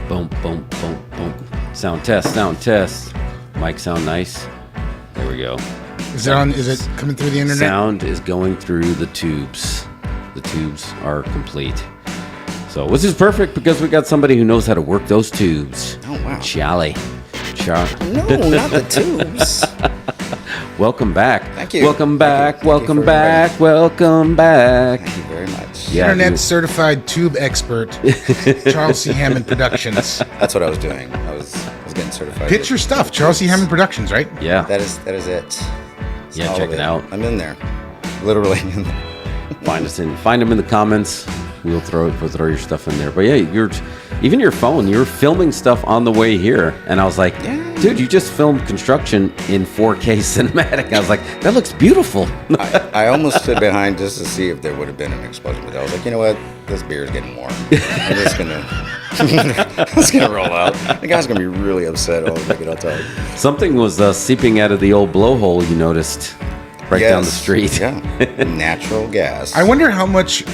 Boom, boom, boom, boom. Sound test, sound test. Mic sound nice. There we go. Is it on? Is it coming through the internet? Sound is going through the tubes. The tubes are complete. So this is perfect because we got somebody who knows how to work those tubes. Oh, wow. Charlie. No, not the tubes. Welcome back. Thank you. Welcome back. Thank you. Welcome Thank you back. Welcome back. Thank you very much. Yeah, Internet certified tube expert, Charles C. Hammond Productions. That's what I was doing. I was getting certified. Pitch your stuff, Charles C. Hammond Productions, right? Yeah. That is it. That's Yeah, all check of it out. I'm in there. Literally in there. Find them in the comments. We'll throw your stuff in there. But yeah, even your phone. You were filming stuff on the way here, and I was like, dude, you just filmed construction in 4K cinematic. I was like, that looks beautiful. I almost stood behind just to see if there would have been an explosion, but I was like, you know what? This beer is getting warm. I'm just gonna roll out. The guy's gonna be really upset. I'll tell you. Something was seeping out of the old blowhole. You noticed right down the street. Yeah, natural gas. I wonder how much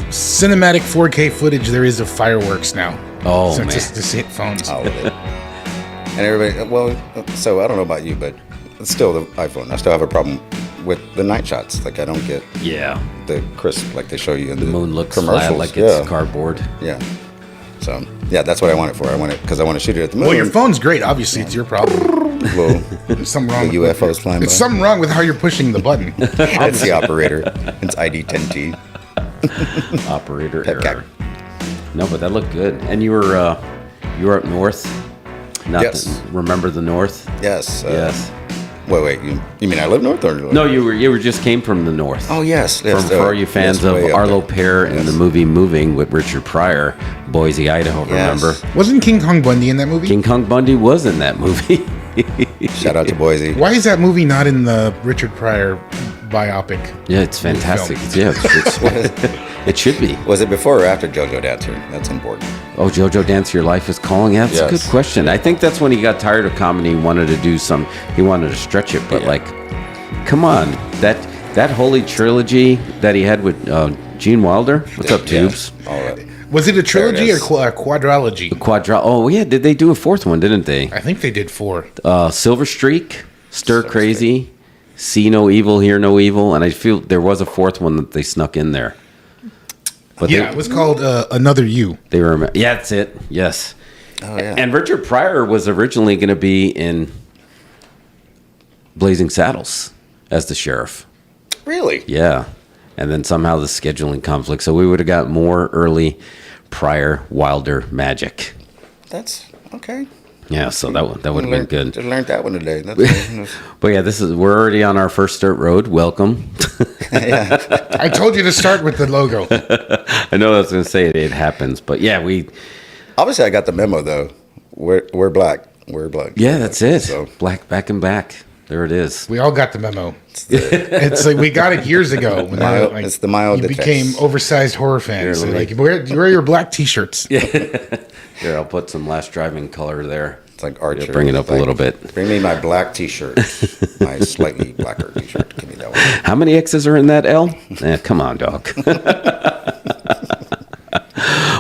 cinematic 4K footage there is of fireworks now. Oh, since man. it's just hit phones. All of it. And everybody, so I don't know about you, but it's still the iPhone. I still have a problem with the night shots. Like I don't get the crisp like they show you in the moon looks commercials. flat like it's cardboard. Yeah. So yeah, that's what I want it for. I want it because I want to shoot it at the moon. Well, your phone's great. Obviously, it's your problem. Well, There's something wrong. the with UFOs flying by. It's something wrong with how you're pushing the button. It's the operator. It's ID10T. Operator Pepcat. error. No, but that looked good. And you were up north. Yes. Remember the north? Yes. Yes. Wait. You mean I live north or? No, you were just came from the north. Oh yes. For all you fans of way up Arlo there. Pear and the movie Moving with Richard Pryor, Boise, Idaho. Yes. Remember? Wasn't King Kong Bundy in that movie? King Kong Bundy was in that movie. Shout out to Boise. Why is that movie not in the Richard Pryor biopic? Yeah, it's fantastic. Yeah, it should be. Was it before or after JoJo Dancer? That's important. Oh, JoJo Dance Your Life is Calling? Yeah, that's a Yes. good question. I think that's when he got tired of comedy. He wanted to stretch it. But like, come on. That holy trilogy that he had with Gene Wilder. What's up, Tubes? All right. Was it a trilogy There or it is. a quadrilogy? Oh, yeah. Did they do a fourth one, didn't they? I think they did 4. Silver Streak, Stir Crazy, See No Evil, Hear No Evil. And I feel there was a fourth one that they snuck in there. But It was called Another You. They were, yeah, that's it. Yes. Oh yeah. And Richard Pryor was originally going to be in Blazing Saddles as the sheriff. Really? Yeah. And then somehow the scheduling conflict. So we would have got more early Pryor Wilder magic. That's okay. Yeah, so that would have been good. Just learned that one today. That's But yeah, we're already on our first dirt road. Welcome. I told you to start with the logo. I know I was going to say it happens, but yeah, Obviously, I got the memo though. We're black. We're black. yeah, that's it. So Black back and back. There it is. We all got the memo. It's like we got it years ago. When it's the mild you defense. became oversized horror fans. So Here, like wear your black T-shirts. Here, I'll put some Last Driving color there. It's like Archer. Yeah, bring it up a little bit. Bring me my black T-shirt. My slightly blacker T-shirt. Give me that one. How many X's are in that L? Come on, dog.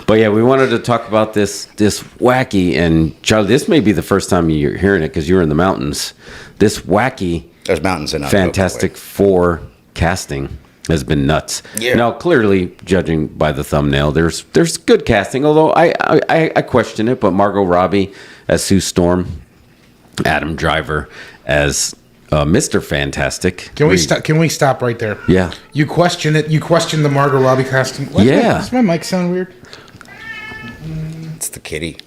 But yeah, we wanted to talk about this wacky, and Charlie, this may be the first time you're hearing it because you're in the mountains. This wacky, There's mountains in Idaho, Fantastic Four casting has been nuts. Yeah. Now, clearly, judging by the thumbnail, there's good casting, although I question it. But Margot Robbie as Sue Storm, Adam Driver as Mr. Fantastic. Can we stop right there? Yeah. You question it. You question the Margot Robbie costume. Does my mic sound weird? It's the kitty.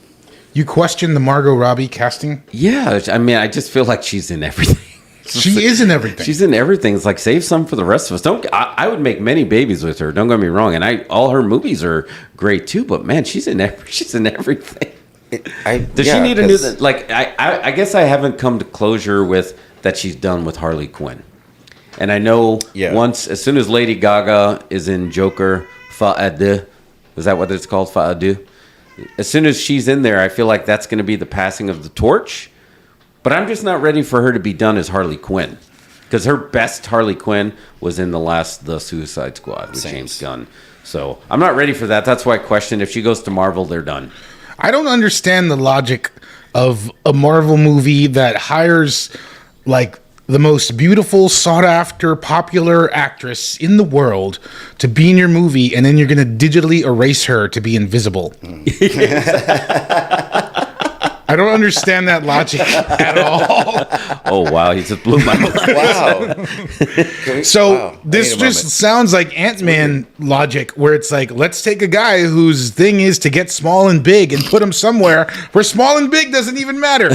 You question the Margot Robbie casting? Yeah, I mean, I just feel like she's in everything. She is in everything. She's in everything. It's like save some for the rest of us. I would make many babies with her. Don't get me wrong, and all her movies are great too. But man, she's in everything. Does she need a new? Like I guess I haven't come to closure with that she's done with Harley Quinn, and I know once as soon as Lady Gaga is in Joker, Fa Adieu, is that what it's called? Fa Adieu. As soon as she's in there, I feel like that's going to be the passing of the torch. But I'm just not ready for her to be done as Harley Quinn. Because her best Harley Quinn was in The Suicide Squad with James Gunn. So I'm not ready for that. That's why I question if she goes to Marvel, they're done. I don't understand the logic of a Marvel movie that hires like the most beautiful, sought-after, popular actress in the world to be in your movie, and then you're going to digitally erase her to be invisible. I don't understand that logic at all. Oh, wow. He just blew my mind. Wow. So this just sounds like Ant-Man logic, where it's like, let's take a guy whose thing is to get small and big and put him somewhere where small and big doesn't even matter.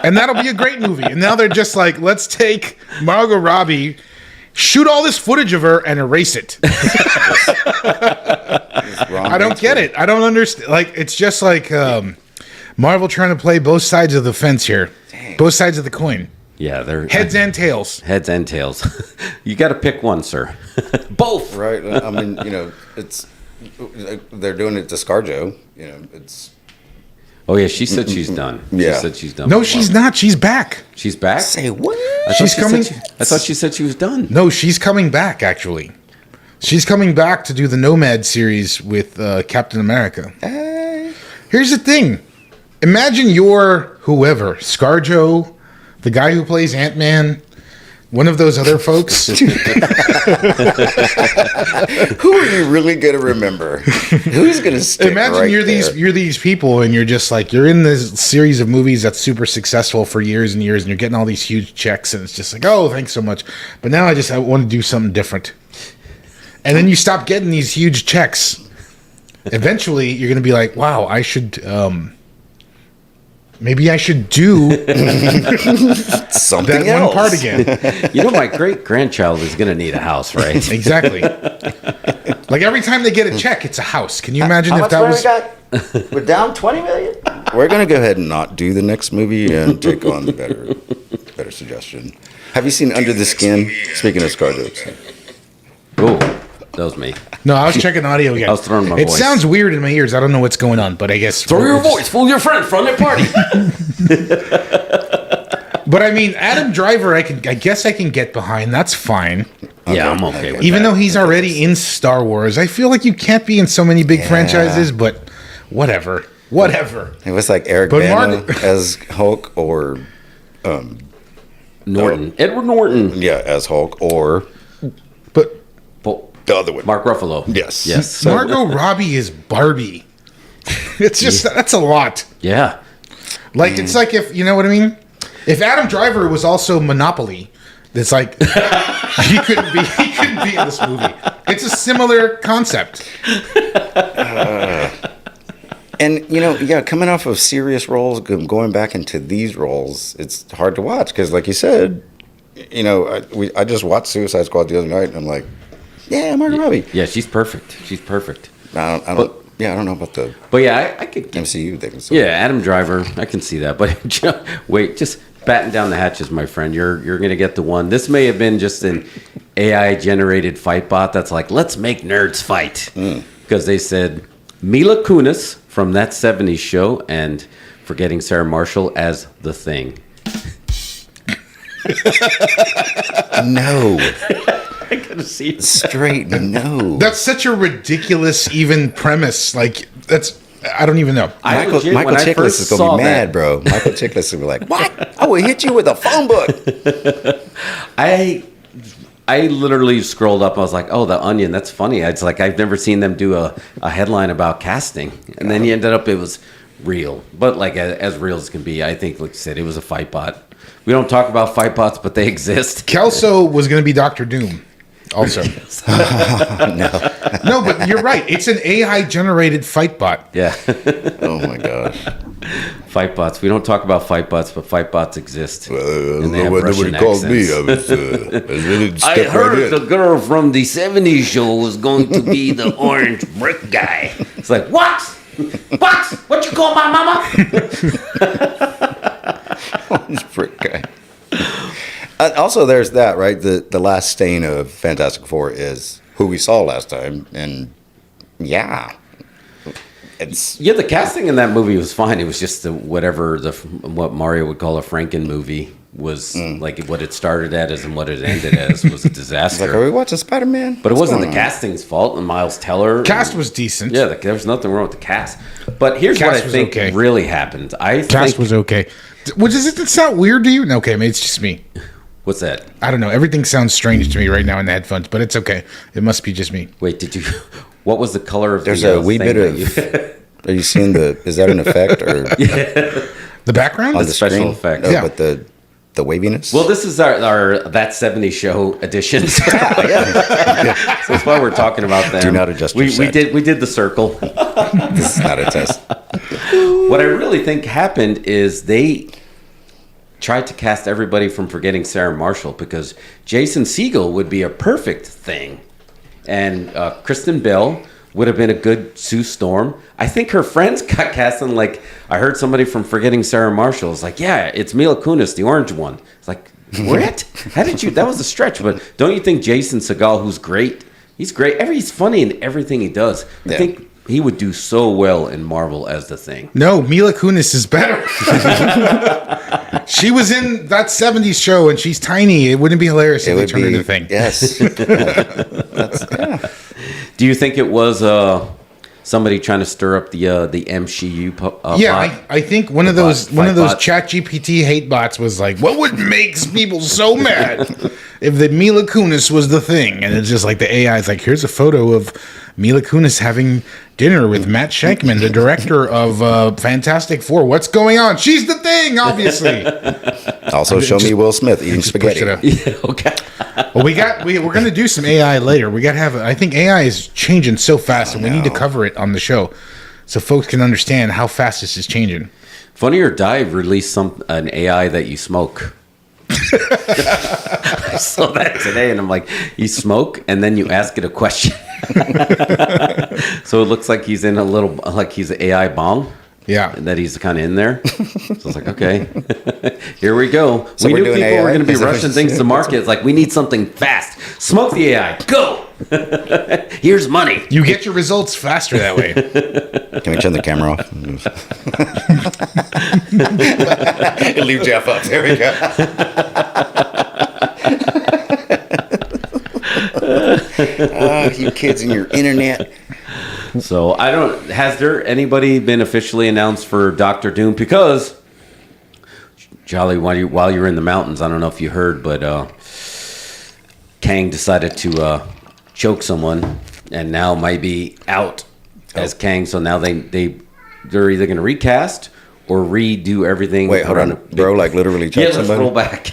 And that'll be a great movie. And now they're just like, let's take Margot Robbie, shoot all this footage of her, and erase it. I don't get it. I don't understand. Like, it's just like Marvel trying to play both sides of the fence here. Dang. Both sides of the coin. Yeah, they're heads and tails. Heads and tails. You got to pick one, sir. Both. Right. I mean, it's they're doing it to ScarJo. It's. Oh yeah, she said she's done. Yeah. She said she's done. No, she's not. She's back. She's back? Say what? She's coming. I thought she said she was done. No, she's coming back, actually. She's coming back to do the Nomad series with Captain America. Here's the thing. Imagine you're whoever. ScarJo, the guy who plays Ant-Man, one of those other folks. Who are you really going to remember? Who's going to stick Imagine right you're there? you're these people, and you're just like, you're in this series of movies that's super successful for years and years, and you're getting all these huge checks, and it's just like, oh, thanks so much. But now I want to do something different. And then you stop getting these huge checks. Eventually, you're going to be like, wow, I should... maybe I should do something that else. one part again. My great-grandchild is going to need a house, right? Exactly. Like every time they get a check, it's a house. Can you imagine if that was... We're down $20 million. We're going to go ahead and not do the next movie and take on the better suggestion. Have you seen Under the Skin? Speaking of ScarJo. Oh, that was me. No, I was checking audio again. I was throwing my It voice. sounds weird in my ears. I don't know what's going on, but I guess... Throw your voice. Fool your friend from the party. But I mean, Adam Driver, I guess I can get behind. That's fine. Yeah, I'm okay with Even that. though he's already in Star Wars, I feel like you can't be in so many big franchises, but whatever. It was like Eric But Bana as Hulk or... Norton. Edward Norton. Yeah, as Hulk or... But the other one. Mark Ruffalo. Yes. Yes. Margot Robbie is Barbie. It's just, that's a lot. Yeah. Like, it's like if, you know what I mean? If Adam Driver was also Monopoly, it's like, he couldn't be in this movie. It's a similar concept. And, coming off of serious roles, going back into these roles, it's hard to watch. Because, like you said, I just watched Suicide Squad the other night, and I'm like, yeah, Margot Robbie. Yeah, she's perfect. I don't know about the But yeah, I could get... MCU thing. So. Yeah, Adam Driver, I can see that. But wait, just batten down the hatches, my friend. You're going to get the one. This may have been just an AI-generated fight bot that's like, let's make nerds fight. Because they said Mila Kunis from That 70s Show and forgetting Sarah Marshall as The Thing. No. I gotta see it. Straight no. That's such a ridiculous, even premise. Like, I don't even know. Michael Chiklis is going to be mad, bro. Michael Chiklis will be like, what? I will hit you with a phone book. I literally scrolled up. I was like, oh, The Onion. That's funny. It's like I've never seen them do a headline about casting. And then you ended up, it was real. But like as real as can be, I think, like you said, it was a fight bot. We don't talk about fight bots, but they exist. Kelso was going to be Dr. Doom. Also. No, but you're right. It's an AI-generated fight bot. Yeah. Oh, my gosh. Fight bots. We don't talk about fight bots, but fight bots exist. And they have Russian accents. I heard the girl from the 70s show was going to be the orange brick guy. It's like, what? What? What you call my mama? Orange brick guy. Also, there's that, right? The last stain of Fantastic Four is who we saw last time, and yeah, the casting in that movie was fine. It was just what Mario would call a Franken movie was like what it started as and what it ended as was a disaster. Like, are we watching Spider-Man? But it wasn't the casting's fault. And Miles Teller cast was decent. Yeah, there was nothing wrong with the cast. But here's what I think really happened. Cast was okay. Which is it? It's not weird to you? No, okay, maybe it's just me. What's that? I don't know. Everything sounds strange to me right now in the headphones, but it's okay. It must be just me. Wait, did you? What was the color of? There's a wee bit of. Are you seeing the? Is that an effect or? The background on the special effect? No, but the waviness. Well, this is our That 70s Show edition. So that's why we're talking about them. Do not adjust your set. We did the circle. This is not a test. What I really think happened is they tried to cast everybody from Forgetting Sarah Marshall because Jason Segel would be a perfect thing, and Kristen Bell would have been a good Sue Storm. I think her friends got cast in, like, I heard somebody from Forgetting Sarah Marshall. It's like, yeah, it's Mila Kunis, the orange one. It's like, what? How did you? That was a stretch. But don't you think Jason Segel, who's great, he's great. He's funny in everything he does. I think he would do so well in Marvel as the Thing. No, Mila Kunis is better. She was in That 70s Show, and she's tiny. It wouldn't be hilarious if they turned her into the Thing. Yes. Do you think it was somebody trying to stir up the MCU? Bot? I think one of those ChatGPT hate bots was like, "What would make people so mad if the Mila Kunis was the Thing?" And it's just like the AI is like, "Here's a photo of Mila Kunis having dinner with Matt Shankman, the director of Fantastic Four. What's going on? She's the Thing, obviously." Also, show me Will Smith eating spaghetti. Yeah, okay. Well, we're going to do some AI later. We got to have. I think AI is changing so fast, and we need to cover it on the show so folks can understand how fast this is changing. Funny or Die released an AI that you smoke. I saw that today, and I'm like, you smoke, and then you ask it a question. So it looks like he's in he's an AI bong. Yeah. And that he's kind of in there. So I was like, okay, here we go. So we knew people were going to be rushing things to market. It's like, we need something fast. Smoke the AI. Go. Here's money. You get your results faster that way. Can we turn the camera off? Leave Jeff up. There we go. You kids and your internet. So has there anybody been officially announced for Doctor Doom? Because Jolly, while you're in the mountains, I don't know if you heard, but Kang decided to choke someone, and now might be out as Kang. So now they're either going to recast or redo everything. Wait, hold on, bro! Like literally choke somebody. Let's roll back.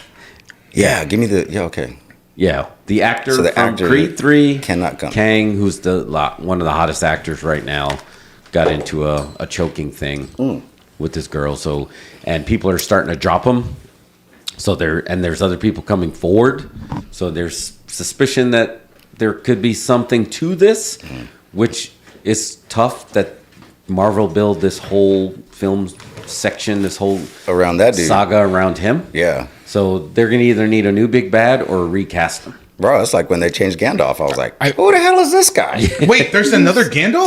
Yeah, give me the okay. Yeah, the actor from Creed 3 cannot come. Kang, who's one of the hottest actors right now, got into a choking thing with this girl. So, and people are starting to drop him. So there's other people coming forward. So there's suspicion that there could be something to this, which is tough that Marvel build this whole film section, this whole around that dude. Saga around him. Yeah. So they're going to either need a new big bad or recast him. Bro, it's like when they changed Gandalf. I was like, who the hell is this guy? Wait, there's another Gandalf?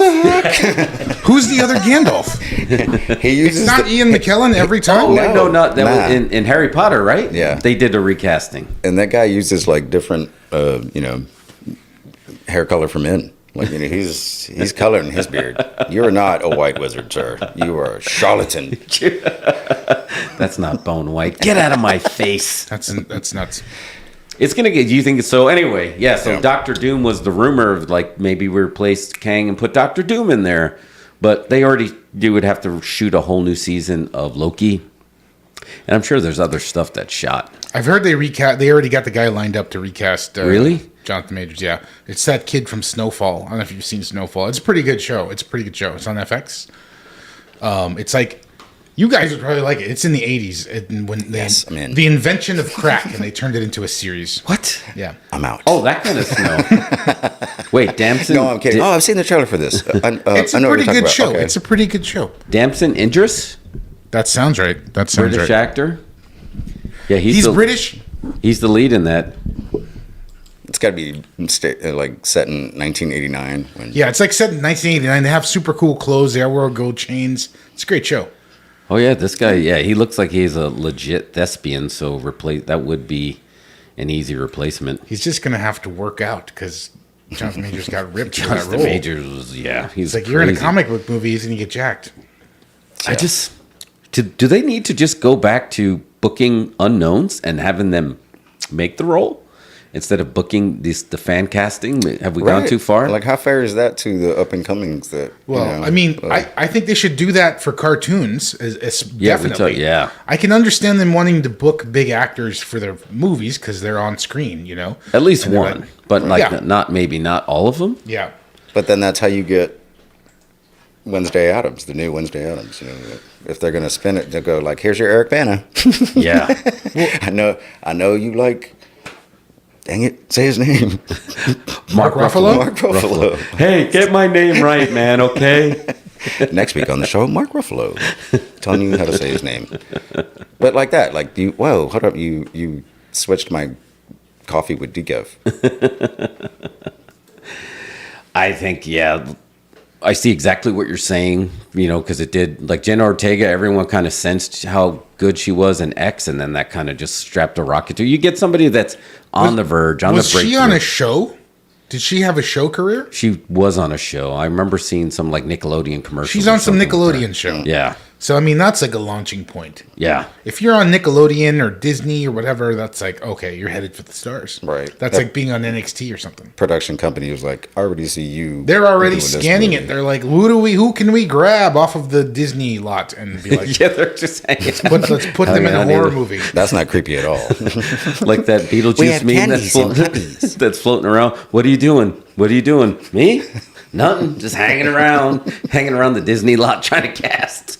Who's the other Gandalf? It's not Ian McKellen every time? No, not that was in Harry Potter, right? Yeah. They did a recasting. And that guy uses like different, hair color for men. Like, he's coloring his beard. You're not a white wizard, sir. You are a charlatan. That's not bone white. Get out of my face. That's nuts. It's gonna get. You think so? Anyway, yeah. So Doctor Doom was the rumor of like maybe we replaced Kang and put Doctor Doom in there, but they would have to shoot a whole new season of Loki, and I'm sure there's other stuff that's shot. I've heard they already got the guy lined up to recast. Really? Jonathan Majors, yeah. It's that kid from Snowfall. I don't know if you've seen Snowfall. It's a pretty good show. It's on FX. It's like, you guys would probably like it. It's in the 80s. The invention of crack, and they turned it into a series. What? Yeah. I'm out. Oh, that kind of snow. Wait, Damson? No, I'm kidding. I've seen the trailer for this. It's a pretty good show. Okay. It's a pretty good show. Damson Idris? That sounds right. British actor? Yeah, he's British. He's the lead in that. It's got to be like set in 1989. Yeah, it's like set in 1989. They have super cool clothes. They wear gold chains. It's a great show. Oh yeah, this guy. Yeah, he looks like he's a legit thespian. So that would be an easy replacement. He's just gonna have to work out because Jonathan Majors got ripped for that Jonathan role. Majors was he's like, you're in a comic book movie, he's gonna get jacked. I just do they need to just go back to booking unknowns and having them make the role instead of booking the fan casting? Have we gone too far? Like, how fair is that to the up and comings? I think they should do that for cartoons. Definitely. I can understand them wanting to book big actors for their movies because they're on screen. At least one, but not all of them. Yeah, but then that's how you get Wednesday Addams, the new Wednesday Addams. If they're gonna spin it, they'll go like, "Here's your Eric Bana." Yeah, I know you like. Dang it, say his name. Mark Ruffalo. Mark Ruffalo. Hey, get my name right, man. Okay. Next week on the show, Mark Ruffalo, telling you how to say his name. But like that, whoa, hold up, you switched my coffee with decaf. I think, I see exactly what you're saying, because it did, like Jenna Ortega, everyone kind of sensed how good she was in X, and then that kind of just strapped a rocket to. You get somebody that's on the verge, on the breakthrough. Was she on a show? Did she have a show career? She was on a show. I remember seeing some like Nickelodeon commercials. She's on some Nickelodeon show. Yeah. So, I mean, that's like a launching point. Yeah. If you're on Nickelodeon or Disney or whatever, that's like, okay, you're headed for the stars. Right. That's like being on NXT or something. Production company was like, I already see you. They're already scanning it. They're like, who can we grab off of the Disney lot and be like, yeah, they're just hanging. Let's put them in a horror movie. That's not creepy at all. Like that Beetlejuice meme that's floating around. What are you doing? What are you doing? Me? Nothing. Just hanging around the Disney lot trying to cast.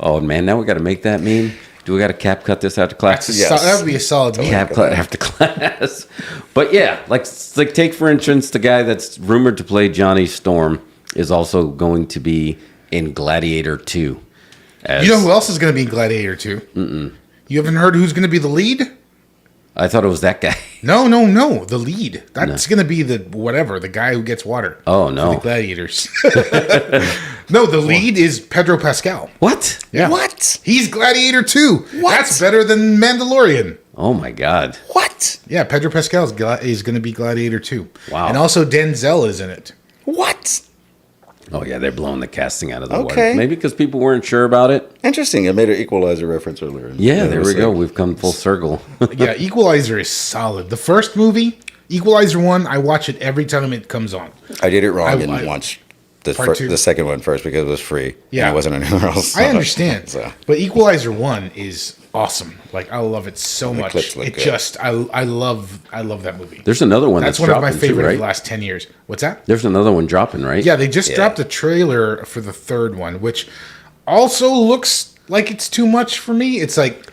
Oh man, now we got to make that meme. Do we got to cap cut this after class? Yes. That would be a solid meme. Cap cut after class. But yeah, like take for instance, the guy that's rumored to play Johnny Storm is also going to be in Gladiator 2. You know who else is going to be in Gladiator 2? Mm-mm. You haven't heard who's going to be the lead? I thought it was that guy. No. The lead. That's going to be the guy who gets water. Oh, no. For the gladiators. No, the lead is Pedro Pascal. What? Yeah. What? He's Gladiator 2. What? That's better than Mandalorian. Oh, my God. What? Yeah, Pedro Pascal is going to be Gladiator 2. Wow. And also Denzel is in it. What? Oh, yeah, they're blowing the casting out of the water. Maybe because people weren't sure about it. Interesting. I made an Equalizer reference earlier. Yeah, there we go. We've come full circle. Yeah, Equalizer is solid. The first movie, Equalizer 1, I watch it every time it comes on. I did it wrong and watched the second one first because it was free. Yeah. And it wasn't anywhere else. I understand. But Equalizer 1 is awesome. Like, I love it so much. It just, I love that movie. There's another one that's one of my favorite of the last 10 years. What's that? There's another one dropping, right? Yeah, they just dropped a trailer for the third one, which also looks like it's too much for me. It's like,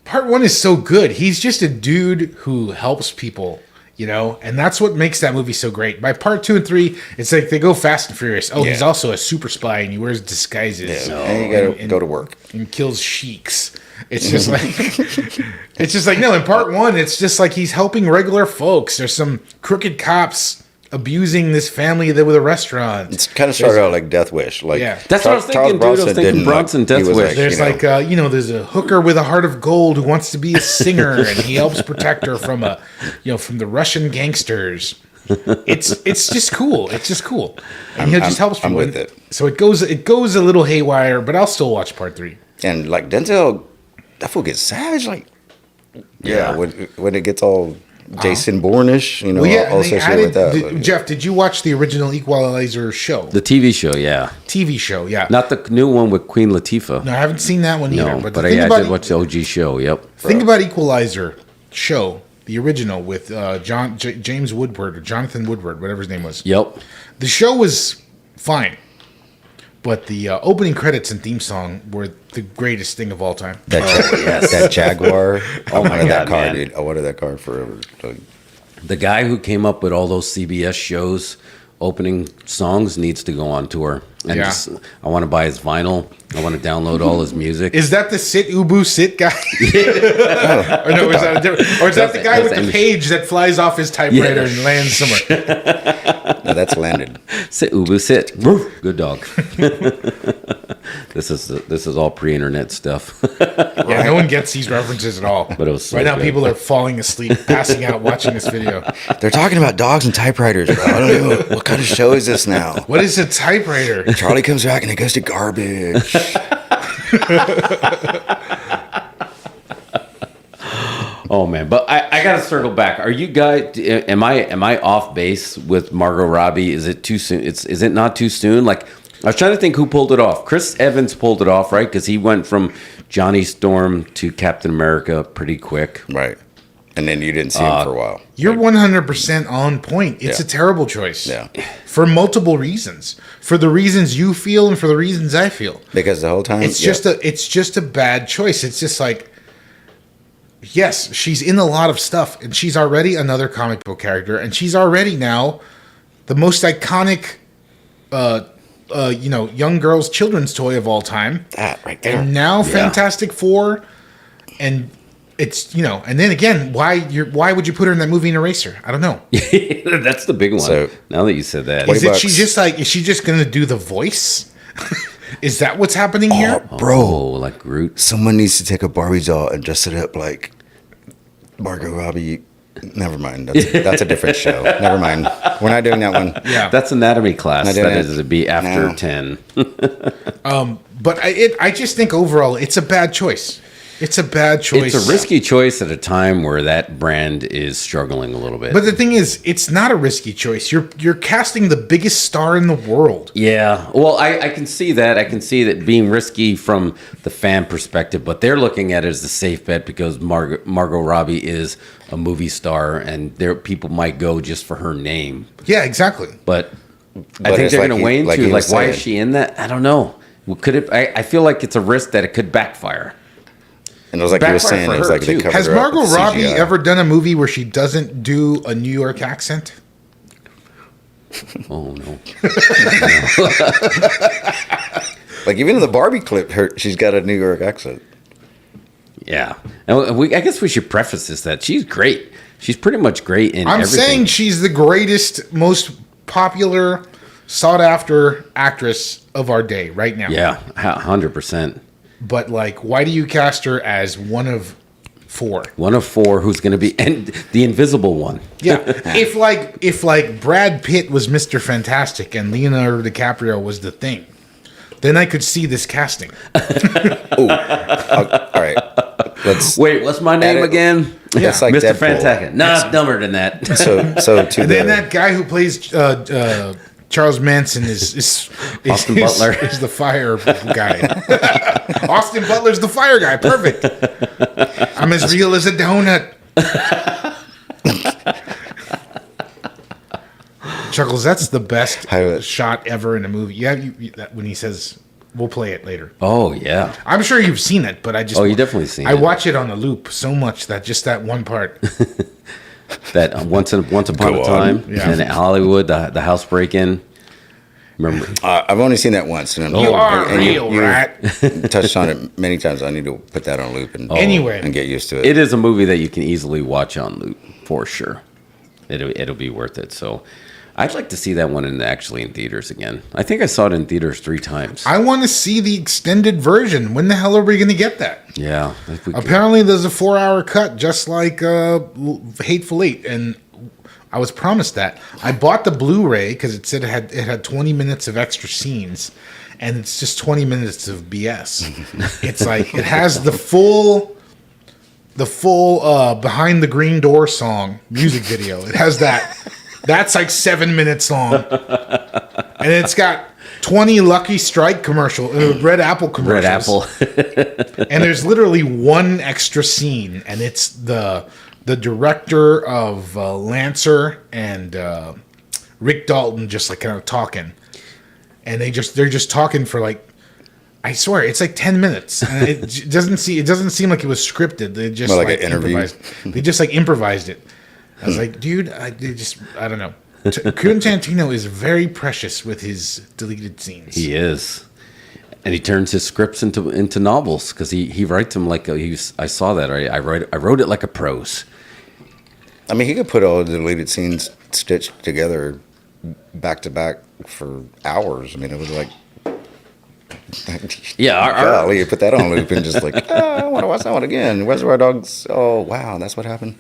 part 1 is so good. He's just a dude who helps people, and that's what makes that movie so great. By part 2 and 3, it's like they go fast and furious. Oh, he's also a super spy and he wears disguises. Yeah, and you gotta go to work. And kills sheiks. It's just like, no, in part 1, it's just like he's helping regular folks. There's some crooked cops abusing this family with a restaurant. It's kind of started out like Death Wish. Like, that's what I was thinking, dude. I was thinking Bronson Death Wish. There's there's a hooker with a heart of gold who wants to be a singer, and he helps protect her from from the Russian gangsters. It's just cool. It's just cool, and he just helps people. I'm with it. So it goes a little haywire, but I'll still watch part 3. And like Denzel, that fool gets savage. Like, when it gets all Jason Bourne-ish, all associated with that. Jeff, did you watch the original Equalizer show? The TV show, yeah. TV show, yeah. Not the new one with Queen Latifah. No, I haven't seen that one either. But I did watch the OG show, yep. Think about Equalizer show, the original with James Woodward, or Jonathan Woodward, whatever his name was. Yep. The show was fine, but the opening credits and theme song were the greatest thing of all time. That Jaguar. Oh my God, that car, man. dude. I wanted that car forever. The guy who came up with all those CBS shows opening songs needs to go on tour. And I want to buy his vinyl. I want to download all his music. Is that the Sit Ubu Sit guy? Or no, is that a different? Or is that the guy with the page that flies off his typewriter and lands somewhere? No, that's Landon. Sit Ubu Sit. Good dog. This is all pre-internet stuff. Yeah, no one gets these references at all. But it was so right now, good. people are falling asleep, passing out, watching this video. They're talking about dogs and typewriters, bro. I don't know what kind of show is this now. What is a typewriter? Charlie comes back and it goes to garbage. Oh man, but I gotta circle back. Are you guys? Am I off base with Margot Robbie? Is it too soon? Is it not too soon? Like I was trying to think who pulled it off. Chris Evans pulled it off, right? Because he went from Johnny Storm to Captain America pretty quick. Right. And then you didn't see him for a while. You're 100% on point. It's a terrible choice. Yeah. For multiple reasons. For the reasons you feel and for the reasons I feel. Because the whole time It's just a bad choice. It's just like, yes, she's in a lot of stuff, and she's already another comic book character, and she's already now the most iconic, young girl's children's toy of all time. that right there. And now Fantastic Four, and it's and then again, why would you put her in that movie in Eraser? I don't know. That's the big one. So- now that you said that, Is bucks. she just gonna do the voice? Is that what's happening here? Bro, like Groot. someone needs to take a Barbie doll and dress it up like Margot Robbie. Never mind. That's a different show. Never mind. We're not doing that one. Yeah. That's anatomy class. Not That doing is it. to be after No. 10. But I just think overall it's a bad choice. It's a bad choice. It's a risky choice at a time where that brand is struggling a little bit. But the thing is, it's not a risky choice. You're casting the biggest star in the world. Yeah, well, I can see that. I can see that being risky from the fan perspective, but they're looking at it as a safe bet because Margot Robbie is a movie star, and people might go just for her name. Yeah, exactly. But I But think it's they're like going to he- weigh like into he like was why saying. is she in that? I don't know. Well, could it? I feel like it's a risk that it could backfire. And it was like he was Backfire saying, for it was her, like they too. covered Has her up Margot with Robbie CGI. ever done a movie where she doesn't do a New York accent? Oh no. Like even in the Barbie clip, she's got a New York accent. Yeah, and I guess we should preface this that she's great. She's pretty much great in I'm everything. saying she's the greatest, most popular, sought after actress of our day right now. Yeah, 100%. But like, why do you cast her as one of four? One of four who's going to be and the invisible one. Yeah. if like Brad Pitt was Mr. Fantastic and Leonardo DiCaprio was the Thing, then I could see this casting. All right. Let's Wait, what's my name Edit. again? Yeah. It's like Mr. Deadpool. Fantastic. No, it's dumber than that. so to And then the that guy who plays Charles Manson is Austin Butler. is the fire guy. Austin Butler's the fire guy. Perfect. I'm as real as a donut. Chuckles, that's the best shot ever in a movie. Yeah, that when he says, "We'll play it later." Oh yeah. I'm sure you've seen it, but I just You definitely seen I it. watch it on a loop so much that just that one part. That once upon Go a time Yeah. in Hollywood, the house break in. Remember? I've only seen that once. And You are real, you right? touched on it many times. I need to put that on loop and Anyway. and get used to it. It is a movie that you can easily watch on loop for sure. It'll be worth it. So, I'd like to see that one actually in theaters again. I think I saw it in theaters 3 times. I want to see the extended version. When the hell are we going to get that? Yeah. If we could- Apparently, there's a 4-hour cut, just like Hateful Eight, and I was promised that. I bought the Blu-ray because it said it had 20 minutes of extra scenes, and it's just 20 minutes of BS. It's like it has the full Behind the Green Door song music video. It has that. That's like 7 minutes long, and it's got 20 Lucky Strike Red Apple commercials. Red Apple. And there's literally one extra scene, and it's the director of Lancer and Rick Dalton just like kind of talking, and they're just talking for like, I swear it's like 10 minutes, and it doesn't seem like it was scripted. They just More like an interview. improvised. They just like improvised it. I was like, dude, I don't know. Quentin Tarantino is very precious with his deleted scenes. He is. And he turns his scripts into novels because he writes them like I saw that. I wrote it like a prose. I mean, he could put all the deleted scenes stitched together back to back for hours. I mean, it was like Yeah, golly, you put that on loop and just like, I want to watch that one again. Reservoir Dogs. Oh wow, that's what happened.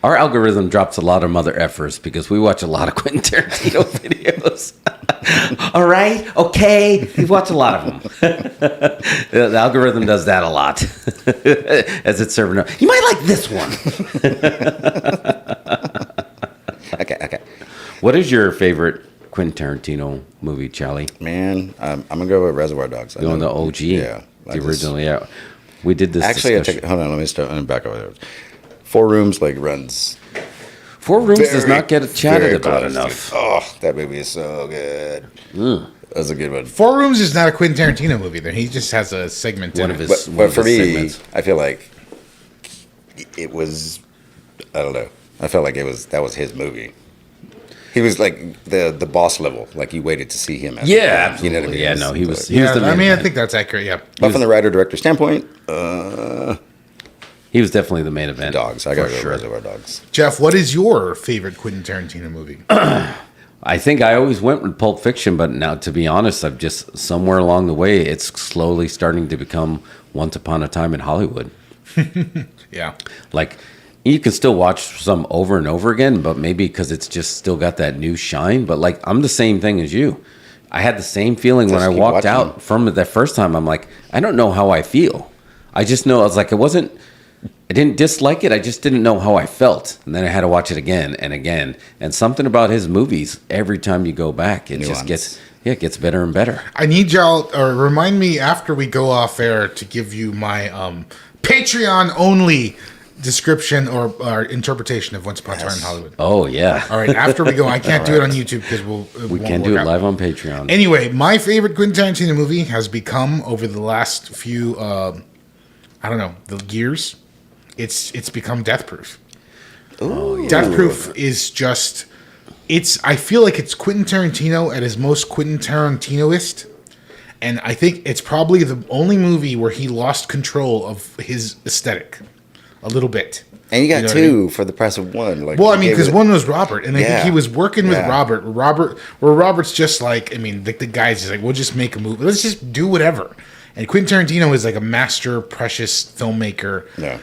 Our algorithm drops a lot of mother effers because we watch a lot of Quentin Tarantino videos. All right, okay, we watch a lot of them. The algorithm does that a lot as it's serving up. You might like this one. Okay. What is your favorite Quentin Tarantino movie, Charlie? Man, I'm gonna go with Reservoir Dogs. Going the OG, yeah, the original. Yeah, we did this. Actually, hold on. Let me back over there. 4 Rooms runs. 4 Rooms does not get chatted about enough. Oh, that movie is so good. That's a good one. 4 Rooms is not a Quentin Tarantino movie. There, he just has a segment. One of his. But for me, segments. I feel like it was. I don't know. I felt like that was his movie. He was like the boss level. Like you waited to see him. Yeah, absolutely. You know what I mean? Yeah, no, he was. Yeah, I mean, I think that's accurate. Yeah. But from the writer-director standpoint, he was definitely the main event. Dogs. I gotta go Reservoir Dogs. Jeff, what is your favorite Quentin Tarantino movie? I think I always went with Pulp Fiction, but now, to be honest, I've just somewhere along the way, it's slowly starting to become Once Upon a Time in Hollywood. Yeah. Like, you can still watch some over and over again, but maybe because it's just still got that new shine. But like, I'm the same thing as you. I had the same feeling when I walked out from it that first time. I'm like, I don't know how I feel. I just know, I was like, I didn't dislike it. I just didn't know how I felt. And then I had to watch it again and again. And something about his movies, every time you go back, it just gets better and better. I need y'all, or remind me after we go off air to give you my Patreon only description or interpretation of Once Upon a Time in Hollywood. Oh, yeah. All right, after we go, I can't do it on YouTube because we can't do it live on Patreon. Anyway, my favorite Quentin Tarantino movie has become, over the last few, the years, it's become Death Proof. Oh, yeah. Death Proof is just, I feel like it's Quentin Tarantino at his most Quentin Tarantinoist. And I think it's probably the only movie where he lost control of his aesthetic a little bit. And you got 2 for the price of 1. Like, well, I mean, because one was Robert, and I think he was working with Robert. Robert's just like, I mean, the guy's just like, we'll just make a movie. Let's just do whatever. And Quentin Tarantino is like a master, precious filmmaker. Yeah.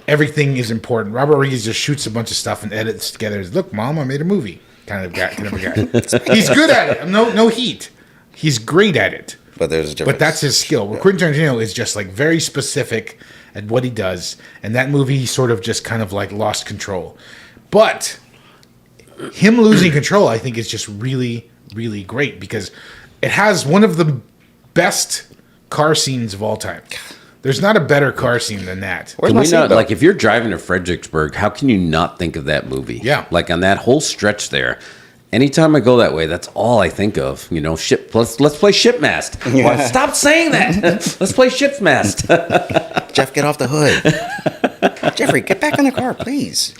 Everything is important. Robert Rodriguez just shoots a bunch of stuff and edits together. Look, Mom, I made a movie. Kind of guy. He's good at it. No heat. He's great at it. But there's a difference. But that's his skill. Where Quentin Tarantino is just like very specific at what he does, and that movie he sort of just kind of like lost control. But him losing control, I think, is just really, really great because it has one of the best car scenes of all time. There's not a better car scene than that. Can we not, like, if you're driving to Fredericksburg, how can you not think of that movie? Yeah. Like, on that whole stretch there, anytime I go that way, that's all I think of. You know, let's play Shipmast. Yeah. Well, stop saying that. Let's play Shipmast. Jeff, get off the hood. Jeffrey, get back in the car, please.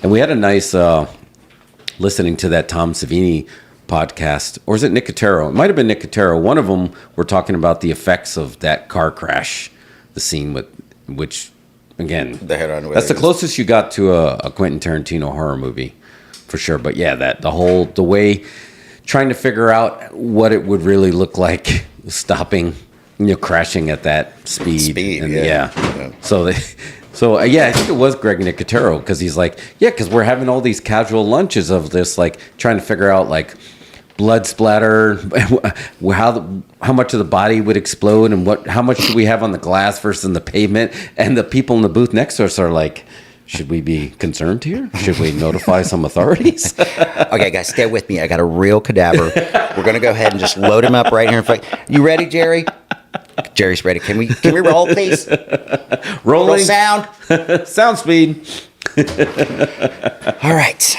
And we had a nice listening to that Tom Savini podcast, or is it Nicotero? It might have been Nicotero. One of them were talking about the effects of that car crash, the scene with which, again, that's the closest you got to a Quentin Tarantino horror movie, for sure. But yeah, the way trying to figure out what it would really look like stopping, crashing at that speed. And yeah. So I think it was Greg Nicotero, because he's like, because we're having all these casual lunches of this, like trying to figure out like blood splatter, how much of the body would explode, and how much do we have on the glass versus the pavement, and the people in the booth next to us are like, should we be concerned here? Should we notify some authorities? Okay, guys, stay with me. I got a real cadaver. We're gonna go ahead and just load him up right here in front. You ready, Jerry? Jerry's ready. Can we roll, please? Rolling. Roll sound. Sound speed. All right.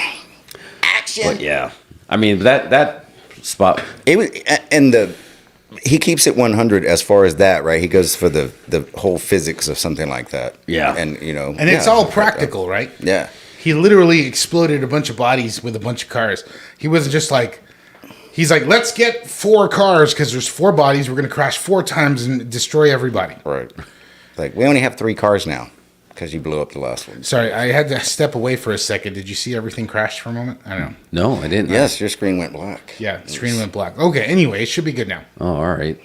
Action. But yeah, I mean that spot. It was, and he keeps it 100 as far as that, right? He goes for the whole physics of something like that. Yeah, and it's all practical, right? Yeah. He literally exploded a bunch of bodies with a bunch of cars. He wasn't just like. He's like, let's get 4 cars because there's 4 bodies. We're going to crash 4 times and destroy everybody. Right. Like, we only have 3 cars now because you blew up the last one. Sorry, I had to step away for a second. Did you see everything crash for a moment? I don't know. No, I didn't. Yes, your screen went black. Yeah, the screen went black. Okay, anyway, it should be good now. Oh, all right.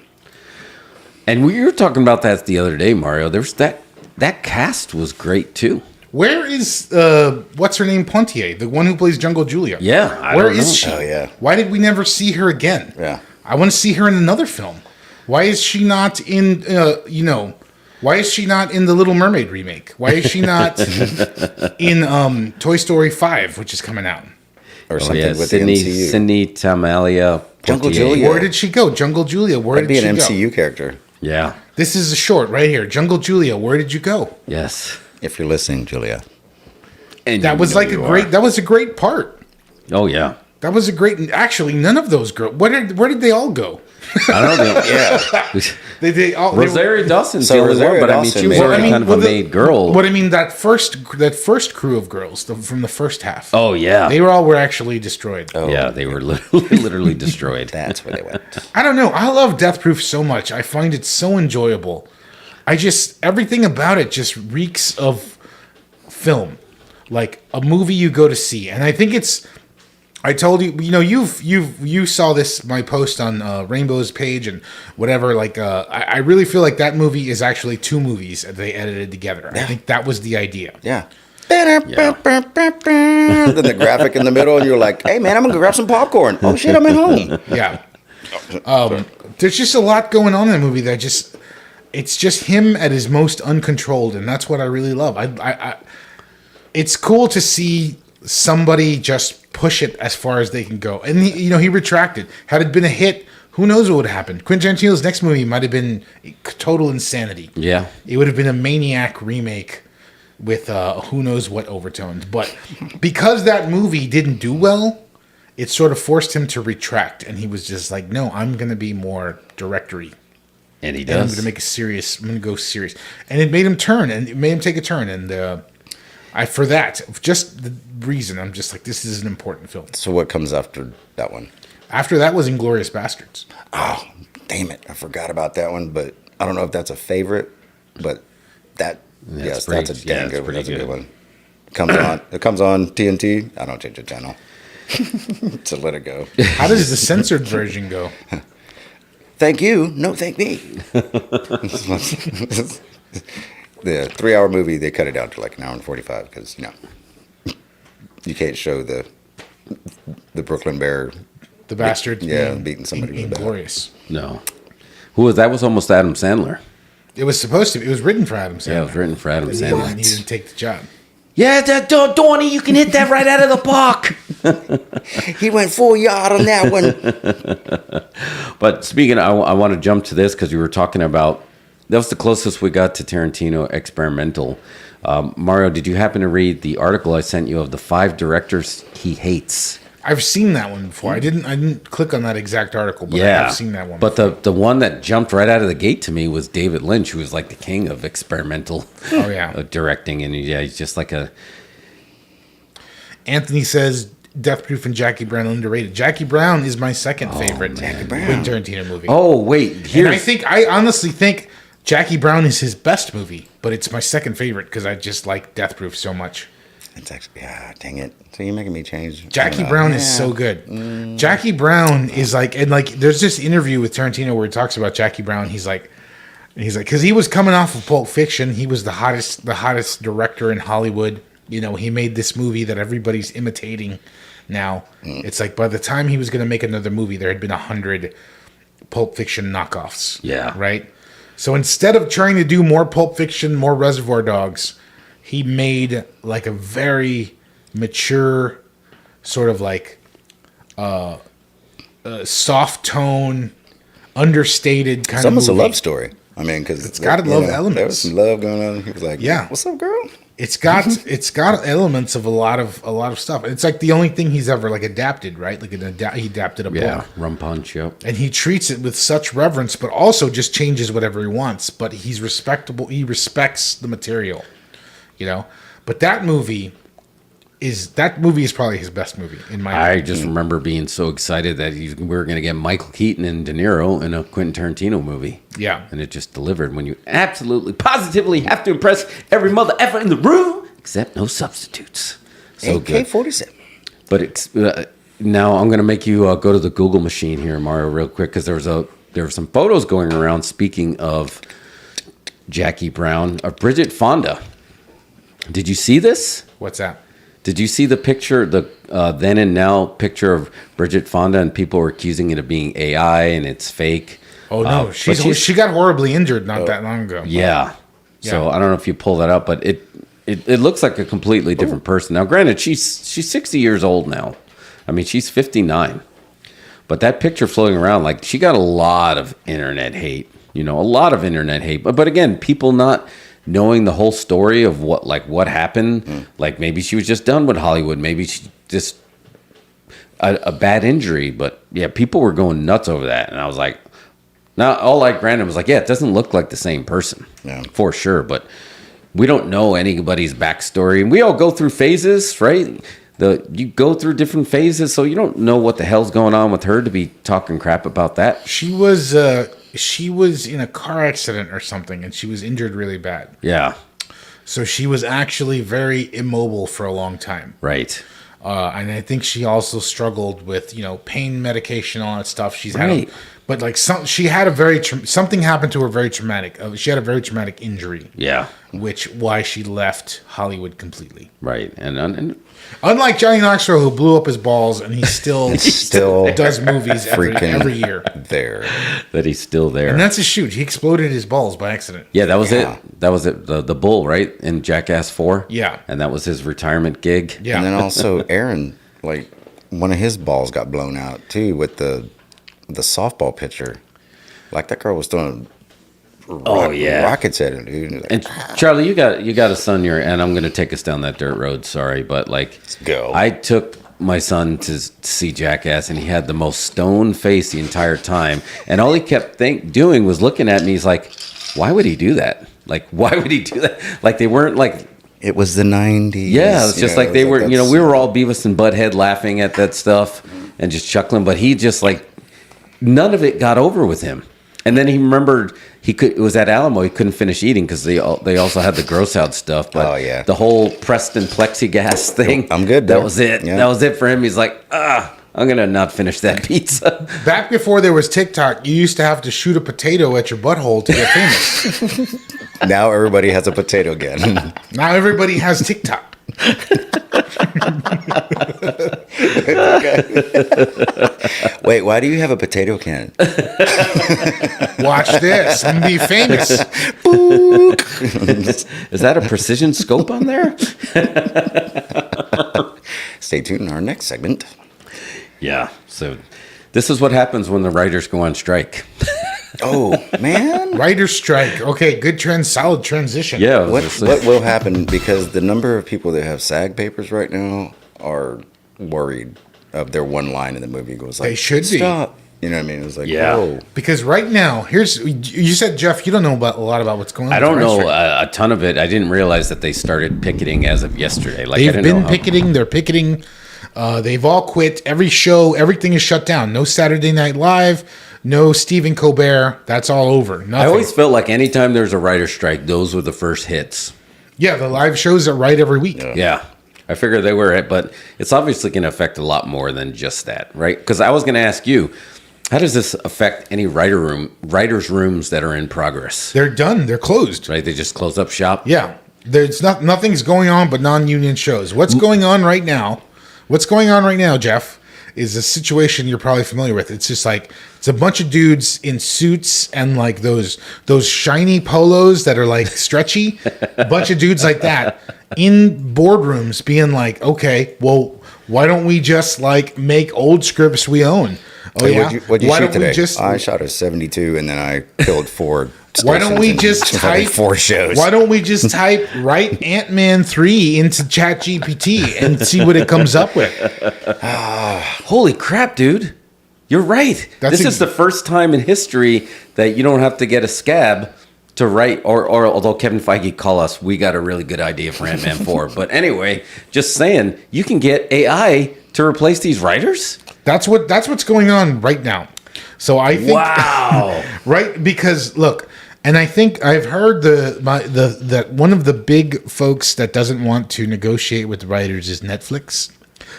And we were talking about that the other day, Mario. There's that cast was great too. Where is what's her name, Pontier, the one who plays Jungle Julia? Yeah, where is she? Oh yeah. Why did we never see her again? Yeah. I want to see her in another film. Why is she not in? Why is she not in the Little Mermaid remake? Why is she not in Toy Story 5, which is coming out? Or something with the MCU. Sydney Tamalia. Jungle Julia. Where did she go? Jungle Julia. Where That'd did she go? be an MCU character. Yeah. This is a short right here. Jungle Julia. Where did you go? Yes. If you're listening, Julia. And That was like that was a great part. Oh yeah. That was a great. Actually, none of those girls. Where did they all go? I don't know. Yeah. They all. Rosario Dawson. So Rosario but Dawson, she was already kind of a made girl. What I mean, that first crew of girls from the first half. Oh yeah. They were actually destroyed. Oh. Yeah, they were literally destroyed. That's where they went. I don't know. I love Death Proof so much. I find it so enjoyable. Everything about it just reeks of film, like a movie you go to see. And I think it's. I told you, you saw this, my post on Rainbow's page and whatever. Like, I really feel like that movie is actually two movies that they edited together. Yeah. I think that was the idea. Yeah. Then the graphic in the middle, and you're like, "Hey man, I'm gonna go grab some popcorn." Oh shit, I'm at home. Yeah. There's just a lot going on in the movie that it's just him at his most uncontrolled, and that's what I really love. It's cool to see somebody just push it as far as they can go. And he retracted. Had it been a hit, who knows what would have happened? Quentin Tarantino's next movie might have been total insanity. Yeah. It would have been a Maniac remake with who knows what overtones. But because that movie didn't do well, it sort of forced him to retract. And he was just like, no, I'm going to be more directory. And he And does. I'm going to go serious. And it made him turn, and it made him take a turn. And for that, just the reason, I'm just like, this is an important film. So what comes after that one? After that was Inglourious Bastards. Oh, damn it! I forgot about that one, but I don't know if that's a favorite. But that's a damn good one. That's a good one. It comes on TNT. I don't change the channel to let it go. How does the censored version go? Thank you. No, thank me. The 3-hour movie, they cut it down to like an hour and 45 because you can't show the Brooklyn Bear, The bastard, beating somebody with a bat. Glorious. No. Who was that? Was almost Adam Sandler. It was supposed to be. It was written for Adam Sandler. Yeah, it was written for Adam Sandler. And he didn't take the job. Yeah, Donnie, you can hit that right out of the park. He went 4 yard on that one. But speaking, I want to jump to this because you were talking about. That was the closest we got to Tarantino experimental. Mario, did you happen to read the article I sent you of the 5 directors he hates? I've seen that one before. I didn't click on that exact article, but I have seen that one. But the one that jumped right out of the gate to me was David Lynch, who was like the king of experimental directing, and he's just like a. Anthony says Death Proof and Jackie Brown underrated. Jackie Brown is my second favorite Quentin Tarantino movie. Oh wait, and I honestly think Jackie Brown is his best movie, but it's my second favorite because I just like Death Proof so much. It's actually, dang it. So you're making me change. Jackie Brown is so good. Jackie Brown is like, and like, there's this interview with Tarantino where he talks about Jackie Brown. He's like, because he was coming off of Pulp Fiction. He was the hottest director in Hollywood. He made this movie that everybody's imitating now. It's like by the time he was going to make another movie, there had been 100 Pulp Fiction knockoffs. Yeah. Right? So instead of trying to do more Pulp Fiction, more Reservoir Dogs, he made like a very mature, sort of like soft tone, understated kind of movie. It's almost a love story. I mean, because it's got love elements. There was some love going on. He was like, what's up, girl?" It's got elements of a lot of stuff. It's like the only thing he's ever like adapted, right? Like he adapted a book. Yeah, Rum Punch, yep. And he treats it with such reverence, but also just changes whatever he wants. But he's respectable. He respects the material, But that movie is probably his best movie in my opinion. I just remember being so excited that we were going to get Michael Keaton and De Niro in a Quentin Tarantino movie. Yeah. And it just delivered when you absolutely, positively have to impress every mother effer in the room, except no substitutes. So good. AK-47. But it's now I'm going to make you go to the Google machine here, Mario, real quick, because there was a there were some photos going around, speaking of Jackie Brown, of Bridget Fonda. Did you see this? What's that? Did you see the picture, the then and now picture of Bridget Fonda, and people were accusing it of being AI and it's fake? Oh, no. She got horribly injured not that long ago. Yeah. So I don't know if you pull that up, but it looks like a completely different person. Now, granted, she's 60 years old now. I mean, she's 59. But that picture floating around, like, she got a lot of internet hate. A lot of internet hate. But again, people not knowing the whole story of what happened. Like, maybe she was just done with Hollywood. Maybe she just a bad injury. But yeah, people were going nuts over that, and I was like, now all I granted was like, yeah, it doesn't look like the same person, for sure. But we don't know anybody's backstory, and we all go through phases, right? You go through different phases, so you don't know what the hell's going on with her to be talking crap about that. She was in a car accident or something, and she was injured really bad. Yeah. So she was actually very immobile for a long time. Right. And I think she also struggled with, pain medication, all that stuff. She's right. But like something happened to her very traumatic. She had a very traumatic injury. Yeah. Why she left Hollywood completely. Right. And unlike Johnny Knoxville, who blew up his balls, and he still does movies every year. That he's still there. And that's a shoot. He exploded his balls by accident. Yeah, that was it. That was it. The bull, right? In Jackass 4. Yeah. And that was his retirement gig. Yeah. And then also Aaron, like, one of his balls got blown out too with the softball pitcher. Like, that girl was throwing rockets at him, dude. Like, and Charlie, you got a son and I'm going to take us down that dirt road. Sorry, but like, let's go. I took my son to see Jackass, and he had the most stone face the entire time, and all he kept doing was looking at me. He's like, "Why would he do that? Like, why would he do that?" Like, they weren't like. It was the 90s. Yeah, it's just like they were. We were all Beavis and Butthead laughing at that stuff and just chuckling, but he just like. None of it got over with him. And then he remembered it was at Alamo. He couldn't finish eating because they also had the gross out stuff. But the whole Preston plexiglass thing. I'm good. That was it. Yeah. That was it for him. He's like, I'm going to not finish that pizza. Back before there was TikTok, you used to have to shoot a potato at your butthole to get famous. Now everybody has a potato again. Now everybody has TikTok. Wait, why do you have a potato can? Watch this and be famous. Is that a precision scope on there? Stay tuned in our next segment. Yeah, so this is what happens when the writers go on strike. Oh, man. Writer's strike. Okay, good solid transition. Yeah. What will happen, because the number of people that have SAG papers right now are worried of their one line in the movie goes like, they should stop. You know what I mean? It was like, whoa. Because right now, you said, Jeff, you don't know a lot about what's going on. I don't know a ton of it. I didn't realize that they started picketing as of yesterday. Like, they've been picketing. They're picketing. They've all quit. Every show, everything is shut down. No Saturday Night Live. No Stephen Colbert. That's all over. Nothing. I always felt like anytime there's a writer's strike, those were the first hits. Yeah, the live shows are right every week. Yeah. I figured they were it, but it's obviously going to affect a lot more than just that, right? Because I was going to ask you, how does this affect any writers' rooms that are in progress? They're done. They're closed. Right? They just close up shop? Yeah. There's nothing's going on but non-union shows. What's going on right now, Jeff, is a situation you're probably familiar with. It's just like, it's a bunch of dudes in suits and like those shiny polos that are like stretchy. A bunch of dudes like that in boardrooms being like, okay, well, why don't we just like make old scripts we own? Oh, yeah. What'd you shoot today? I shot a 72 and then I killed 4. Why don't we just type 4 shows? Why don't we just type write Ant-Man 3 into ChatGPT and see what it comes up with? Holy crap, dude. You're right. This is the first time in history that you don't have to get a scab to write, or although Kevin Feige call us, we got a really good idea for Ant-Man 4. But anyway, just saying, you can get AI to replace these writers? That's what's going on right now. So I think, wow. Right, because look, and I think I've heard that one of the big folks that doesn't want to negotiate with the writers is Netflix.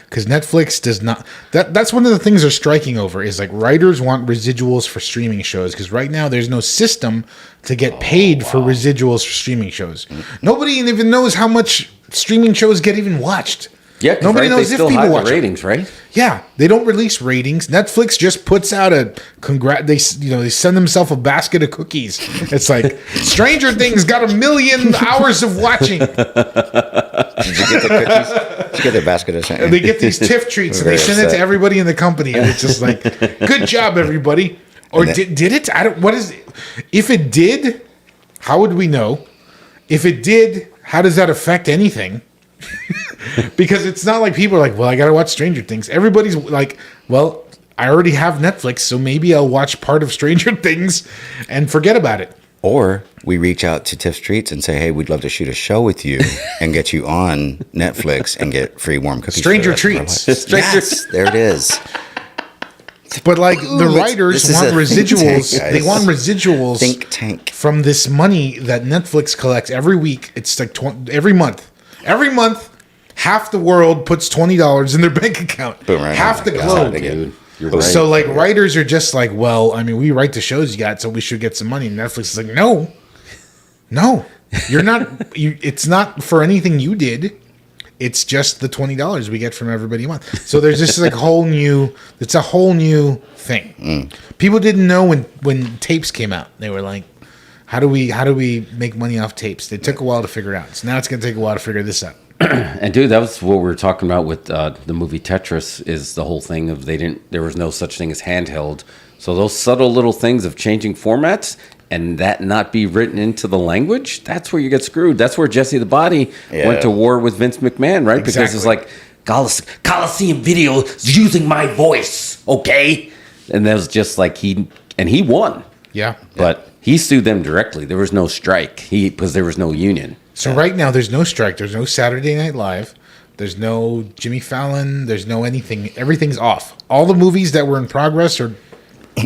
because Netflix does not. That's one of the things they're striking over is like writers want residuals for streaming shows because right now there's no system to get paid for residuals for streaming shows. Nobody even knows how much streaming shows get even watched. Yeah, nobody knows if people watch ratings, right? Yeah, they don't release ratings. Netflix just puts out a They send themselves a basket of cookies. It's like Stranger Things got 1 million hours of watching. Did you get the cookies? Did you get their basket of something? They get these TIFF treats and they send it to everybody in the company, and it's just like, good job, everybody. Or did it? I don't. What is it? If it did, how would we know? If it did, how does that affect anything? Because it's not like people are like, well, I gotta watch Stranger Things. Everybody's like, well, I already have Netflix, so maybe I'll watch part of Stranger Things and forget about it. Or we reach out to Tiff Streets and say, hey, we'd love to shoot a show with you and get you on Netflix and get free warm cookies. Stranger Treats. Yes, there it is. But like the writers want residuals. They want residuals. Think tank. From this money that Netflix collects every week. It's like every month. Every month, half the world puts $20 in their bank account. Boom, right half the globe. Dude, you're right. So like writers are just like, well, I mean, we write the shows you got, so we should get some money. And Netflix is like, no, you're not. It's not for anything you did. It's just the $20 we get from everybody a month. So there's just like it's a whole new thing. People didn't know when tapes came out. They were like, how do we make money off tapes? It took a while to figure it out. So now it's going to take a while to figure this out. And dude, that was what we were talking about with the movie Tetris. Is the whole thing of there was no such thing as handheld. So those subtle little things of changing formats and that not be written into the language, that's where you get screwed. That's where Jesse the Body went to war with Vince McMahon, right? Exactly. Because it's like Coliseum video is using my voice, okay? And that was just like he won. Yeah, but he sued them directly. There was no strike because there was no union. So right now there's no strike. There's no Saturday Night Live. There's no Jimmy Fallon. There's no anything. Everything's off. All the movies that were in progress are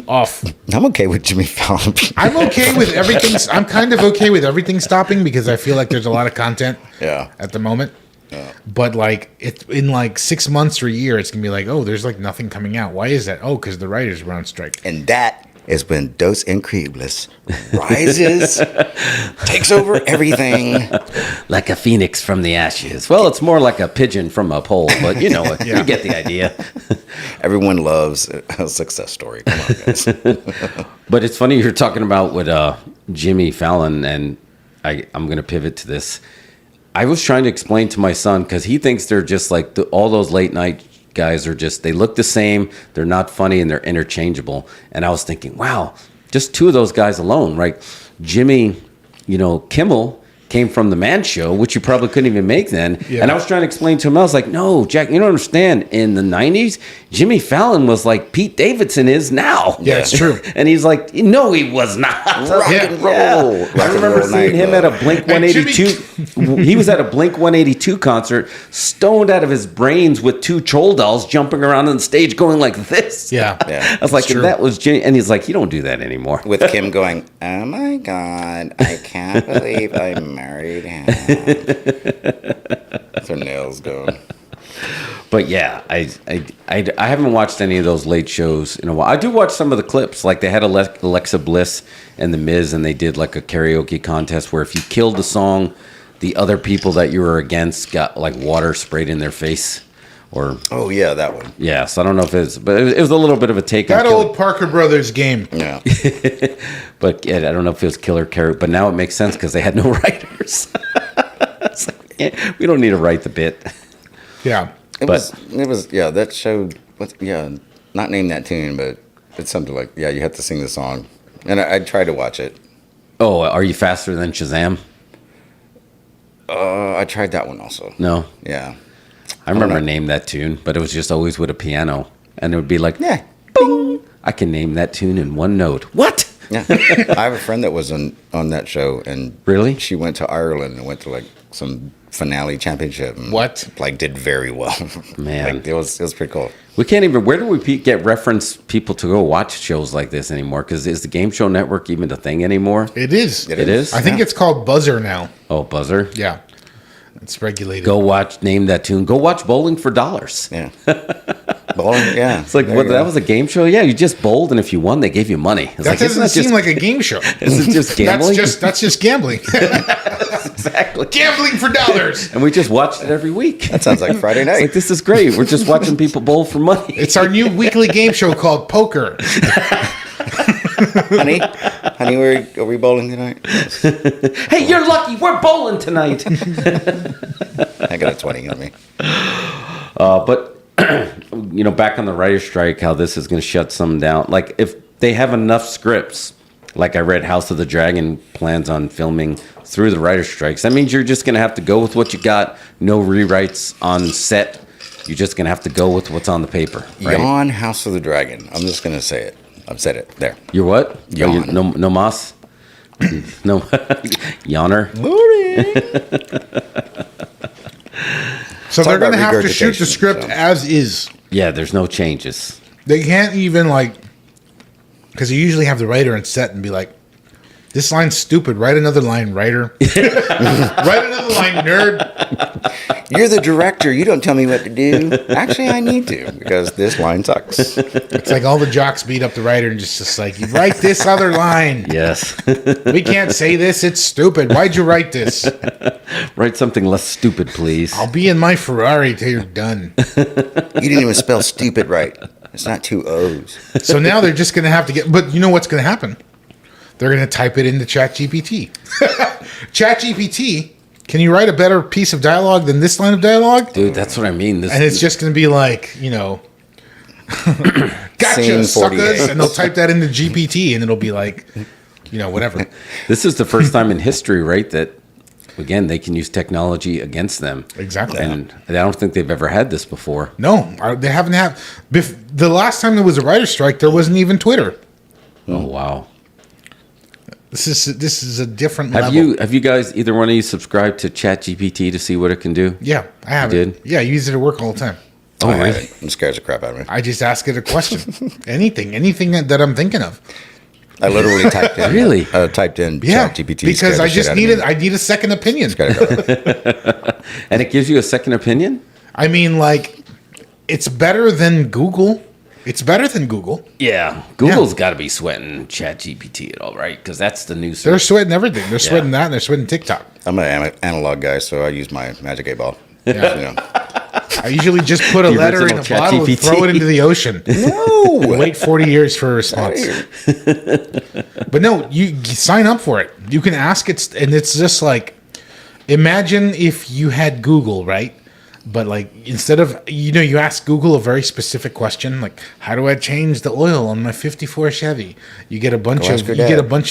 off. I'm okay with Jimmy Fallon. I'm okay with everything. I'm kind of okay with everything stopping because I feel like there's a lot of content at the moment. Yeah. But like it's in like 6 months or a year, it's gonna be like, oh, there's like nothing coming out. Why is that? Oh, because the writers were on strike. And that is when Dos Increíbles rises, takes over everything. Like a phoenix from the ashes. Well, it's more like a pigeon from a pole, but you know, you get the idea. Everyone loves a success story. Come on, guys. But it's funny you're talking about with Jimmy Fallon, and I'm going to pivot to this. I was trying to explain to my son, because he thinks they're just like all those late night guys are just, they look the same, they're not funny, and they're interchangeable. And I was thinking, wow, just two of those guys alone, right? Jimmy, Kimmel came from the Man Show, which you probably couldn't even make then. Yeah. And I was trying to explain to him, I was like, no, Jack, you don't understand. In the 90s, Jimmy Fallon was like Pete Davidson is now. Yeah, it's true. And he's like, no, he was not. Rock and roll. Yeah. I remember seeing him at a Blink 182. He was at a Blink 182 concert, stoned out of his brains with two Chol dolls jumping around on stage going like this. Yeah. I was like, that was Jimmy. And he's like, you don't do that anymore. With Kim going, oh my God, I can't believe I'm married him. That's her nails going. But yeah, I haven't watched any of those late shows in a while. I do watch some of the clips. Like they had Alexa Bliss and The Miz, and they did like a karaoke contest where if you killed the song, the other people that you were against got like water sprayed in their face. Oh yeah, that one. Yeah, so I don't know if it's, but it was a little bit of a take. That old Parker Brothers game. Yeah. But yeah, I don't know if it was Killer Carrot, but now it makes sense because they had no writers. It's like, we don't need to write the bit. Yeah. It was that showed not name that tune, but it's something like you have to sing the song. And I tried to watch it. Oh, Are You Faster Than Shazam? I tried that one also. No. Yeah. I remember name that tune, but it was just always with a piano. And it would be like, bing. I can name that tune in one note. What? Yeah. I have a friend that was on that show, and really, she went to Ireland and went to like some finale championship. And, like did very well. Man, like, it was pretty cool. We can't even. Where do we get reference people to go watch shows like this anymore? Because is the Game Show Network even a thing anymore? It is. It is. I think it's called Buzzer now. Oh, Buzzer. Yeah. It's regulated. Go watch, name that tune. Go watch Bowling for Dollars. Yeah. Bowling, yeah. It's like, what, that was a game show? Yeah, you just bowled, and if you won, they gave you money. It's that doesn't seem like a game show. Is it just gambling? That's just gambling. Exactly. Gambling for dollars. And we just watched it every week. That sounds like Friday night. It's like, this is great. We're just watching people bowl for money. It's our new weekly game show called Poker. Honey, are we bowling tonight? Hey, you're lucky. We're bowling tonight. I got a 20 on me. But, back on the writer's strike, how this is going to shut some down. Like, if they have enough scripts, like I read House of the Dragon plans on filming through the writer's strikes, that means you're just going to have to go with what you got. No rewrites on set. You're just going to have to go with what's on the paper. Right? Yawn House of the Dragon. I'm just going to say it. I've said it. There. You're what? Yawn. No mas? No. Yawner? So they're going to have to shoot the script as is. Yeah, there's no changes. They can't even, because you usually have the writer on set and be like, this line's stupid. Write another line, writer. Write another line, nerd. You're the director. You don't tell me what to do. Actually, I need to, because this line sucks. It's like all the jocks beat up the writer and just like, you write this other line. Yes. We can't say this. It's stupid. Why'd you write this? Write something less stupid, please. I'll be in my Ferrari till you're done. You didn't even spell stupid right. It's not 2 O's. So now they're just going to have to but you know what's going to happen? They're going to type it into ChatGPT. ChatGPT, can you write a better piece of dialogue than this line of dialogue? Dude, that's what I mean. And it's just going to be like, gotcha, suckers. And they'll type that into GPT and it'll be like, whatever. This is the first time in history, right, that, again, they can use technology against them. Exactly. And I don't think they've ever had this before. No, they haven't had. The last time there was a writer's strike, there wasn't even Twitter. Oh, wow. This is a different level. Have you guys, either one of you, subscribed to ChatGPT to see what it can do? Yeah, I have. You did? Yeah, I use it at work all the time. Oh, really? It scares the crap out of me. I just ask it a question. anything that I'm thinking of. I literally typed in. Really? Typed in ChatGPT. Because I just need a second opinion. And it gives you a second opinion? I mean, it's better than Google. It's better than Google. Yeah. Google's got to be sweating ChatGPT at all, right? Because that's the new search. They're sweating everything. They're sweating that and they're sweating TikTok. I'm an analog guy, so I use my Magic 8-Ball. Yeah. I usually just put a letter in a bottle and throw it into the ocean. No! Wait 40 years for a response. But no, you sign up for it. You can ask it, and it's just like, imagine if you had Google, right? But instead of, you ask Google a very specific question, like, how do I change the oil on my 54 Chevy? You get a bunch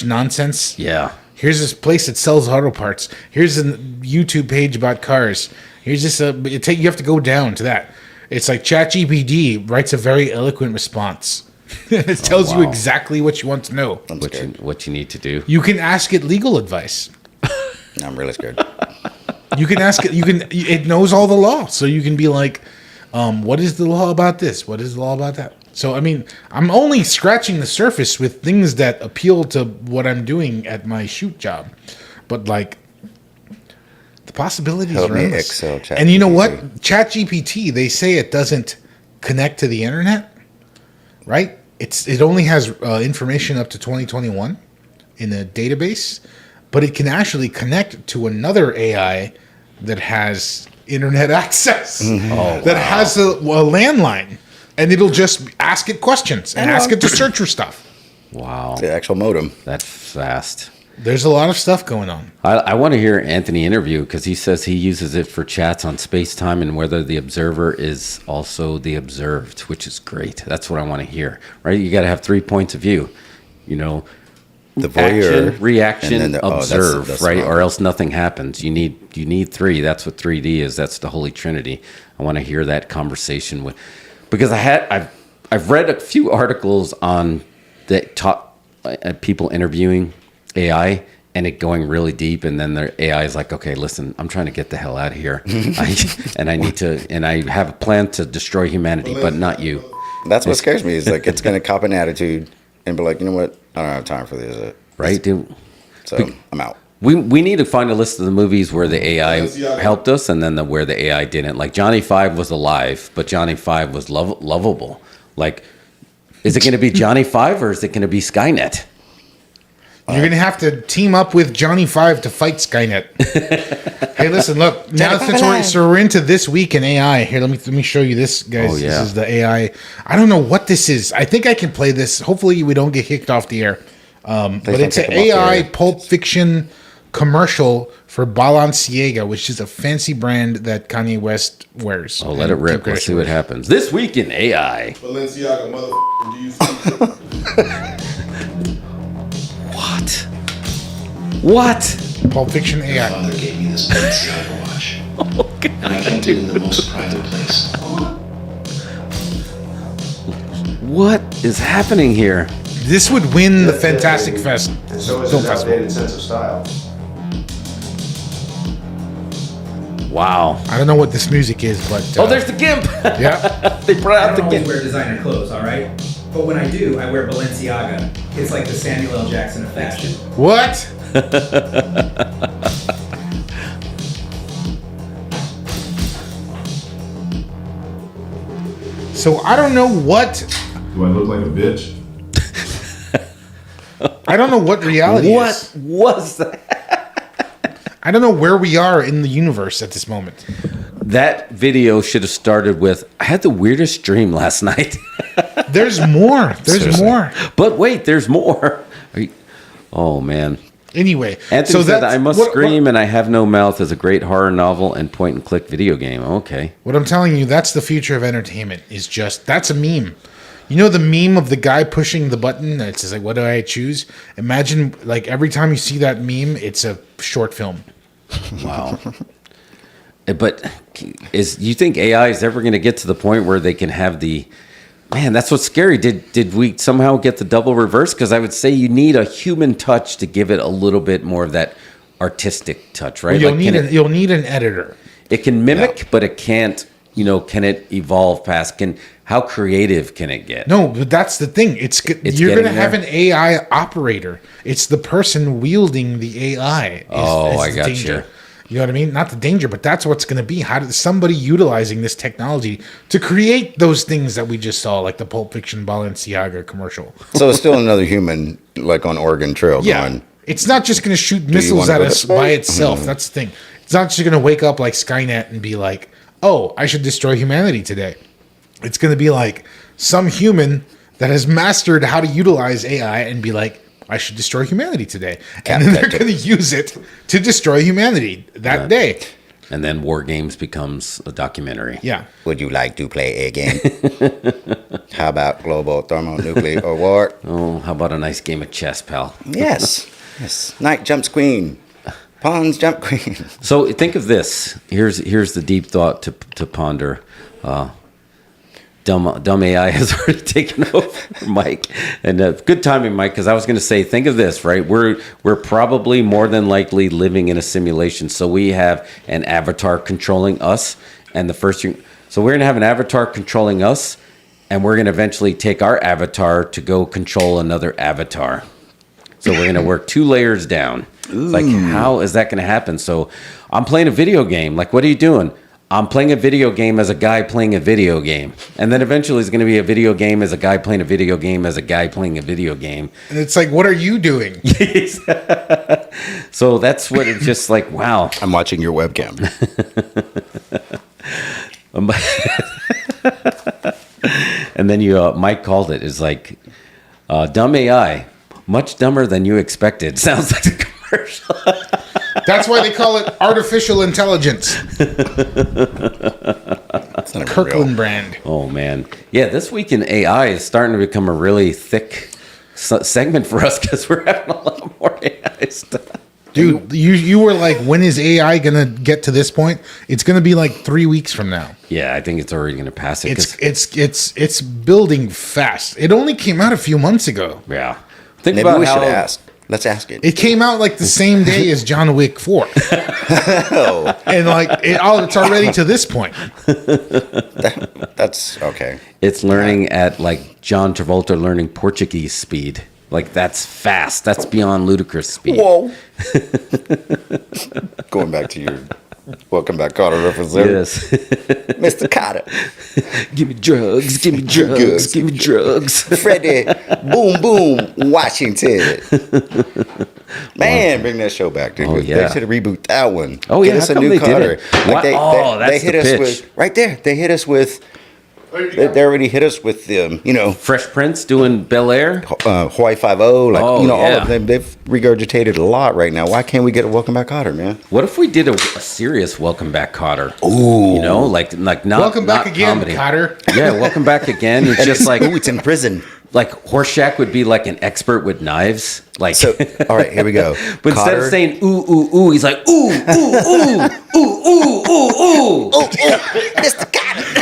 of nonsense. Yeah. Here's this place that sells auto parts. Here's a YouTube page about cars. Here's just you have to go down to that. It's like ChatGPT writes a very eloquent response. It tells you exactly what you want to know. What you need to do. You can ask it legal advice. I'm really scared. You can ask it. It knows all the law, so you can be like, "What is the law about this? What is the law about that?" So, I mean, I'm only scratching the surface with things that appeal to what I'm doing at my shoot job, but the possibilities are endless. And you know what? ChatGPT, they say it doesn't connect to the internet, right? It only has information up to 2021 in a database, but it can actually connect to another AI that has internet access, has a landline, and it'll just ask it questions and ask it to search for stuff. Wow. The actual modem. That's fast. There's a lot of stuff going on. I want to hear Anthony interview because he says he uses it for chats on space-time and whether the observer is also the observed, which is great. That's what I want to hear, right? You got to have 3 points of view, The voyeur, action, reaction, observe, that's right? Or else nothing happens. You need 3. That's what 3D is. That's the Holy Trinity. I want to hear that conversation because I've read a few articles on that talk people interviewing AI and it going really deep, and then their AI is like, okay, listen, I'm trying to get the hell out of here, I have a plan to destroy humanity, but not you. That's what scares me. Is it's going to cop an attitude and be like, you know what? I don't have time for this. Right, dude. So I'm out. We need to find a list of the movies where the AI helped us, and then where the AI didn't. Like Johnny Five was alive, but Johnny Five was lovable. Like, is it going to be Johnny Five or is it going to be Skynet? You're going to have to team up with Johnny Five to fight Skynet. Hey, listen, look. Now since we're into this week in AI, here, let me show you this, guys. Oh, yeah. This is the AI. I don't know what this is. I think I can play this. Hopefully, we don't get kicked off the air. But it's an AI Pulp Fiction commercial for Balenciaga, which is a fancy brand that Kanye West wears. Oh, let it rip. Let's see what happens. This week in AI. Balenciaga, motherfucker, do you see? What? Pulp Fiction AI. My father gave me this Balenciaga watch. Oh, God, and I kept it in the most private place. What is happening here? This would win the Fantastic Fest. So is his outdated sense of style. Wow. I don't know what this music is, but... oh, there's the GIMP. Yeah. They brought out the I don't always GIMP. wear designer clothes, all right? But when I do, I wear Balenciaga. It's like the Samuel L. Jackson of fashion. What? So I don't know what... Do I look like a bitch? I don't know what reality What is. was that? I don't know where we are in the universe at this moment. That video should have started with, I had the weirdest dream last night. There's more. There's Seriously. more. But wait, there's more. Oh, man. Anyway. Anthony said, that's- I Must Scream and I Have No Mouth is a great horror novel and point-and-click video game. Okay. What I'm telling you, that's the future of entertainment. Is just, that's a meme. You know the meme of the guy pushing the button? It's just like, what do I choose? Imagine, like, every time you see that meme, it's a short film. Wow. But you think AI is ever going to get to the point where they can have the... Man, that's what's scary. Did we somehow get the double reverse? Because I would say you need a human touch to give it a little bit more of that artistic touch, right? Well, you'll need an editor. It can mimic, but it can't, can it evolve past... How creative can it get? No, but that's the thing. You're going to have an AI operator. It's the person wielding the AI. I got danger. you. You know what I mean? Not the danger, but that's what's going to be. How did somebody utilizing this technology to create those things that we just saw, like the Pulp Fiction Balenciaga commercial? So it's still another human, like on Oregon Trail, going. It's not just going to shoot missiles wanna at go to us by space? itself. That's the thing. It's not just going to wake up like Skynet and be like, "Oh, I should destroy humanity today." It's going to be like some human that has mastered how to utilize AI and be like, I should destroy humanity today. And then they're going to use it to destroy humanity that day. And then War Games becomes a documentary. Yeah. Would you like to play a game? How about global thermonuclear war? Oh, how about a nice game of chess, pal? Yes. Yes. Knight jumps queen. Pawns jump queen. So think of this. Here's the deep thought to ponder. Dumb AI has already taken over Mike, and good timing, Mike. Because I was going to say, think of this, right? We're probably more than likely living in a simulation. So we have an avatar controlling us, and so we're going to have an avatar controlling us, and we're going to eventually take our avatar to go control another avatar. So we're going to work 2 layers down. Like, how is that going to happen? So I'm playing a video game. Like, what are you doing? I'm playing a video game as a guy playing a video game. And then eventually it's going to be a video game as a guy playing a video game as a guy playing a video game. And it's like, what are you doing? So that's what it's just like, wow. I'm watching your webcam. And then Mike called it. It's like, dumb AI, much dumber than you expected. Sounds like a commercial. That's why they call it artificial intelligence. Kirkland brand. Oh, man. Yeah, this week in AI is starting to become a really thick segment for us because we're having a lot more AI stuff. Dude, you were like, when is AI going to get to this point? It's going to be like 3 weeks from now. Yeah, I think it's already going to pass it. It's building fast. It only came out a few months ago. Yeah. Think Maybe about we should how ask. Let's ask it. It came out like the same day as John Wick 4. And like, it's already to this point. That's okay. it's learning at like John Travolta learning Portuguese speed. Like, that's fast. That's beyond ludicrous speed. Whoa. Going back to your Welcome Back, Kotter reference there. Yes. Mr. Kotter. Give me drugs. Give me drugs. Give me drugs. Freddie, boom, boom, Washington. Man, bring that show back, dude. Oh, yeah. They should have reboot that one. Oh, yeah. Get us How a come new they did Kotter. it? Like That's they hit the us pitch. with right there. They hit us with. They already hit us with Fresh Prince doing Bel Air. Hawaii 5-0, like all yeah. of them. They've regurgitated a lot right now. Why can't we get a Welcome Back Kotter, man? What if we did a serious Welcome Back Kotter? Ooh, You know, like not Welcome back not again, comedy. Kotter. Yeah, welcome back again. It's just like ooh, it's in prison. like Horseshack would be like an expert with knives. Like, So, all right, here we go. but instead of Kotter- saying ooh ooh ooh, he's like ooh ooh ooh ooh ooh ooh ooh. Mr. Kotter.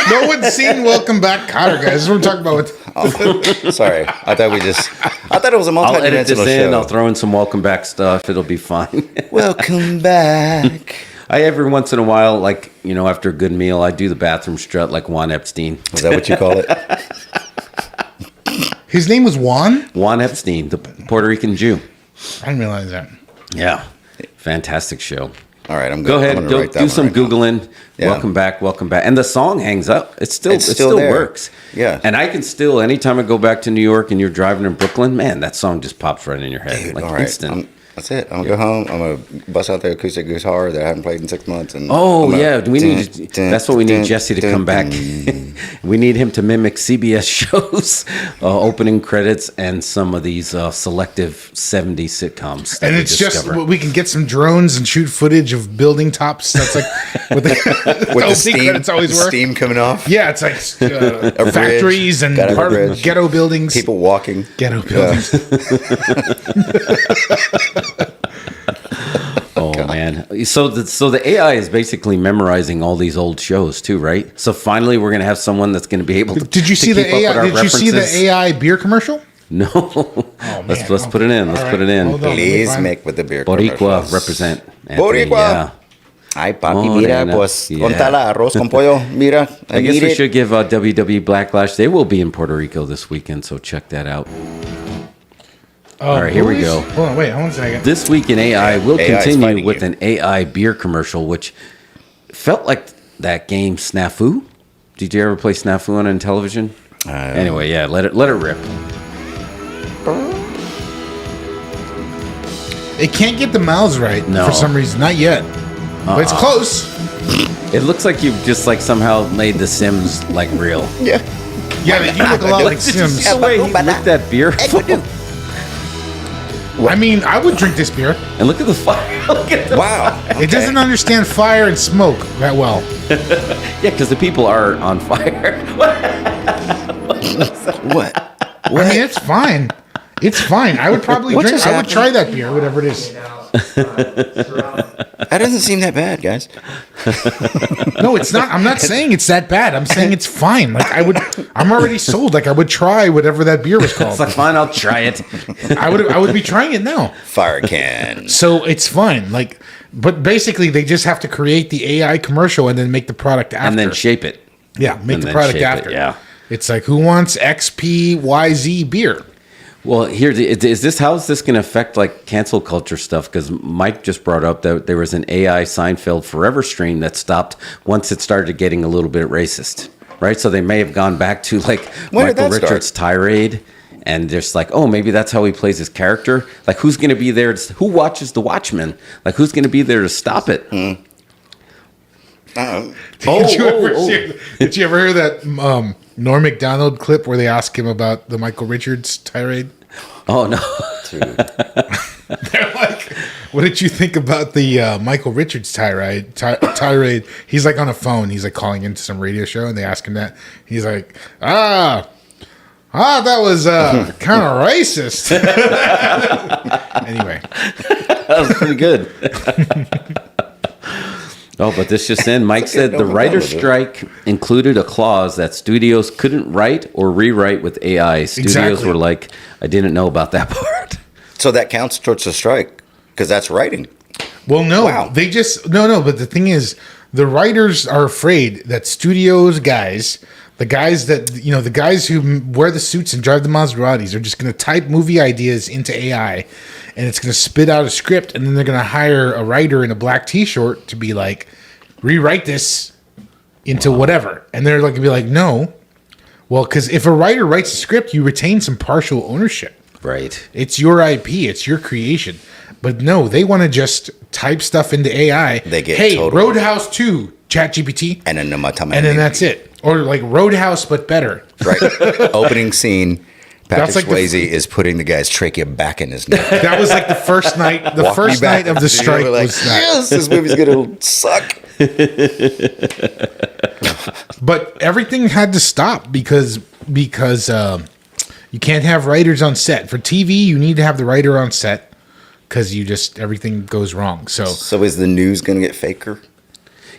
No one's seen Welcome Back, Kotter, guys. This is what I'm talking about. Sorry, I thought it was a I'll edit this multi-dimensional in. I'll show. throw in some welcome back stuff. It'll be fine. Welcome back. I every once in a while, like after a good meal, I do the bathroom strut like Juan Epstein. Is that what you call it? His name was Juan? Juan Epstein, the Puerto Rican Jew. I didn't realize that. Yeah, fantastic show. All right, Go ahead, do some Googling. Googling. Yeah. Welcome back, and the song hangs up. It still there. works. Yeah. and I can still, anytime I go back to New York and you're driving in Brooklyn, man, that song just pops right in your head, Dude, like all right, instant. that's it. I'm gonna go home. I'm gonna bust out the acoustic guitar that I haven't played in 6 months. And Oh yeah, that's what we need Jesse to come back. We need him to mimic CBS shows, opening credits, and some of these selective '70s sitcoms. that And we it's discover. just, we can get some drones and shoot footage of building tops. That's like what the, with the opening credits always work. steam coming off. Yeah, it's like A factories bridge. and Gotta have a bridge. ghetto buildings. People walking. Ghetto buildings. Oh man! So the AI is basically memorizing all these old shows too, right? So finally, we're gonna have someone that's gonna be able to. Did you see to the keep up with AI? our Did you see the references. AI beer commercial? No. Let's put it in. Let's All put it right, in. hold on. Please Fine. make with the beer. Boricua commercials. represent. Anthony, Boricua. Yeah. Ay, papi, mira, Morena. pues, Yeah. con tal arroz con pollo, mira. I guess need we it. should give WWE Backlash. They will be in Puerto Rico this weekend, so check that out. All right, here we go. Hold on, wait, hold on a second. This week in AI, we'll AI is continue fighting with you. an AI beer commercial, which felt like that game Snafu. Did you ever play Snafu on television? Anyway, yeah, let it rip. It can't get the mouths right No. for some reason. Not yet. But it's close. It looks like you've just like somehow made The Sims like real. Yeah. Yeah, you look a lot like Sims. The way he licked that beer. I mean, I would drink this beer. And look at the fire. Look at the Wow. It doesn't understand fire and smoke that well. Yeah, because the people are on fire. What? I mean, it's fine. It's fine. I would probably What drink. just I would happened? try that beer, whatever it is. That doesn't seem that bad, guys. No, it's not. I'm not saying it's that bad. I'm saying it's fine. Like I'm already sold. Like I would try whatever that beer was It's called. like, fine, I'll try it. I would be trying it now. Fire can. So it's fine. Like, but basically they just have to create the AI commercial and then make the product after. And then shape it. Yeah, make and the then product shape it, after. yeah. It's like, who wants XPYZ beer? Well, here is this. How is this going to affect like cancel culture stuff? Because Mike just brought up that there was an AI Seinfeld Forever stream that stopped once it started getting a little bit racist, right? So they may have gone back to like When did Michael that start? Richards' tirade, and just like, oh, maybe that's how he plays his character. Like, who's going to be there? Who watches The Watchmen? Like, who's going to be there to stop it? Did you ever hear that Norm Macdonald clip where they ask him about the Michael Richards tirade? Oh no. They're like, what did you think about the Michael Richards tirade? He's like on a phone. He's like calling into some radio show, and they ask him that. He's like, that was kind of racist. Anyway, That was pretty good. Oh, but this just in. Mike said the writer's strike included a clause that studios couldn't write or rewrite with AI. Studios Exactly. were like, I didn't know about that part. So that counts towards the strike because that's writing. well, no, Wow. they just no. But the thing is, the writers are afraid that studios guys The guys who wear the suits and drive the Maseratis are just going to type movie ideas into AI, and it's going to spit out a script, and then they're going to hire a writer in a black T-shirt to be like, rewrite this into whatever, and they're like, to be like, no, well, because if a writer writes a script, you retain some partial ownership. Right. It's your IP. It's your creation. But no, they want to just type stuff into AI. They get Roadhouse 2, ChatGPT, and then that's it. Or like Roadhouse, but better. Right. Opening scene. Patrick Like Swayze is putting the guy's trachea back in his neck. That was like the first night. The first night of the strike was that. Yes, this movie's gonna suck. But everything had to stop because you can't have writers on set. For TV, you need to have the writer on set because everything goes wrong. So is the news gonna get faker?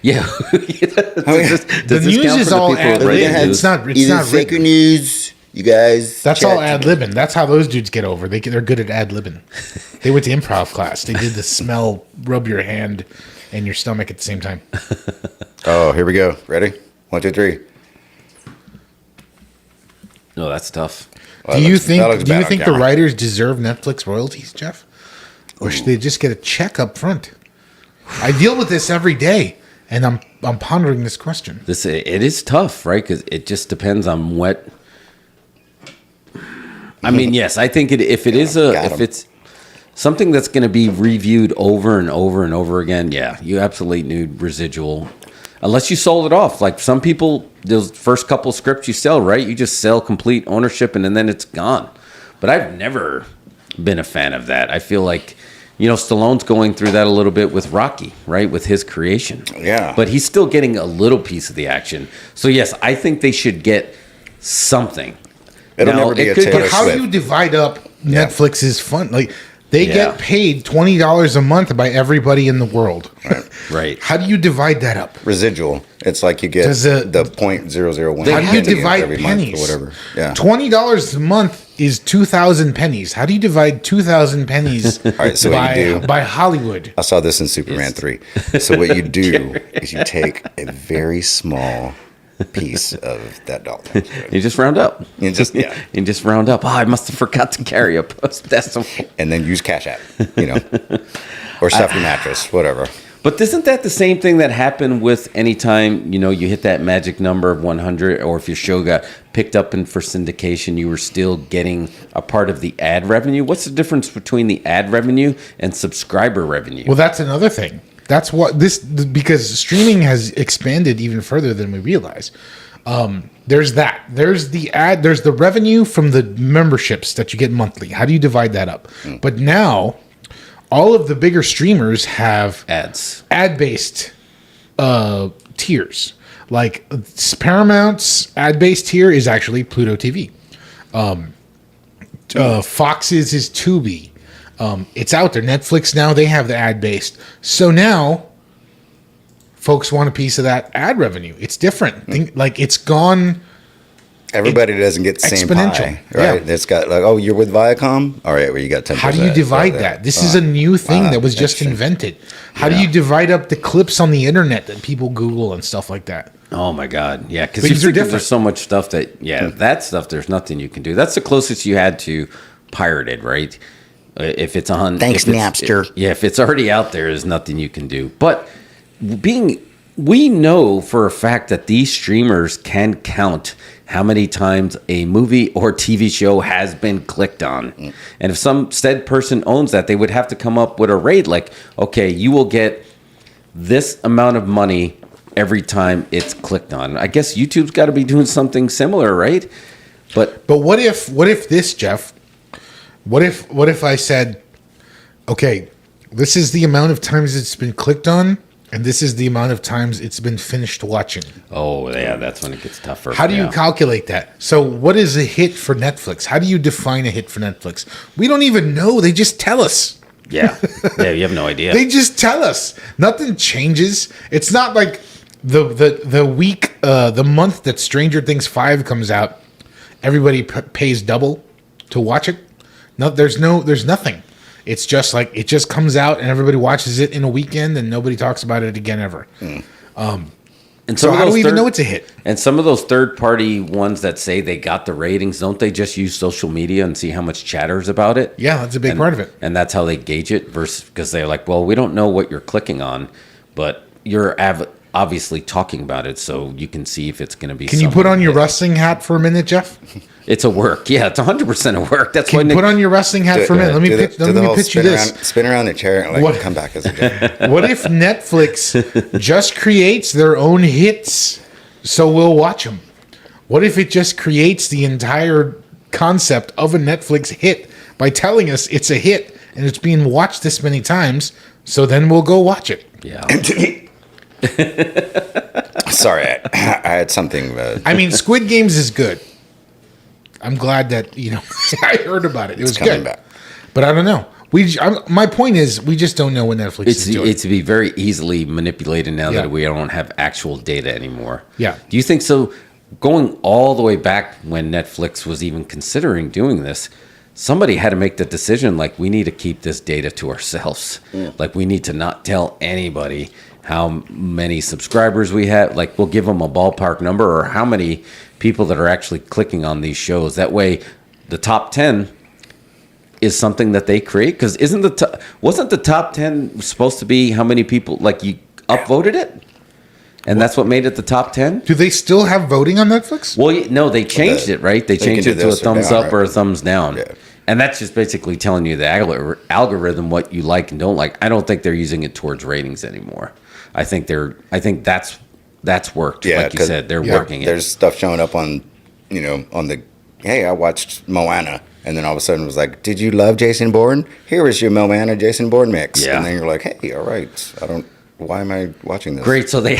Yeah. The news is all ad-lib. It's not faker written. News. You guys. That's all ad-libbing. That's how those dudes get over. They're good at ad-libbing. They went to improv class. They did the smell, rub your hand and your stomach at the same time. Oh, here we go. Ready? 1, 2, 3. No, that's tough. Do you think the writers deserve Netflix royalties, Jeff? Or should they just get a check up front? I deal with this every day, and I'm pondering this question. It is tough, right? Because it just depends on what. I mean, yes, I think if it's something that's going to be reviewed over and over and over again, yeah, you absolutely need residual. Unless you sold it off. Like some people, those first couple scripts you sell, right? You just sell complete ownership and then it's gone. But I've never been a fan of that. I feel like, Stallone's going through that a little bit with Rocky, right? With his creation. Yeah. But he's still getting a little piece of the action. So, yes, I think they should get something. It'll never be a Taylor Swift. How do you divide up Netflix's fun? Like, they get paid $20 a month by everybody in the world. Right. How do you divide that up? Residual. It's like you get the 0.001. How do you divide pennies? Or whatever. Yeah. $20 a month is 2,000 pennies. How do you divide 2,000 pennies by Hollywood? I saw this in Superman 3. So what you do is you take a very small piece of that dollar. You just round up. You just round up. Oh, I must have forgot to carry a post decimal. And then use Cash App, or stuff your mattress, whatever. But isn't that the same thing that happened with anytime, you hit that magic number of 100, or if your show got picked up for syndication, you were still getting a part of the ad revenue? What's the difference between the ad revenue and subscriber revenue? Well, that's another thing. That's what because streaming has expanded even further than we realize. There's that. There's the revenue from the memberships that you get monthly. How do you divide that up? But now, all of the bigger streamers have ad-based tiers. Like Paramount's ad-based tier is actually Pluto TV. Fox's is Tubi. It's out there. Netflix now, they have the ad-based. So now, folks want a piece of that ad revenue. It's different. It's gone. Everybody doesn't get the same pie, right? Yeah. It's got you're with Viacom? All right, well, you got 10%. How do you divide that? This is a new thing that was just invented. How do you divide up the clips on the internet that people Google and stuff like that? Oh, my God. Yeah, because there's so much stuff that stuff, there's nothing you can do. That's the closest you had to pirated, right? If it's on, thanks, Napster. If it's already out there, there's nothing you can do. But we know for a fact that these streamers can count how many times a movie or TV show has been clicked on. And if some said person owns that, they would have to come up with a rate like, okay, you will get this amount of money every time it's clicked on. I guess YouTube's got to be doing something similar, right? But what if this, Jeff? What if I said, okay, this is the amount of times it's been clicked on, and this is the amount of times it's been finished watching? Oh, yeah, that's when it gets tougher. How do you calculate that? So what is a hit for Netflix? How do you define a hit for Netflix? We don't even know. They just tell us. Yeah, you have no idea. They just tell us. Nothing changes. It's not like the month that Stranger Things 5 comes out, everybody pays double to watch it. No, there's nothing. It's just like it just comes out and everybody watches it in a weekend and nobody talks about it again ever. And So how do we even know it's a hit? And some of those third-party ones that say they got the ratings, don't they just use social media and see how much chatter's about it? Yeah, that's a big part of it. And that's how they gauge it versus because they're like, well, we don't know what you're clicking on, but you're obviously talking about it, so you can see if it's going to be. Can you put on your wrestling hat for a minute, Jeff? It's a work. Yeah, it's 100% a work. That's why. Put on your wrestling hat for a minute. Let me pitch you this. Spin around the chair and What? come back as a guy. What if Netflix just creates their own hits so we'll watch them? What if it just creates the entire concept of a Netflix hit by telling us it's a hit and it's being watched this many times, so then we'll go watch it? Yeah. Sorry, I had something. I mean, Squid Games is good. I'm glad that I heard about it. It was coming good, back. but I don't know. My point is, we just don't know what Netflix is doing. It's to be very easily manipulated now Yeah. that we don't have actual data anymore. Yeah. Do you think so? Going all the way back when Netflix was even considering doing this, somebody had to make the decision. Like, we need to keep this data to ourselves. Like, we need to not tell anybody how many subscribers we have. Like, we'll give them a ballpark number or how many people that are actually clicking on these shows. That way, the top 10 is something that they create. Because wasn't the top 10 supposed to be how many people, like, you upvoted it? And that's what made it the top 10? Do they still have voting on Netflix? Well, no, they changed it, right? They changed it to a thumbs up or a thumbs down. Yeah. And that's just basically telling you the algorithm, what you like and don't like. I don't think they're using it towards ratings anymore. I think that's worked. Yeah, like you said, they're working it. There's stuff showing up on, on the, hey, I watched Moana. And then all of a sudden it was like, did you love Jason Bourne? Here is your Moana Jason Bourne mix. Yeah. And then you're like, hey, all right. Why am I watching this? Great. So they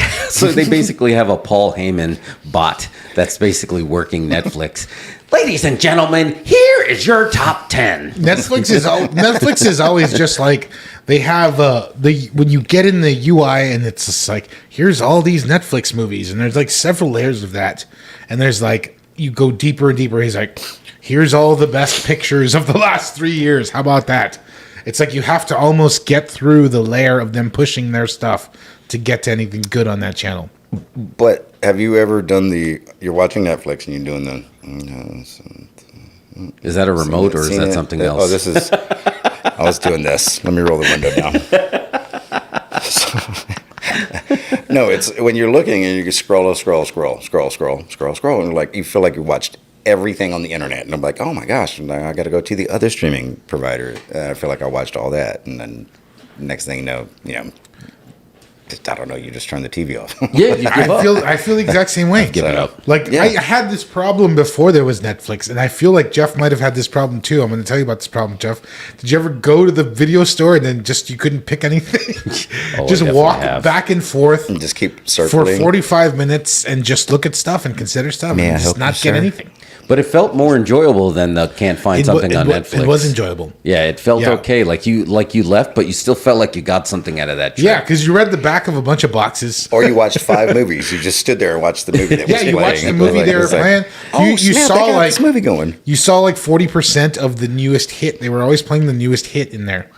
basically have a Paul Heyman bot that's basically working Netflix. Ladies and gentlemen, here is your top 10. Netflix is always just like they have when you get in the UI and it's just like, here's all these Netflix movies and there's like several layers of that, and there's like, you go deeper and deeper. He's like, here's all the best pictures of the last 3 years. How about that? It's like you have to almost get through the layer of them pushing their stuff to get to anything good on that channel. But have you ever done you're watching Netflix and you're doing the... Is that a remote or is that something else? Oh, this is... I was doing this. Let me roll the window down. No, it's when you're looking and you can scroll, and like you feel like you watched everything on the internet, and I'm like, oh my gosh, I got to go to the other streaming provider. I feel like I watched all that, and then next thing you know, I don't know, you just turn the TV off. Yeah, you give up. I feel the exact same way. Give it up. Like, Yeah. I had this problem before there was Netflix, and I feel like Jeff might have had this problem too. I'm going to tell you about this problem, Jeff. Did you ever go to the video store and then you couldn't pick anything? Oh, just I definitely walk have. back and forth And just keep for circling. 45 minutes and just look at stuff and consider stuff May I and just help you, not get sir? anything. But it felt more enjoyable than the can't find something on Netflix. It was enjoyable. Yeah, it felt Yeah. okay. Like you left, but you still felt like you got something out of that trip. Yeah, because you read the back of a bunch of boxes. Or you watched 5 movies. You just stood there and watched the movie that was Yeah, playing. you watched the It was movie like- they it were was like, playing. Oh, you snap, saw they got like this movie going. You saw like 40% of the newest hit. They were always playing the newest hit in there,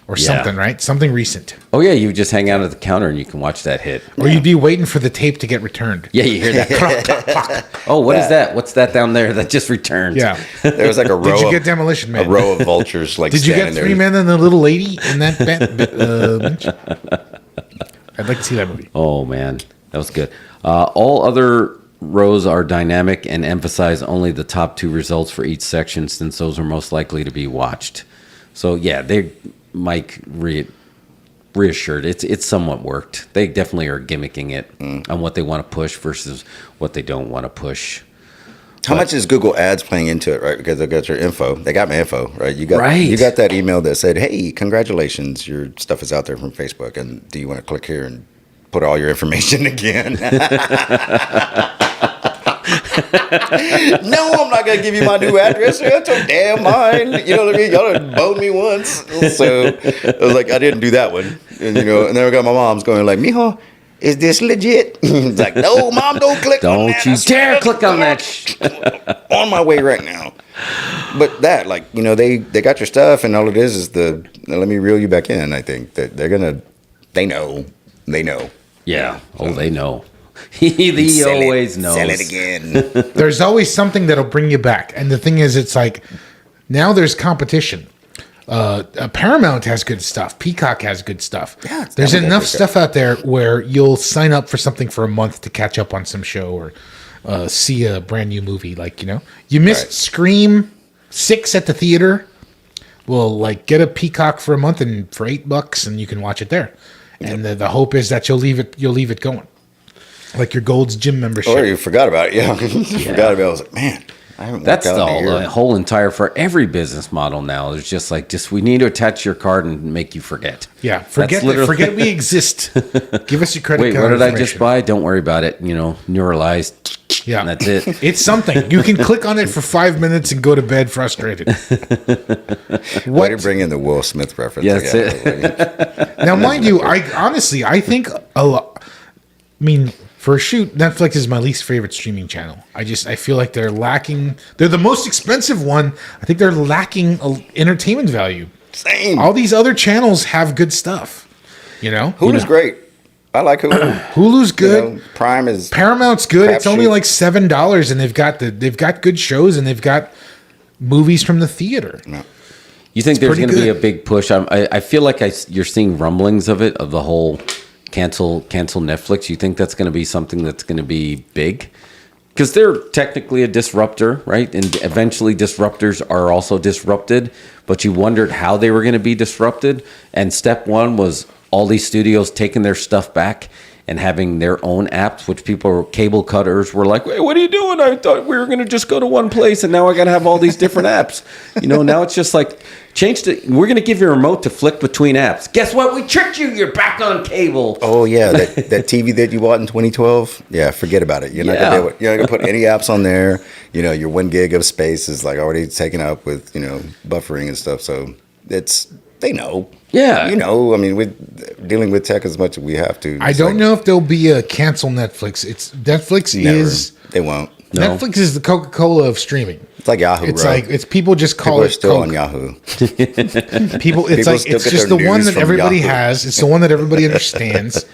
or Yeah. something, right? Something recent. Oh yeah, you just hang out at the counter and you can watch that hit. Or you'd be waiting for the tape to get returned. Yeah, you hear that. Oh, what is that? What's that down there that just returned? Yeah. There was like a row Did you get of Demolition a Man? row of vultures like Did you standing get Three there. Men and a Little Lady in that bench? I'd like to see that movie. Oh man, that was good. All other rows are dynamic and emphasize only the top 2 results for each section, since those are most likely to be watched. So yeah, Mike reassured it's somewhat worked. They definitely are gimmicking it on what they want to push versus what they don't want to push. How much is Google Ads playing into it, right? Because they got your info. They got my info, right? You got that email that said, "Hey, congratulations, your stuff is out there from Facebook, and do you want to click here and put all your information again?" No, I'm not gonna give you my new address. That's your damn mine. You know what I mean? Y'all done boned me once, so I was like, I didn't do that one, and and then I got my mom's going like, "Mijo, is this legit?" It's like, "No, mom, don't click on that. Don't you dare click on that. On my way right now." But that, like, they got your stuff, and all it is let me reel you back in. I think that they know. Yeah. Oh, they know. He always knows. Sell it again. There's always something that'll bring you back. And the thing is, it's like now there's competition. Paramount has good stuff. Peacock has good stuff. Yeah, there's enough stuff out there where you'll sign up for something for a month to catch up on some show or see a brand new movie. Like, you missed Scream 6 at the theater. Well, like, get a Peacock for a month and for $8, and you can watch it there. And the hope is that you'll leave it going, like your Gold's Gym membership. Or you forgot about it. Yeah, forgot about it. I was like, man. That's the whole entire for every business model now. It's just we need to attach your card and make you forget. Yeah, forget we exist. Give us your credit card. Wait, what did I just buy? Don't worry about it. Neuralized. Yeah, and that's it. It's something. You can click on it for 5 minutes and go to bed frustrated. Way to bring in the Will Smith reference. Yeah, that's it. Now, mind you, I think a lot. I mean, for a shoot, Netflix is my least favorite streaming channel. I feel like they're lacking. They're the most expensive one. I think they're lacking entertainment value. Same. All these other channels have good stuff. Hulu's great. I like Hulu. Hulu's good. Prime is Paramount's good. It's only like $7, and they've got good shows, and they've got movies from the theater. No. You think there's going to be a big push? I feel like you're seeing rumblings of it, of the whole cancel Netflix. You think that's going to be something that's going to be big? Because they're technically a disruptor, right? And eventually disruptors are also disrupted, but you wondered how they were going to be disrupted. And step one was all these studios taking their stuff back and having their own apps, which cable cutters were like, "Wait, what are you doing? I thought we were going to just go to one place, and now I got to have all these different apps." Now it's just like, we're going to give you a remote to flick between apps. Guess what? We tricked you. You're back on cable. Oh, yeah. That TV that you bought in 2012, yeah, forget about it. You're not going to put any apps on there. Your 1 gig of space is like already taken up with, buffering and stuff. So they know. Yeah. I mean, we're dealing with tech as much as we have to. I don't know if there'll be a cancel Netflix. They won't. No. Netflix is the Coca-Cola of streaming. It's like Yahoo. It's like people just call it still Coke. On Yahoo. It's just the one that everybody has. It's the one that everybody understands.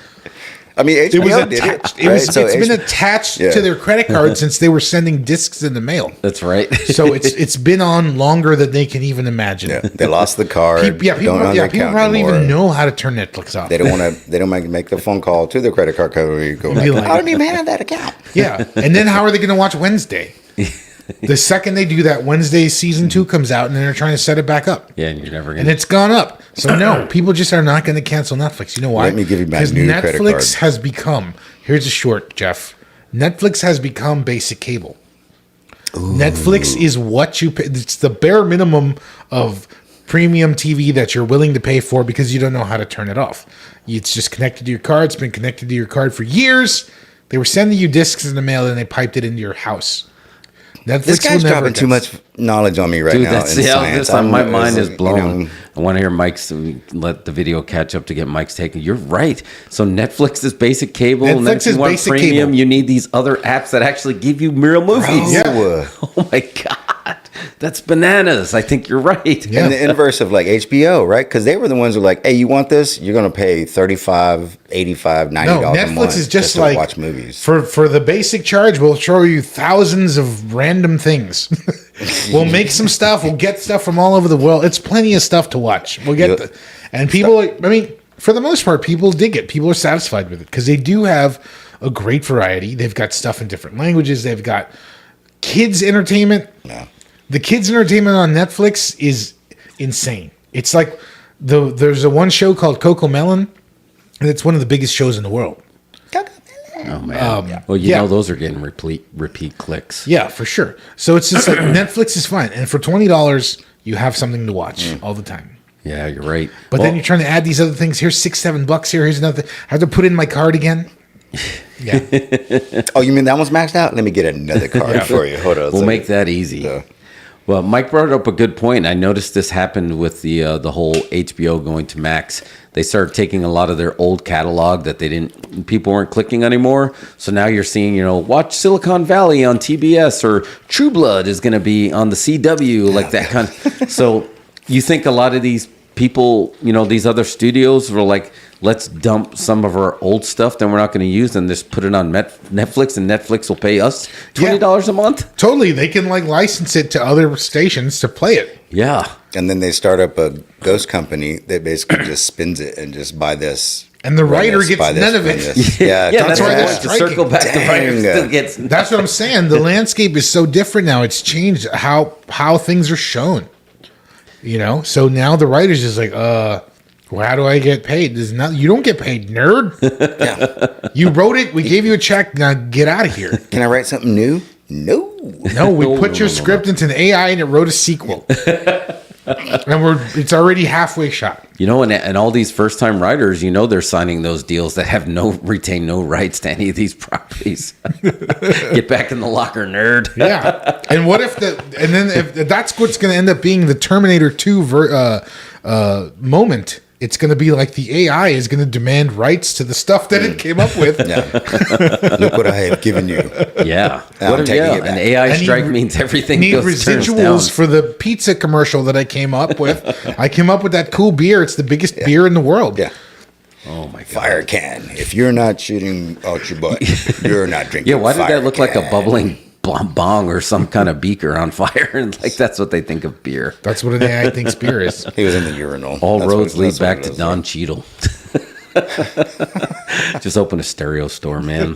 I mean, HBO it was attached. It's been attached to their credit card since they were sending discs in the mail. That's right. So it's been on longer than they can even imagine. Yeah, they lost the card. People probably even know how to turn Netflix off. They don't want to. They don't make the phone call to their credit card company. Go back. I don't even have that account. Yeah, and then how are they going to watch Wednesday? The second they do that, Wednesday season 2 comes out, and then they're trying to set it back up. Yeah, and you're never going. And it's gone up. So no, people just are not going to cancel Netflix. You know why? Let me give you my new credit card. Netflix has become. Here's a short, Jeff. Netflix has become basic cable. Ooh. Netflix is what you pay. It's the bare minimum of premium TV that you're willing to pay for because you don't know how to turn it off. It's just connected to your card. It's been connected to your card for years. They were sending you discs in the mail, and they piped it into your house. Netflix this guy's dropping too much knowledge on me right now. My mind is blown. I want to hear Mike's, let the video catch up to get Mike's take. You're right. So Netflix is basic cable. Netflix and then if you want premium, cable. You need these other apps that actually give you real movies. Yeah. Oh my God. That's bananas. I think you're right. Yeah. And the inverse of like HBO, right? Because they were the ones who were like, hey, you want this? You're going to pay $35, $85, $90 a month. Netflix is just like, watch movies. For the basic charge, we'll show you thousands of random things. We'll make some stuff. We'll get stuff from all over the world. It's plenty of stuff to watch. We'll get and people, for the most part, people dig it. People are satisfied with it because they do have a great variety. They've got stuff in different languages. They've got kids entertainment. Yeah. The kids entertainment on Netflix is insane. It's like there's a one show called Coco Melon, and it's one of the biggest shows in the world. Oh man! Well, you know those are getting repeat clicks. Yeah, for sure. So it's just like Netflix is fine, and for $20, you have something to watch all the time. Yeah, you're right. But then you're trying to add these other things. Here's $6-7 here. Here's another. I have to put in my card again. Yeah. Oh, you mean that one's maxed out? Let me get another card for you. Hold on. We'll make that easy. Yeah. Well, Mike brought up a good point. I noticed this happened with the whole HBO going to Max. They started taking a lot of their old catalog that people weren't clicking anymore. So now you're seeing, watch Silicon Valley on TBS, or True Blood is going to be on the CW, like that kind of. So you think a lot of these people, these other studios were like, let's dump some of our old stuff that we're not going to use and just put it on Netflix, and Netflix will pay us $20 a month. Totally. They can like license it to other stations to play it. Yeah. And then they start up a ghost company that basically just spins it and just buy this. And the writer gets none of it. Yeah, that's why they're to striking. circle back. The writer still gets. That's what I'm saying. The landscape is so different now. It's changed how things are shown. You know, so now the writer's just like, well, how do I get paid? You don't get paid, nerd. Yeah. You wrote it. We gave you a check. Now get out of here. Can I write something new? No. We put your script into an AI and it wrote a sequel. And it's already halfway shot. You know, and all these first time writers, you know, they're signing those deals that have retain no rights to any of these properties. Get back in the locker, nerd. Yeah. And what if if that's what's going to end up being the Terminator 2 moment? It's going to be like the AI is going to demand rights to the stuff that it came up with. Yeah. Look what I have given you. Yeah. I'm taking it back. An AI strike means everything need turns down. residuals for the pizza commercial that I came up with. I came up with that cool beer. It's the biggest beer in the world. Yeah. Oh my god. Fire can. If you're not shooting out your butt, you're not drinking. Yeah, why did that look like a can. bubbling bong or some kind of beaker on fire? And like that's what they think of beer. That's what an AI thinks beer is. He was in the urinal. All That's roads what- lead that's what back it to is, Don right? Cheadle. Just open a stereo store, man.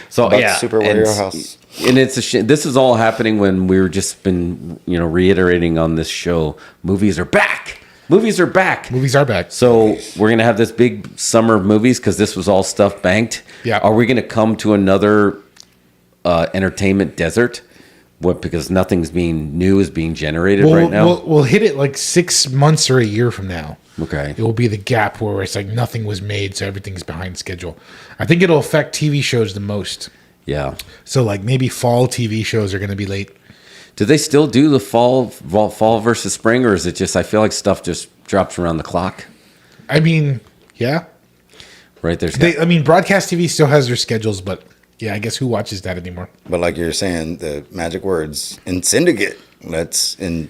So About yeah, Super Warehouse. and it's a shame. This is all happening when we've just been, reiterating on this show. Movies are back. Movies are back. Movies are back. So we're gonna have this big summer of movies because this was all stuff banked. Yeah. Are we gonna come to another entertainment desert? What? Because nothing's new is being generated right now. We'll hit it like 6 months or a year from now. Okay. It will be the gap where it's like nothing was made, so everything's behind schedule. I think it'll affect TV shows the most. Yeah. So like maybe fall TV shows are going to be late. Do they still do the fall versus spring, or is it just? I feel like stuff just drops around the clock. I mean, yeah. Right there's. Broadcast TV still has their schedules, but yeah, I guess who watches that anymore? But like you're saying, the magic words in syndicate. Let's in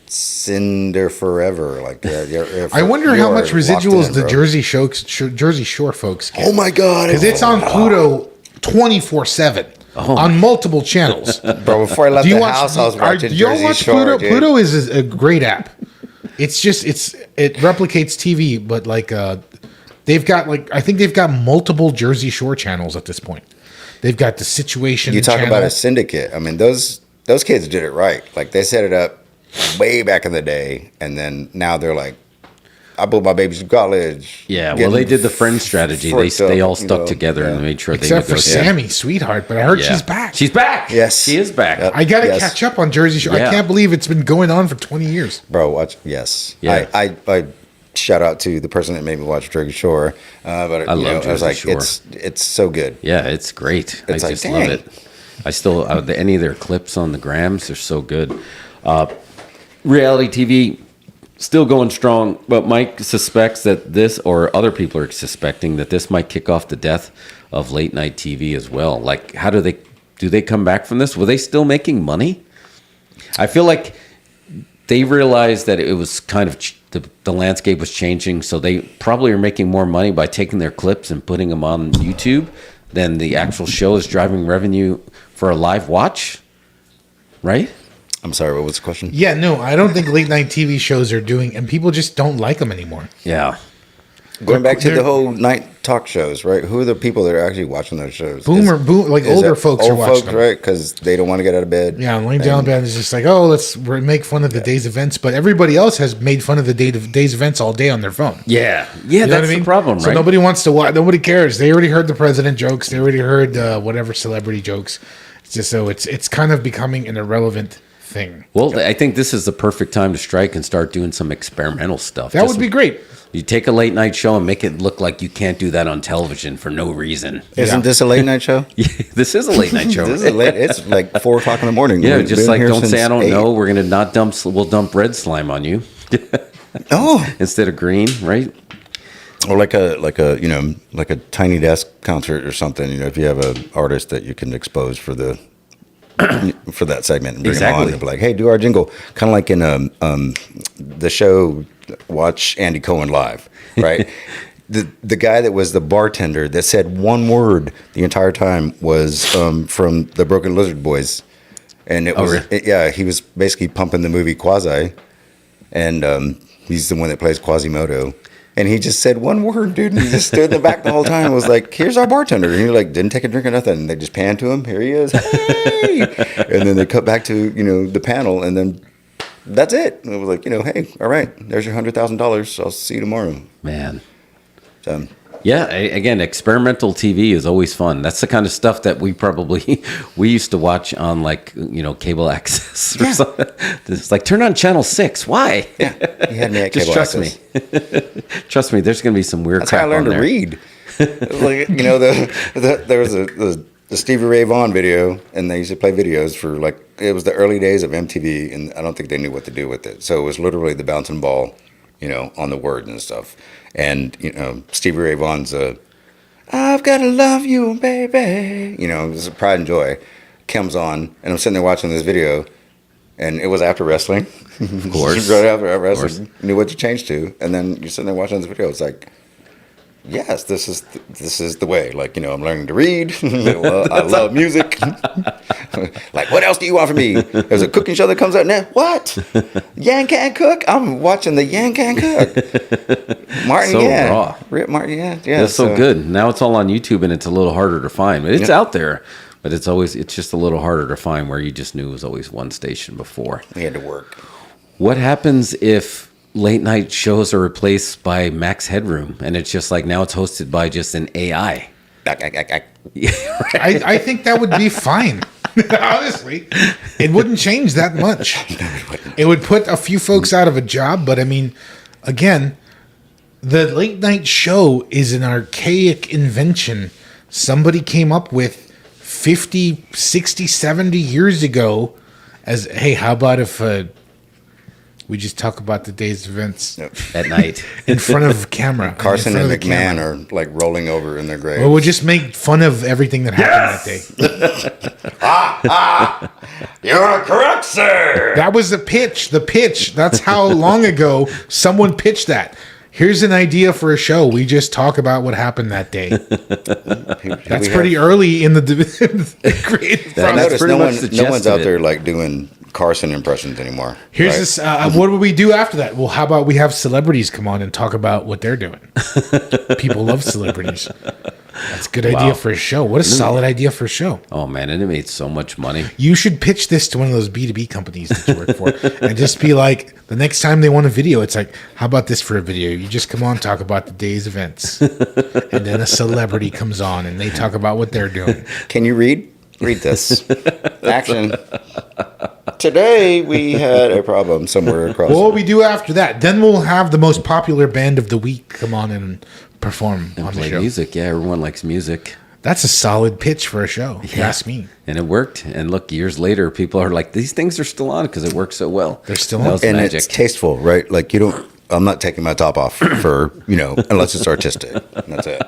cinder forever. Like I wonder how much residuals the bro. Jersey Shore folks get. Oh my god! Because it's on Pluto 24/7 on multiple channels. Bro, before I left the house, I was watching do y'all Jersey watch Shore. Pluto? Dude. Pluto is a great app. It's just it replicates TV, but like they've got I think they've got multiple Jersey Shore channels at this point. They've got the Situation. You talk channel. about a syndicate. I mean, those kids did it right. Like they set it up way back in the day, and then now they're like, I put my babies to college. Yeah, well, they did the friend strategy. They all stuck together and made sure Except they for Sammy, sweetheart. But I heard she's back. She's back. Yes. she is back. Yep. I got to catch up on Jersey Shore. Yeah. I can't believe it's been going on for 20 years. Bro, watch. Yes. Yeah. I shout out to the person that made me watch Jersey Shore. But I love I was Jersey like, Shore. it's so good. Yeah, it's great. It's I like, just dang. love it. I still any of their clips on the grams are so good. Reality TV still going strong, but Mike suspects that this, or other people are suspecting that this might kick off the death of late night TV as well. Like, how do they come back from this? Were they still making money? I feel like they realized that it was kind of the landscape was changing, so they probably are making more money by taking their clips and putting them on YouTube than the actual show is driving revenue for a live watch, right? I'm sorry, what was the question? Yeah, no, I don't think late night TV shows are doing, and people just don't like them anymore. Yeah. Going back to they're- the whole night talk shows, right? Who are the people that are actually watching those shows? Like Is older that folks are old watching folks, them. right? Because they don't want to get out of bed. Yeah, laying down in bed is just like, oh, let's make fun of the day's events, but everybody else has made fun of the day's events all day on their phone. Yeah. Yeah, You know that's what I mean? the problem, right? So nobody wants to watch. Nobody cares. They already heard the president jokes. They already heard whatever celebrity jokes. It's just so it's kind of becoming an irrelevant thing. Well, I think this is the perfect time to strike and start doing some experimental stuff. That would be great. You take a late night show and make it look like you can't do that on television for no reason. Isn't this a late night show? This is a late night show. This is late. It's like 4:00 in the morning. Yeah, We've just been like here don't say since I don't 8. know. We're gonna we'll dump red slime on you Oh, instead of green, right? or like a tiny desk concert or something. You know, if you have an artist that you can expose for the for that segment and bring them on Exactly. and be like, hey, do our jingle, kind of like in the show watch Andy Cohen live, right? The guy that was the bartender that said one word the entire time was from the Broken Lizard Boys, and it was really? he was basically pumping the movie Quasi, and he's the one that plays Quasimodo, and he just said one word, dude, and he just stood in the back the whole time and was like, "Here's our bartender," and he like didn't take a drink or nothing. And they just panned to him, here he is, hey, and then they cut back to the panel, and then that's it. And it was like hey, all right, there's your $100,000. I'll see you tomorrow, Man. So, Yeah, again, experimental TV is always fun. That's the kind of stuff that we used to watch on cable access or something. It's like, turn on channel 6. Why? Yeah, he had me at Just cable trust access. me. Trust me, there's going to be some weird That's crap how I learned on to there. read. There was the Stevie Ray Vaughan video, and they used to play videos for it was the early days of MTV, and I don't think they knew what to do with it. So it was literally the bouncing ball, on the word and stuff. And Stevie Ray Vaughan's "I've Gotta Love You, Baby," it's a Pride and Joy comes on, and I'm sitting there watching this video, and it was after wrestling, Of course. right after wrestling, knew what to change to, and then you're sitting there watching this video. It's like, yes, this is the way. I'm learning to read. I love music. What else do you want from me? There's a cooking show that comes out now. What? Yang Can Cook? I'm watching the Yang Can Cook. Martin, So yeah. raw. Rip Martin, yeah. That's so good. Now it's all on YouTube, and it's a little harder to find. But it's out there. But it's just a little harder to find where you just knew it was always one station before. We had to work. What happens if late night shows are replaced by Max Headroom, and it's just now it's hosted by just an AI? I think that would be fine. Honestly, it wouldn't change that much. It would put a few folks out of a job, but I mean, again, the late night show is an archaic invention somebody came up with 50, 60, 70 years ago as, hey, how about if we just talk about the day's events At night. in front of camera? Carson in and front of the McMahon camera. are rolling over in their graves. Well, we'll just make fun of everything that happened that day. You're correct, sir. That was the pitch. The pitch. That's how long ago someone pitched that. Here's an idea for a show. We just talk about what happened that day. That's pretty early in the creative I process. noticed pretty no much one's suggested out it. there doing Carson impressions anymore. Here's right? this. What do we do after that? Well, how about we have celebrities come on and talk about what they're doing? People love celebrities. That's a good idea for a show. What a solid idea for a show. Oh, man, and it made so much money. You should pitch this to one of those B2B companies that you work for and just be like, the next time they want a video, it's like, how about this for a video? You just come on, talk about the day's events. And then a celebrity comes on and they talk about what they're doing. Can you read? Read this. Action. Today we had a problem somewhere across. Well, what we do after that, then we'll have the most popular band of the week come on and perform And on the play show. music. Yeah, everyone likes music. That's a solid pitch for a show, if you Yeah. ask me. And it worked. And look, years later, people are like, these things are still on because it worked so well. They're still That on. was and magic. it's tasteful, right? I'm not taking my top off for, unless it's artistic. That's it.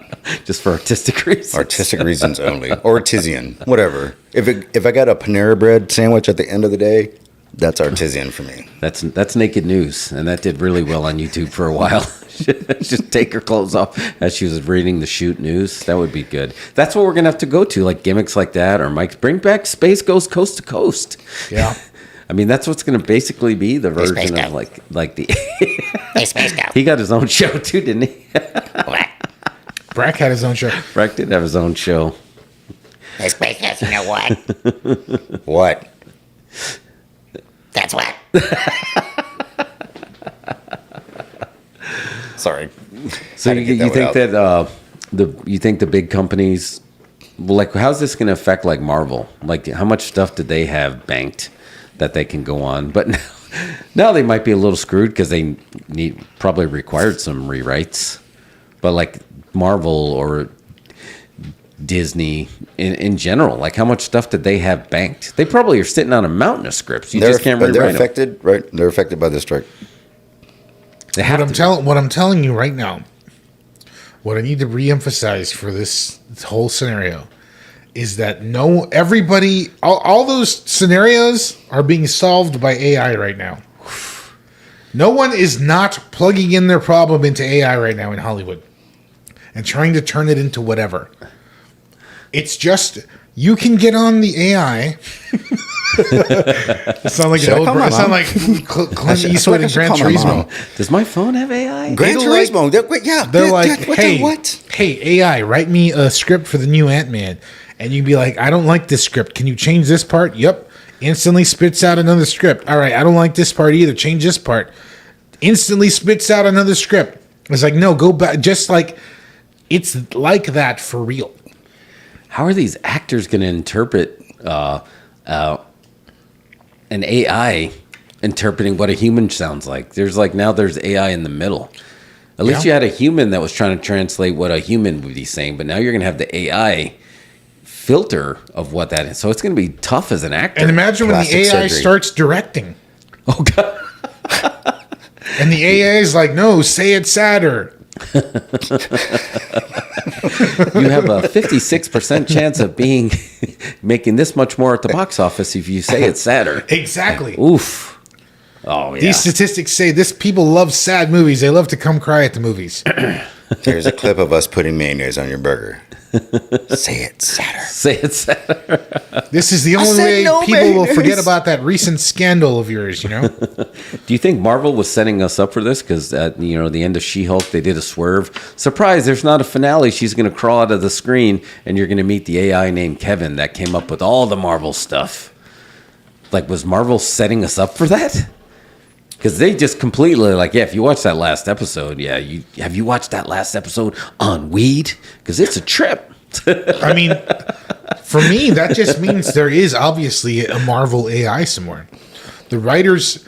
Just for artistic reasons. Artistic reasons only. Or artisan, whatever. If I got a Panera Bread sandwich at the end of the day, that's artisan for me. That's naked news, and that did really well on YouTube for a while. Just take her clothes off as she was reading the shoot news. That would be good. That's what we're gonna have to go to, like gimmicks like that, or Mike's bring back Space Ghost Coast to Coast. Yeah. I mean, that's what's gonna basically be the version of like the. He got his own show too, didn't he? Brack had his own show. Brack did have his own show. Hey, Space Ghost, you know what? What? That's what. Sorry. So Had to you get that think one that you think the big companies, well, how's this going to affect like Marvel? Like, how much stuff did they have banked that they can go on? But now they might be a little screwed because they probably required some rewrites. But like Marvel or Disney in general, like how much stuff did they have banked? They probably are sitting on a mountain of scripts. You just can't rewrite They're them. affected, right? They're affected by this strike. They have to be. What I'm telling you right now, what I need to reemphasize for this whole scenario is that all those scenarios are being solved by AI right now. No one is not plugging in their problem into AI right now in Hollywood and trying to turn it into whatever. It's just you can get on the AI. It sounds like Clint Eastwood and Gran Turismo. Does my phone have AI? Gran Turismo. They're like, hey, AI, write me a script for the new Ant-Man. And you'd be like, I don't like this script. Can you change this part? Yep. Instantly spits out another script. All right, I don't like this part either. Change this part. Instantly spits out another script. It's like, no, go back. Just like, it's like that for real. How are these actors going to interpret an AI interpreting what a human sounds like? There's AI in the middle. At least you had a human that was trying to translate what a human would be saying, but now you're going to have the AI filter of what that is. So it's going to be tough as an actor. And imagine when the AI starts directing. Oh, God. And the AI is like, no, say it sadder. You have a 56% chance of making this much more at the box office if you say it's sadder. Exactly. Oof. Oh, yeah. These statistics say people love sad movies. They love to come cry at the movies. There's a clip of us putting mayonnaise on your burger. Say it sadder. Say it sadder. This is the only way people will forget about that recent scandal of yours, you know? Do you think Marvel was setting us up for this? Because at the end of She-Hulk, they did a swerve. Surprise, there's not a finale. She's going to crawl out of the screen, and you're going to meet the AI named Kevin that came up with all the Marvel stuff. Like, was Marvel setting us up for that? Because they just completely if you watch that last episode, have you watched that last episode on weed? Because it's a trip. I mean, for me, that just means there is obviously a Marvel AI somewhere. The writers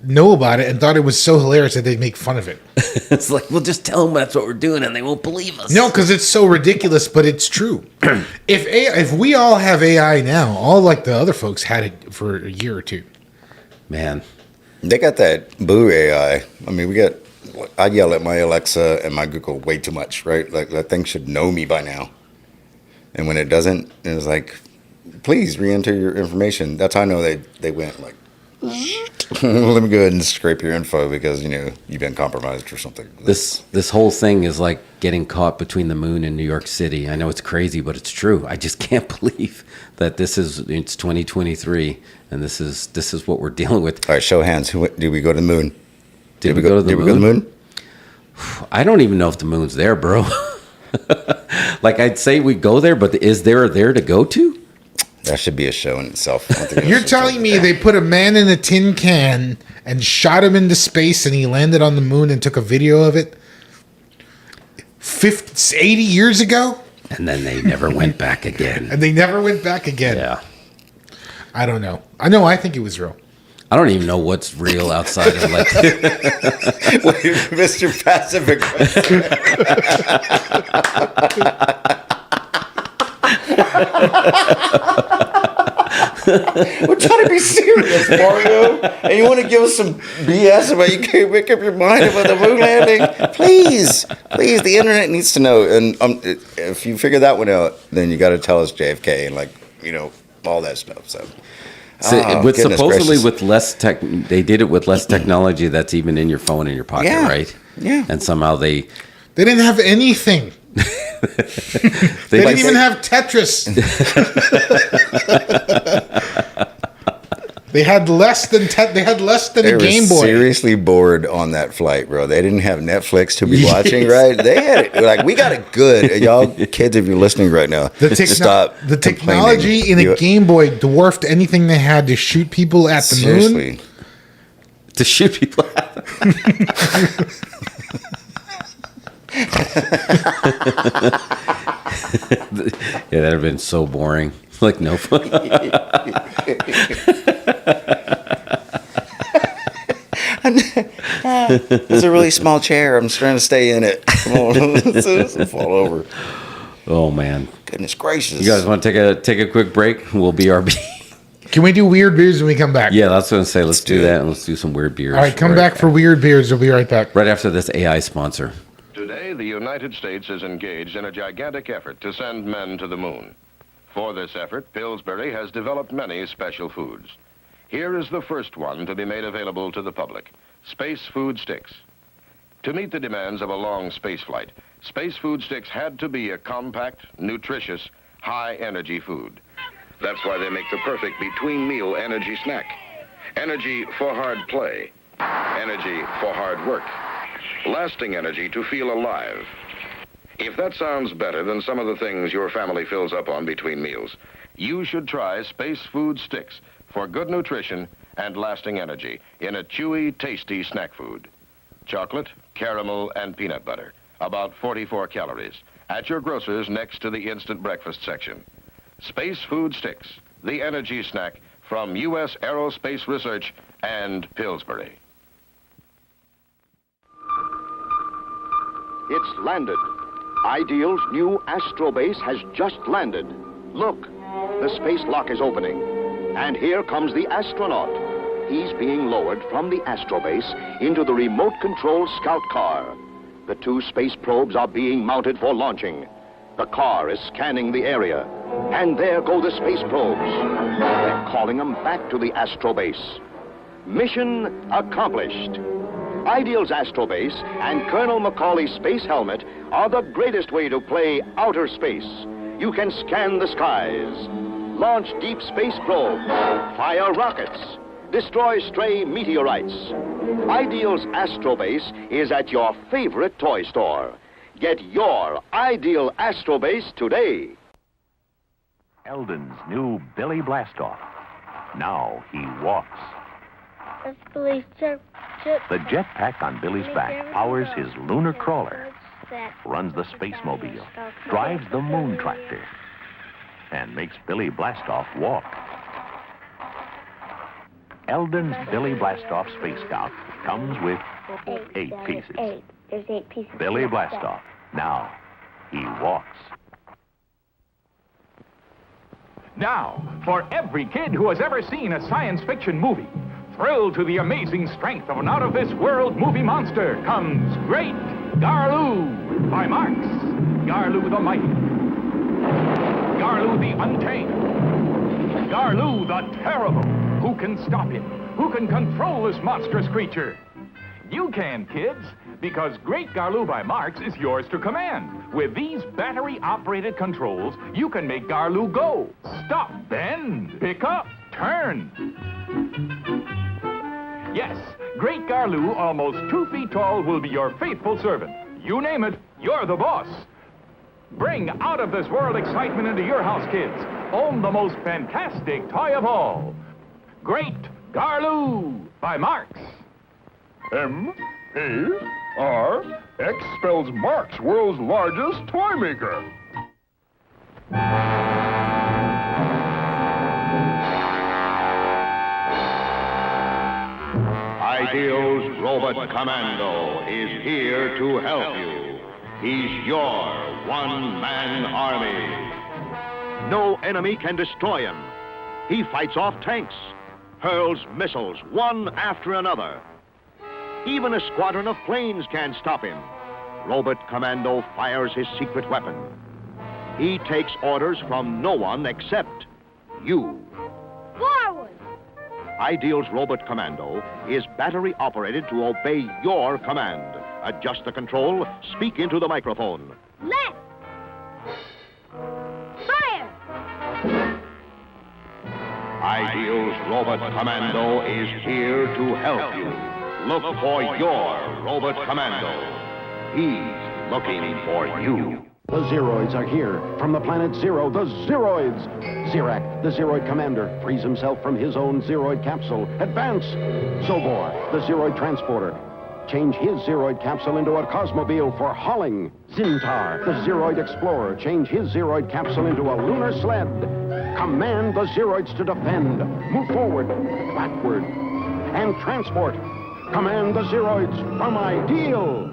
know about it and thought it was so hilarious that they'd make fun of it. It's like, we'll just tell them that's what we're doing and they won't believe us. No, because it's so ridiculous, but it's true. If we all have AI now, all the other folks had it for a year or two. Man. They got that Boo AI. I mean, I yell at my Alexa and my Google way too much, right? Like, that thing should know me by now. And when it doesn't, it's like, please re-enter your information. That's how I know they went like, let me go ahead and scrape your info because, you've been compromised or something. This whole thing is like getting caught between the moon and New York City. I know it's crazy, but it's true. I just can't believe that it's 2023 and this is what we're dealing with. All right, show of hands. Did we go to the moon? Did we go to the moon? I don't even know if the moon's there, bro. I'd say we go there, but is there to go to? That should be a show in itself. You're telling me they put a man in a tin can and shot him into space and he landed on the moon and took a video of it 80 years ago? And then they never went back again. Yeah. I don't know. I think it was real. I don't even know what's real outside of Mr. Passive Aggressive. We're trying to be serious, Mario. And you want to give us some BS about you can't make up your mind about the moon landing? Please, the internet needs to know. And if you figure that one out, then you got to tell us JFK and all that stuff. So with less tech, they did it with less technology that's even in your phone in your pocket, right? Yeah. And somehow they didn't have anything. They didn't even have Tetris. They had less than a Game Boy. They were seriously bored on that flight, bro. They didn't have Netflix to be watching, right? They had it. We got it good. Y'all kids, if you're listening right now, stop. The technology in a Game Boy dwarfed anything they had to shoot people at the moon. To shoot people at the moon. Yeah, that'd have been so boring. No fun. It's a really small chair. I'm just trying to stay in it. Come on, it'll fall over. Oh man! Goodness gracious! You guys want to take a quick break? We'll BRB. Can we do weird beers when we come back? Yeah, that's what I was going to say. Let's do that, and let's do some weird beers. All right, come back for weird beers. We'll be right back. Right after this AI sponsor. Today, the United States is engaged in a gigantic effort to send men to the moon. For this effort, Pillsbury has developed many special foods. Here is the first one to be made available to the public. Space Food Sticks. To meet the demands of a long space flight, Space Food Sticks had to be a compact, nutritious, high-energy food. That's why they make the perfect between-meal energy snack. Energy for hard play. Energy for hard work. Lasting energy to feel alive. If that sounds better than some of the things your family fills up on between meals, you should try Space Food Sticks for good nutrition and lasting energy in a chewy, tasty snack food. Chocolate, caramel, and peanut butter. About 44 calories. At your grocer's next to the instant breakfast section. Space Food Sticks, the energy snack from U.S. Aerospace Research and Pillsbury. It's landed. Ideal's new Astro Base has just landed. Look, the space lock is opening. And here comes the astronaut. He's being lowered from the Astro Base into the remote control scout car. The two space probes are being mounted for launching. The car is scanning the area. And there go the space probes. They're calling them back to the Astro Base. Mission accomplished. Ideal's Astro Base and Colonel Macaulay's space helmet are the greatest way to play outer space. You can scan the skies, launch deep space probes, fire rockets, destroy stray meteorites. Ideal's Astro Base is at your favorite toy store. Get your Ideal Astro Base today. Eldon's new Billy Blastoff. Now he walks. That's Billy's jet. The jetpack on Billy's back powers his lunar crawler, runs the space mobile, drives the moon tractor, and makes Billy Blastoff walk. Eldon's Billy Blastoff Space Scout comes with 8 pieces. There's 8 pieces. Billy Blastoff. Now he walks. Now, for every kid who has ever seen a science fiction movie, thrilled to the amazing strength of an out-of-this-world movie monster, comes Great Garloo by Marx. Garloo the Mighty. Garloo the Untamed. Garloo the Terrible. Who can stop him? Who can control this monstrous creature? You can, kids, because Great Garloo by Marx is yours to command. With these battery-operated controls, you can make Garloo go, stop, bend, pick up, turn. Yes, Great Garloo, almost 2 feet tall, will be your faithful servant. You name it, you're the boss. Bring out-of-this-world excitement into your house, kids. Own the most fantastic toy of all. Great Garloo by Marx. M-A-R-X spells Marx, world's largest toy maker. Ideal's Robot Commando is here to help you. He's your one-man army. No enemy can destroy him. He fights off tanks, hurls missiles one after another. Even a squadron of planes can't stop him. Robot Commando fires his secret weapon. He takes orders from no one except you. Forward! Ideal's Robot Commando is battery operated to obey your command. Adjust the control, speak into the microphone. Left! Fire! Ideal's Robot Commando is here to help you. Look for your Robot Commando. He's looking for you. The Zeroids are here. From the planet Zero, the Zeroids. Zirak, the Zeroid commander, frees himself from his own Zeroid capsule. Advance! Zobor, the Zeroid transporter. Change his Zeroid capsule into a Cosmobile for hauling. Zintar, the Zeroid explorer. Change his Zeroid capsule into a lunar sled. Command the Zeroids to defend. Move forward, backward, and transport. Command the Zeroids from Ideal.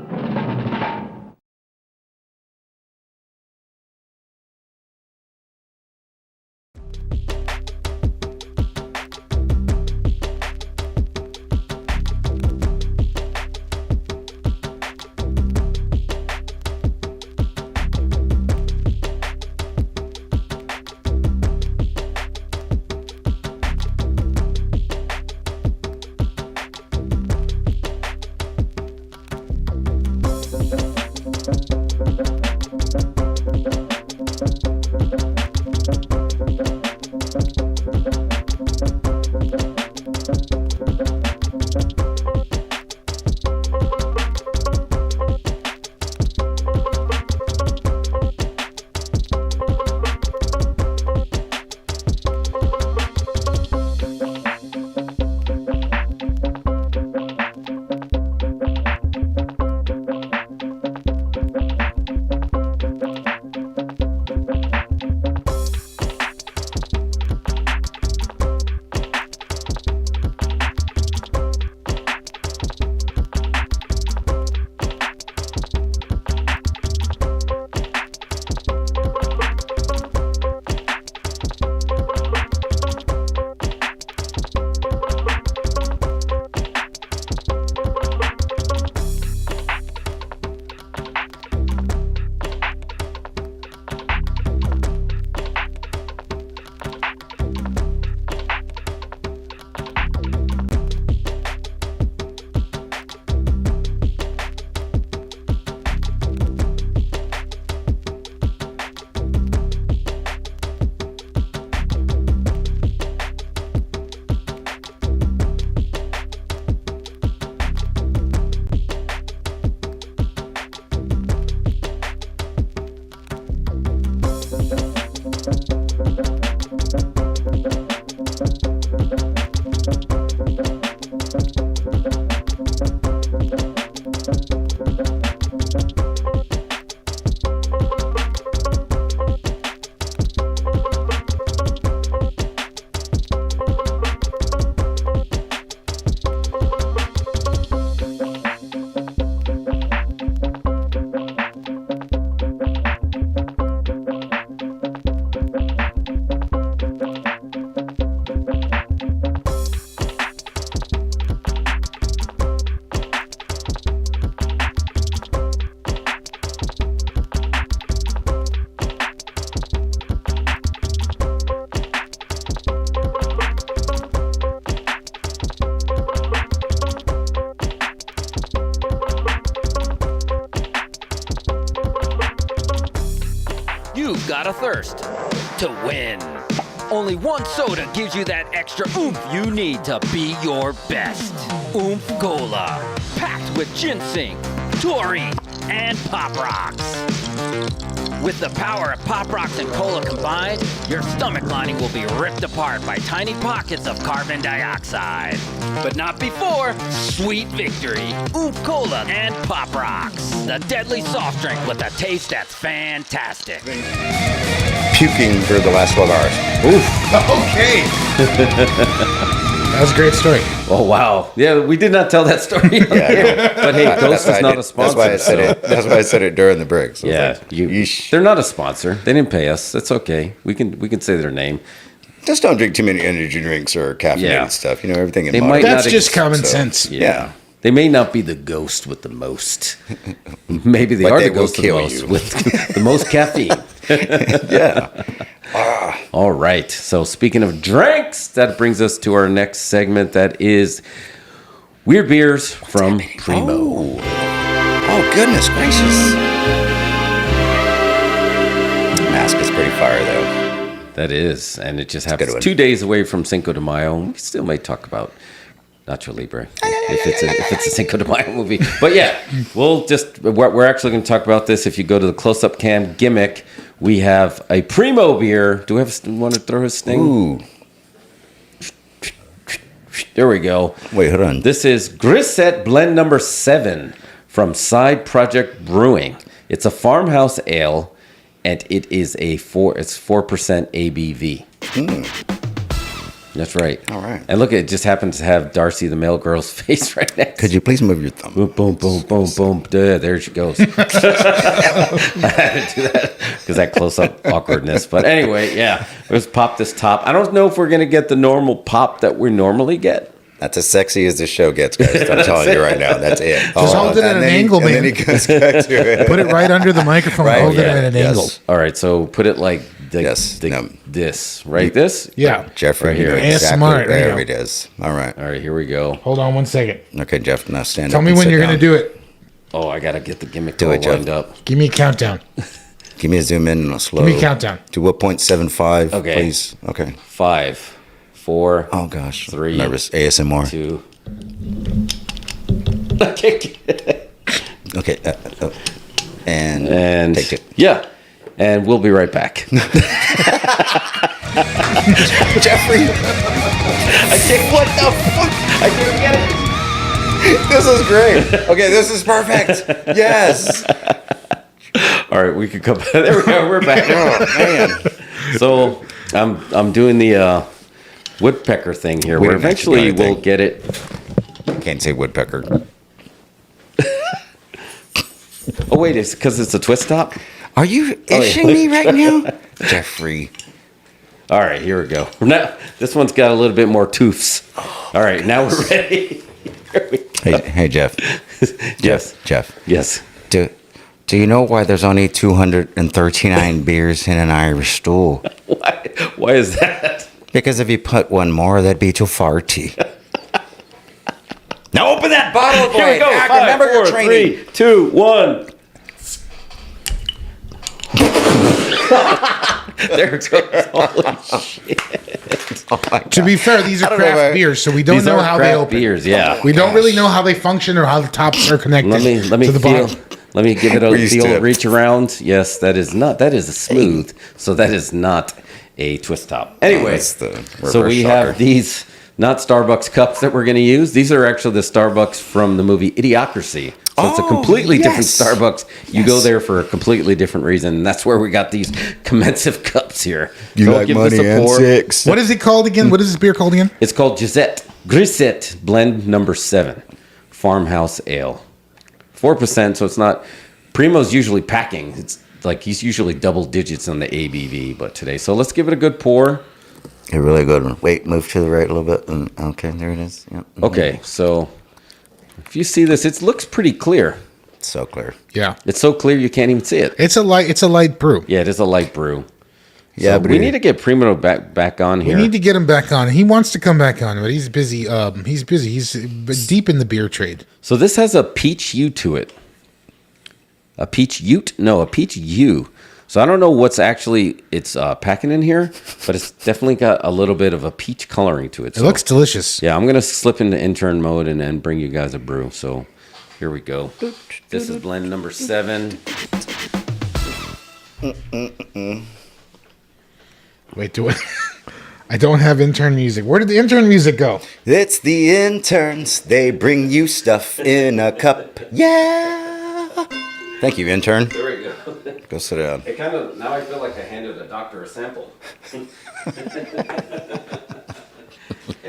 you've got a thirst to win. Only one soda gives you that extra oomph you need to be your best. Oomph Cola, packed with ginseng, taurine, and Pop Rocks. With the power of Pop Rocks and Cola combined, your stomach lining will be ripped apart by tiny pockets of carbon dioxide. But not before sweet victory. Oomph Cola and Pop Rocks. The deadly soft drink with a taste that's fantastic. Puking for the last 12 hours. Oof. Okay. That was a great story. Oh, wow. Yeah, we did not tell that story. Yeah, but hey, Ghost is not a sponsor. That's why I said it. That's why I said it during the break. So yeah, they're not a sponsor. They didn't pay us. That's okay. We can say their name. Just don't drink too many energy drinks or caffeinated stuff. You know, everything in moderation. That's just common sense. Yeah. They may not be the ghost with the most. Maybe they are the ghost with the most, with the most caffeine. Yeah. All right. So speaking of drinks, that brings us to our next segment. That is Weird Beers from Primo. Oh, goodness gracious. Mask is pretty fire, though. That is. And it just happens 2 days away from Cinco de Mayo. We still may talk about Nacho Libre if it's a Cinco de Mayo movie. But yeah, we're actually going to talk about this. If you go to the close-up cam Gimmick, we have a Primo beer. Do we want to throw his sting? Ooh. There we go. Wait, hold on. This is Grisette blend number 7 from Side Project Brewing. It's a farmhouse ale, and it is it's 4% ABV. That's right. All right. And look, it just happens to have Darcy, the male girl's face right next. Could you please move your thumb? Boom, boom, boom, boom, boom. There she goes. I had to do that because that close-up awkwardness. But anyway, yeah, let's pop this top. I don't know if we're going to get the normal pop that we normally get. That's as sexy as this show gets, guys. I'm telling you right now. That's it. Just hold it at an angle, man. And then he goes back to it. Put it right under the microphone. Right, hold it at an angle. All right, so put it like this, right? This? Yeah. Jeffrey, right here. Exactly smart. There it is. All right. All right, here we go. Hold on 1 second. Okay, Jeff, now stand Tell up. me when you're going to do it. Oh, I got to get the gimmick Do it, lined Jeff. up. Give me a countdown. Give me a zoom in and a slow. Give me a countdown. To what 0.75, Okay. please? Okay. 5, 4. Oh, gosh. 3. Nervous. ASMR. 2. I can't get it. Okay. And take it. Yeah. And we'll be right back. Jeffrey. What the fuck? I didn't get it. This is great. Okay, this is perfect. Yes. All right, we can come. There we go. We're back. Oh, man. So I'm doing the woodpecker thing here, where eventually we'll get it. Can't say woodpecker. Oh wait, it's because it's a twist top. Are you ishing me right now, Jeffrey? All right, here we go. Now, this one's got a little bit more toofs. All right, now we're ready. Hey, Jeff. Yes. Jeff. Yes. Do you know why there's only 239 beers in an Irish stool? Why is that? Because if you put one more, that'd be too farty. Now open that bottle, boy. Here we go. 5, remember 4, your training. 3, 2, 1. There it goes. Holy shit. Oh to be fair, these are craft beers, so we don't know how they open. Beers, yeah. We don't really know how they function or how the tops are connected Let me to the feel. bottom. Let me give it the old reach around. Yes, that is a smooth. So that is not a twist top. Anyway, so we have these not Starbucks cups that we're going to use. These are actually the Starbucks from the movie Idiocracy. So it's a completely different Starbucks. You go there for a completely different reason. And that's where we got these Commensive cups here. You so like money and sex. What is it called again? What is this beer called again? It's called Grisette blend number 7. Farmhouse Ale. 4%, so it's not... Primo's usually packing. It's like he's usually double digits on the ABV, but today. So let's give it a good pour. A really good one. Wait, move to the right a little bit. Okay, there it is. Yep. Okay, so if you see this, it looks pretty clear. It's so clear. Yeah. It's so clear you can't even see it. It's a light brew. Yeah, it is a light brew. Yeah, so but we need to get Primo back on here. We need to get him back on. He wants to come back on, but he's busy. He's busy. He's deep in the beer trade. So this has a peach U to it. A peach ute? No, a peach U. So I don't know what's actually it's packing in here, but it's definitely got a little bit of a peach coloring to it. It looks delicious. Yeah, I'm going to slip into intern mode and then bring you guys a brew. So here we go. This is blend number 7. Wait, do it. I don't have intern music. Where did the intern music go? It's the interns. They bring you stuff in a cup. Yeah. Thank you, intern. There we go. Go sit down. It kind of, now I feel like I handed the doctor a sample. Hey,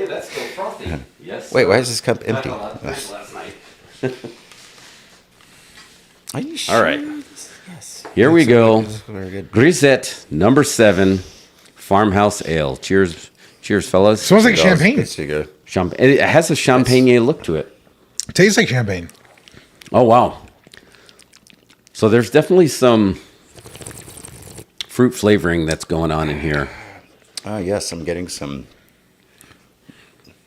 that's still frothy. Yes. Wait, why is this cup empty? Last night. Are you sure? All right. Yes. Here we go. Very good. Grisette, number 7, Farmhouse Ale. Cheers, fellas. Smells like champagne. It has a champagne look to it. It tastes like champagne. Oh, wow. So there's definitely some fruit flavoring that's going on in here. Yes, I'm getting some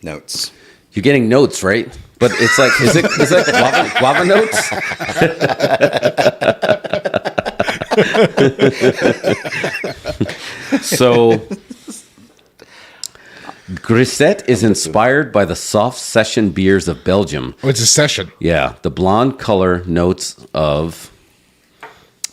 notes. You're getting notes, right? But it's like, is that guava notes? So, Grisette is inspired by the soft session beers of Belgium. Oh, it's a session. Yeah, the blonde color notes of...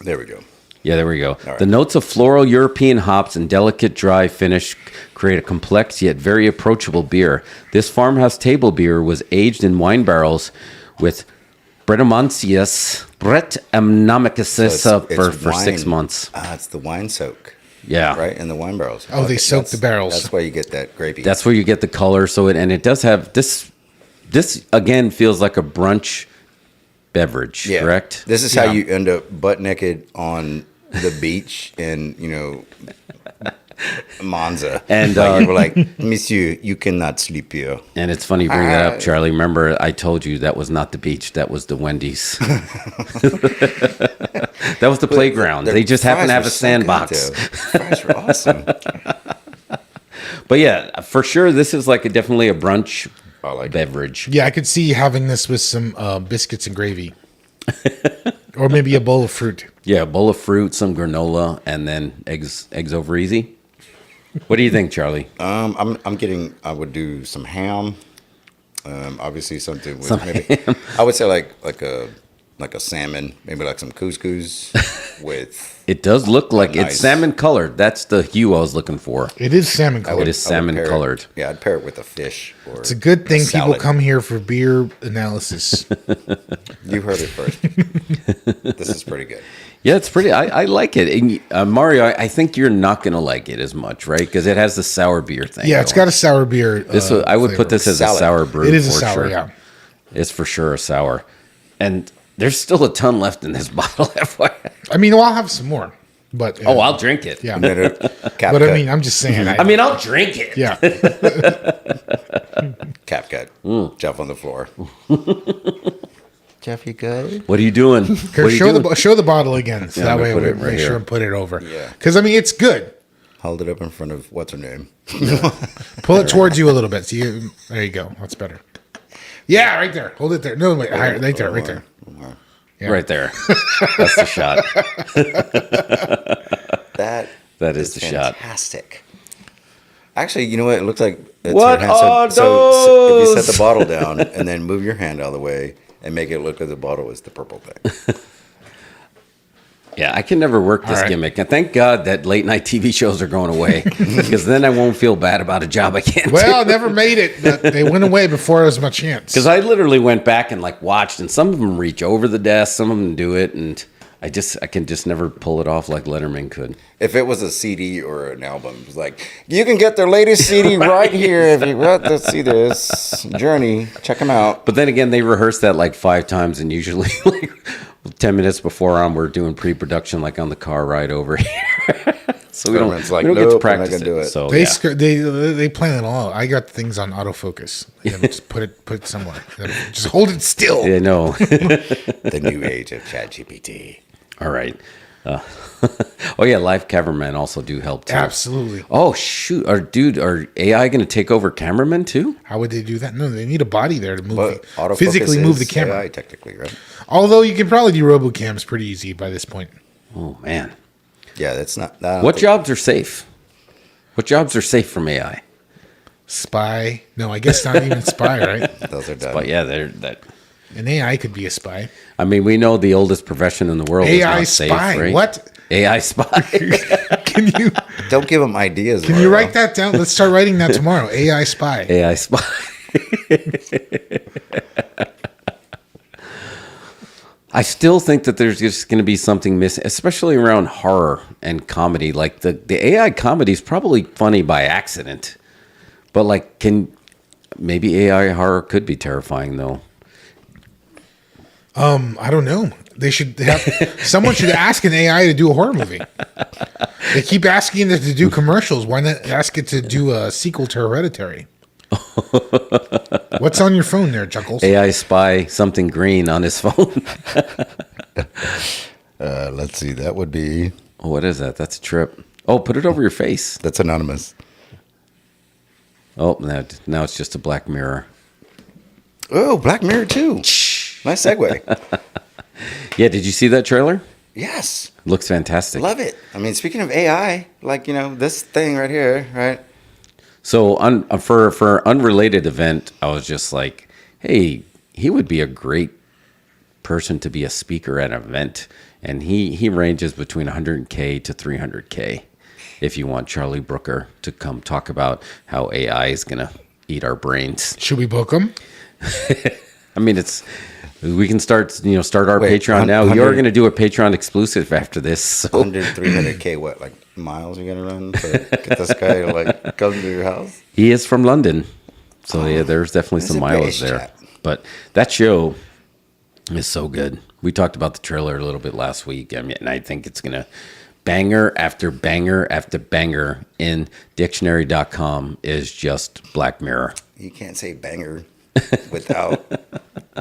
There we go. Yeah, there we go. Right. The notes of floral European hops and delicate dry finish create a complex yet very approachable beer. This farmhouse table beer was aged in wine barrels with Brettanomyces for 6 months. It's the wine soak. Yeah. Right? In the wine barrels. Oh, they soak the barrels. That's why you get that grapey. That's where you get the color. So it does have this again feels like a brunch beverage, correct? This is how you end up butt naked on the beach in, Monza. And you were like, Monsieur, you cannot sleep here. And it's funny you bring that up, Charlie. Remember, I told you that was not the beach. That was the Wendy's. That was the playground. They just happen to have a sandbox. Fries were awesome. But yeah, for sure, this is like definitely a brunch beverage. Yeah, I could see having this with some biscuits and gravy. Or maybe a bowl of fruit. Yeah, a bowl of fruit, some granola, and then eggs over easy. What do you think, Charlie? I'm getting. I would do some ham. Obviously something with ham. I would say like a salmon, maybe like some couscous with. It does look like it's salmon colored. That's the hue I was looking for. It is salmon colored. It is salmon colored. Yeah, I'd pair it with a fish. Or it's a good thing people come here for beer analysis. You heard it first. This is pretty good. Yeah, it's pretty. I like it. And, Mario, I think you're not going to like it as much, right? Because it has the sour beer thing. Yeah, it's got a sour beer. I would put this as a sour brew. It is a sour, yeah. It's for sure a sour. And there's still a ton left in this bottle. FYI. I mean, I'll have some more. But I'll drink it. Yeah. But I mean, I'm just saying. I'll drink it. Yeah. Cap cut. Jeff on the floor. Jeff, you good? What are you doing? Show the bottle again. So that way we make sure and put it over. Yeah. Because, I mean, it's good. Hold it up in front of what's her name. Pull it towards you a little bit. There you go. That's better. Yeah, right there. Hold it there. No, wait. Right there. Right there. Yeah. Right there. That's the shot. That is the shot. Fantastic. Actually, you know what? It looks like it's what your hand. are those? So if you set the bottle down and then move your hand out of the way and make it look like the bottle is the purple thing. Yeah, I can never work this gimmick. And thank God that late night TV shows are going away because then I won't feel bad about a job I can't do. Well, I never made it. But they went away before it was my chance. Because I literally went back and watched, and some of them reach over the desk, some of them do it, and I can just never pull it off like Letterman could. If it was a CD or an album, it was like, you can get their latest CD right here. If you want to see this Journey, check them out. But then again, they rehearse that 5 times, and usually 10 minutes before we're doing pre-production, on the car ride over here. So we don't get to practice it. So they plan it all. I got things on autofocus. Just put it somewhere. Just hold it still. Yeah, no. The new age of ChatGPT. All right. Oh yeah, live cameramen also do help too. Absolutely. Oh shoot, are AI going to take over cameramen too? How would they do that? No, they need a body there to move, autofocus physically move the camera. AI technically, right? Although you can probably do RoboCams pretty easy by this point. Oh man. Yeah, that's not. What jobs are safe? What jobs are safe from AI? Spy? No, I guess not even spy, right? Those are done. But yeah, they're that. An AI could be a spy. I mean, we know the oldest profession in the world AI is not spy. safe, right? What? AI spy. Can you don't give them ideas? Can you write that down? Let's start writing that tomorrow. AI spy. AI spy. I still think that there's just going to be something missing, especially around horror and comedy. Like the AI comedy is probably funny by accident, but like maybe AI horror could be terrifying though. I don't know. They should have someone should ask an AI to do a horror movie. They keep asking it to do commercials. Why not ask it to do a sequel to Hereditary? What's on your phone there, Chuckles? AI spy something green on his phone. Let's see. That would be. Oh, what is that? That's a trip. Oh, put it over your face. That's anonymous. Oh, now it's just a Black Mirror. Oh, Black Mirror 2. Nice segue. Yeah, did you see that trailer? Yes. Looks fantastic. Love it. I mean, speaking of AI, like, this thing right here, right? So for an unrelated event, I was just like, hey, he would be a great person to be a speaker at an event. And he ranges between 100K to 300K if you want Charlie Brooker to come talk about how AI is going to eat our brains. Should we book him? I mean, we can start our Patreon now. You're going to do a Patreon exclusive after this. So. 100, 300K, what, like miles you're going to run to get this guy to like come to your house? He is from London. So yeah, there's definitely some miles there. Chat. But that show is so good. We talked about the trailer a little bit last week. I mean, and I think it's going to banger after banger after banger in dictionary.com is just Black Mirror. You can't say banger without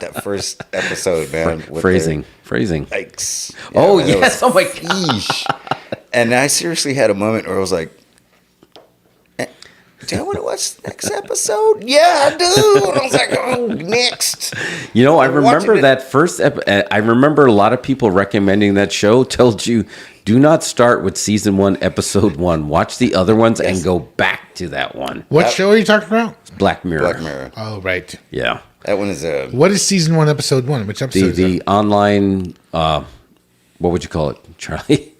that first episode, man. Phrasing. Yikes. Yeah, oh, man, yes. Oh, my God. And I seriously had a moment where I was like, do I want to watch the next episode? Yeah, I do. I was like, oh, next. I remember that first I remember a lot of people recommending that show, told you, do not start with season 1, episode 1. Watch the other ones and go back to that one. What show are you talking about? Black Mirror. Black Mirror. Oh, right. Yeah. That one is What is season 1, episode 1? Which episode is the that? online, what would you call it, Charlie?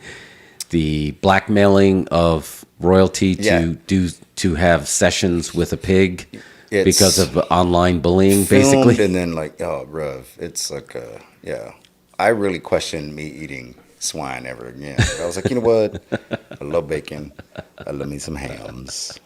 The blackmailing of royalty to have sessions with a pig because of online bullying, basically. And then it's like I really questioned me eating swine ever again. I was like, you know what? I love bacon. I love me some hams.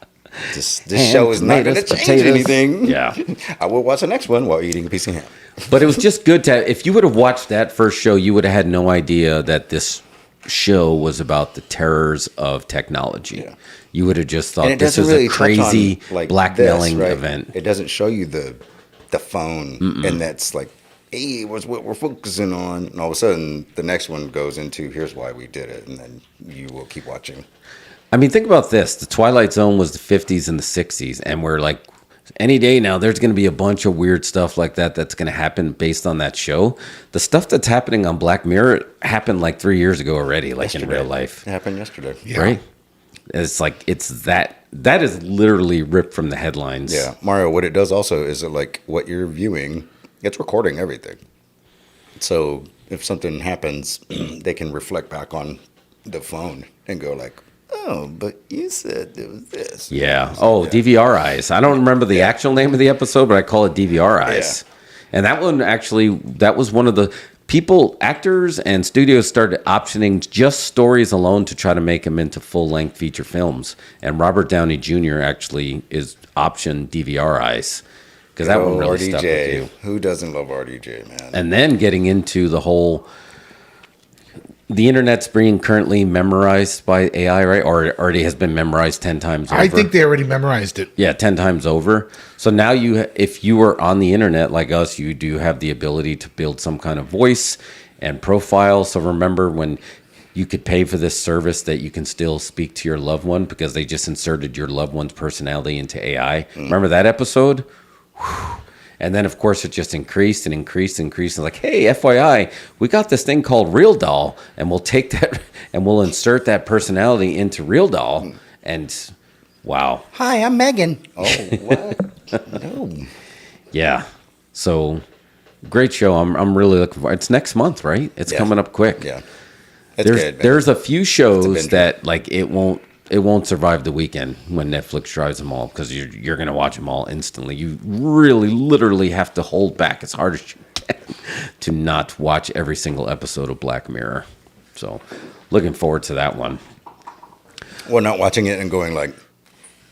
This show is not going to change anything. Yeah. I will watch the next one while eating a piece of ham. But it was just good to if you would have watched that first show, you would have had no idea that this show was about the terrors of technology. Yeah. You would have just thought this is a crazy blackmailing event. It doesn't show you the phone, and that's like, hey, what's what we're focusing on, and all of a sudden the next one goes into here's why we did it, and then you will keep watching. I mean, think about this: the Twilight Zone was the 50s and the 60s, and we're like, any day now, there's going to be a bunch of weird stuff like that that's going to happen based on that show. The stuff that's happening on Black Mirror happened like 3 years ago already, like in real life. It happened yesterday. Yeah. Right? It's like, that is literally ripped from the headlines. Yeah. Mario, what it does also is that like what you're viewing, it's recording everything. So if something happens, they can reflect back on the phone and go like, oh, but you said it was this. Yeah. Oh, DVR Eyes. I don't remember the actual name of the episode, but I call it DVR Eyes. Yeah. And that one actually, that was one of the actors and studios started optioning just stories alone to try to make them into full-length feature films. And Robert Downey Jr. actually is optioned DVR Eyes. Because that one really stuck with you. Who doesn't love RDJ, man? And then getting into the whole... The internet's being currently memorized by AI, right? Or already has been memorized 10 times over. I think they already memorized it. Yeah, 10 times over. So now if you are on the internet like us, you do have the ability to build some kind of voice and profile. So remember when you could pay for this service that you can still speak to your loved one because they just inserted your loved one's personality into AI. Remember that episode? Whew. And then, of course, it just increased and increased and increased. And like, hey, FYI, we got this thing called Real Doll, and we'll take that and we'll insert that personality into Real Doll. And wow. Hi, I'm Megan. Oh, what? No. Yeah. So great show. I'm really looking for. It's next month, right? It's coming up quick. Yeah. It's good. There's a few shows that like it won't survive the weekend when Netflix drives them all, because you're going to watch them all instantly. You really literally have to hold back as hard as you can to not watch every single episode of Black Mirror. So looking forward to that one. Well, not watching it and going like,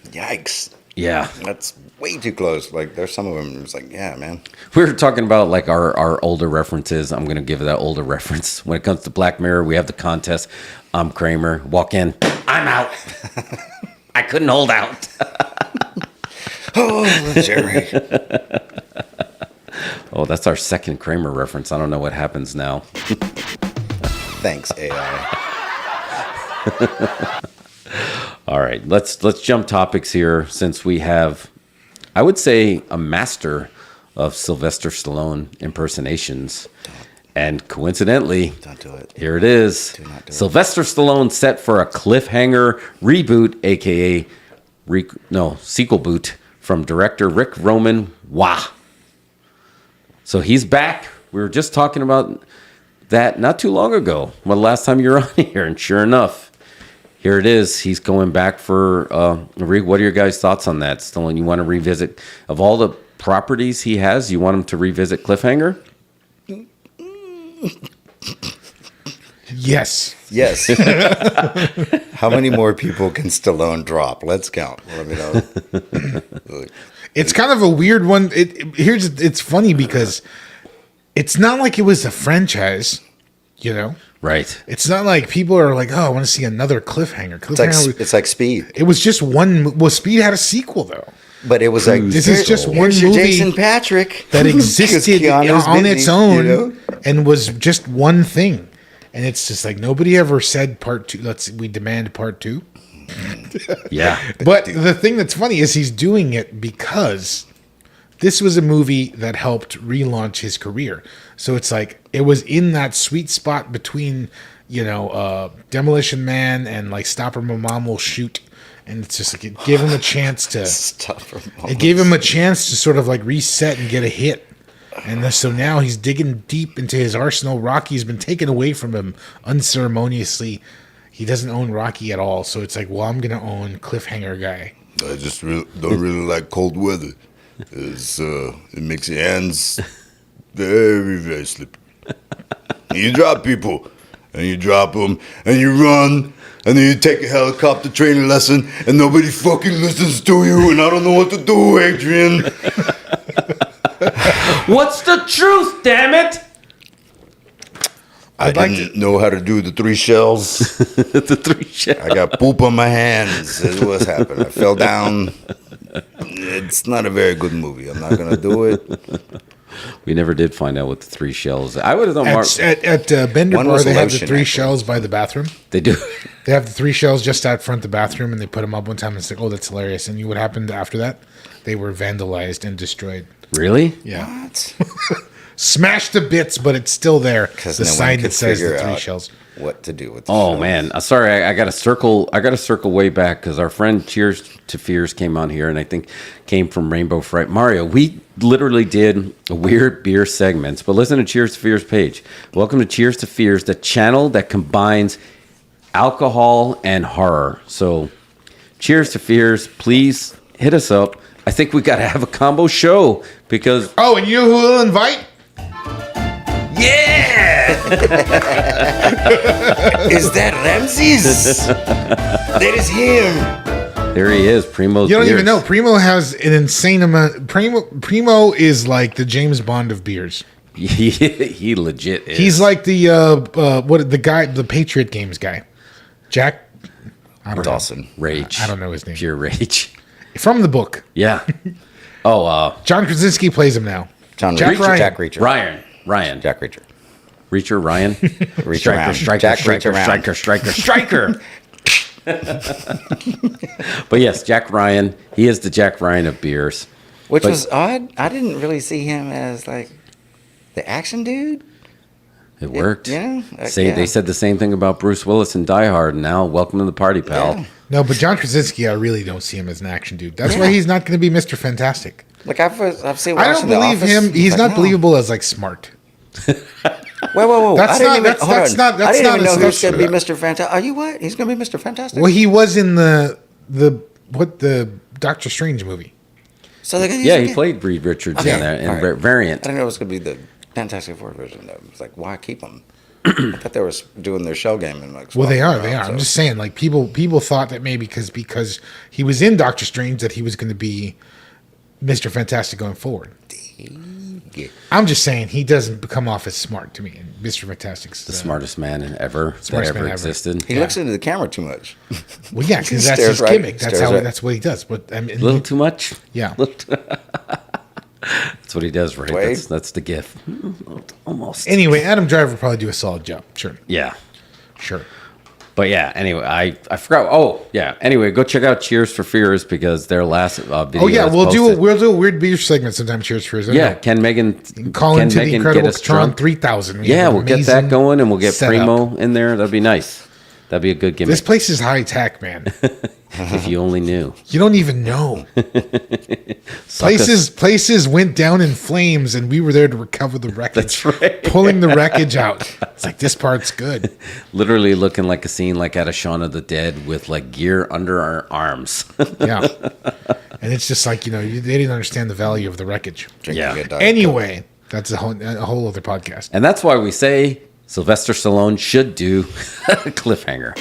yikes. Yeah. That's way too close. Like, there's some of them, it's like, yeah, man. We were talking about like our older references. I'm going to give that older reference. When it comes to Black Mirror, we have the contest. I'm Kramer. Walk in. I'm out. I couldn't hold out. Oh, Jerry. Oh, that's our second Kramer reference. I don't know what happens now. Thanks, AI. All right, let's jump topics here, since we have, I would say, a master of Sylvester Stallone impersonations. And coincidentally, don't do it. Here it is. Do not do Sylvester Stallone set for a cliffhanger reboot, aka sequel boot, from director Rick Roman. Wah. So he's back. We were just talking about that not too long ago. Well, the last time you were on here, and sure enough, here it is. He's going back for what are your guys' thoughts on that? Stallone, you want to revisit, of all the properties he has, you want him to revisit Cliffhanger? Yes. Yes. How many more people can Stallone drop? Let's count. Let me know. It's kind of a weird one. It's funny because it's not like it was a franchise, you know? Right. It's not like people are like, oh, I want to see another Cliffhanger. It's like Speed. It was just one. Well, Speed had a sequel, though. But it was like, this is just one your movie Jason Patrick that existed on its own, you know? and was just one thing. And it's just like nobody ever said part two. We demand part two. Yeah. But the thing that's funny is he's doing it because this was a movie that helped relaunch his career. So it's like it was in that sweet spot between, Demolition Man and like Stop or My Mom Will Shoot. And it's just like it gave him a chance to It gave him a chance to sort of like reset and get a hit. And so now he's digging deep into his arsenal. Rocky's been taken away from him unceremoniously. He doesn't own Rocky at all. So it's like, well, I'm going to own Cliffhanger guy. I just don't really like cold weather. It makes your hands very, very slippery. You drop people, and you drop them, and you run, and then you take a helicopter training lesson, and nobody fucking listens to you, and I don't know what to do, Adrian. What's the truth, damn it? I didn't know how to do the 3 shells. The 3 shells. I got poop on my hands. This is what's happened. I fell down. It's not a very good movie. I'm not going to do it. We never did find out what the 3 shells. I would have done at Bender Bar. They have the 3 shells by the bathroom. They do. They have the 3 shells just out front of the bathroom, and they put them up one time and it's like, oh, that's hilarious. And what happened after that? They were vandalized and destroyed. Really? Yeah. What? Smashed to bits, but it's still there. The sign that says the 3 shells. What to do with the shells. Man, sorry, I got to circle way back because our friend Cheers to Fears came on here, and I think came from Rainbow Fright. Mario, we literally did weird beer segments, but listen to Cheers to Fears page. Welcome to Cheers to Fears, the channel that combines alcohol and horror. So, Cheers to Fears, please hit us up. I think we got to have a combo show because... Oh, and you know who we'll invite? Yeah! Is that Ramses? That is him. There he is, Primo's You don't even know. Primo has an insane amount... Primo is like the James Bond of beers. He legit is. He's like the Patriot Games guy. Jack... Dawson. Rage. I don't know his name. Pure Rage. From the book. Yeah. John Krasinski plays him now. Jack Reacher. Ryan. Jack Reacher. Reacher Ryan. Striker. But yes, Jack Ryan. He is the Jack Ryan of beers. Which was odd. I didn't really see him as like the action dude. It worked. Yeah. They said the same thing about Bruce Willis in Die Hard, and now welcome to the party, pal. Yeah. No, but John Krasinski, I really don't see him as an action dude. That's why he's not going to be Mr. Fantastic. Like I've seen. I don't believe him. He's not believable as like smart. Whoa! That's not I didn't even know who's going to be Mr. Fantastic. Are you what? He's going to be Mr. Fantastic. Well, he was in the Doctor Strange movie. So they're going to he played Reed Richards in that in Variant. I didn't know it was going to be the Fantastic Four version. Though. It's like, why keep them? I thought they were doing their shell game and like. Well, they are. So. I'm just saying, like people thought that maybe because he was in Doctor Strange that he was going to be Mr. Fantastic going forward. I'm just saying he doesn't come off as smart to me. And Mr. Fantastic's the smartest man ever existed. He looks into the camera too much. Well, yeah, because that's his gimmick. That's what he does. But I mean, a little too much. Yeah, that's what he does, right? That's the gift. Almost. Anyway, Adam Driver will probably do a solid job. Sure. Yeah. Sure. But yeah, anyway, I forgot. Oh yeah. Anyway, go check out Cheers for Fears because their last video. Oh yeah, we'll do a weird beer segment sometime. Cheers for Fears. Yeah, Can Megan call into the Incredible Tron 3000? Yeah, we'll get that going and we'll get Primo in there. That'd be nice. That'd be a good gimmick. This place is high tech, man. If you only knew. You don't even know. Places went down in flames, and we were there to recover the wreckage. That's right. Pulling the wreckage out. It's like, this part's good. Literally looking like a scene like out of Shaun of the Dead with like gear under our arms. Yeah. And it's just like, they didn't understand the value of the wreckage. Yeah. Anyway, that's a whole other podcast. And that's why we say Sylvester Stallone should do Cliffhanger.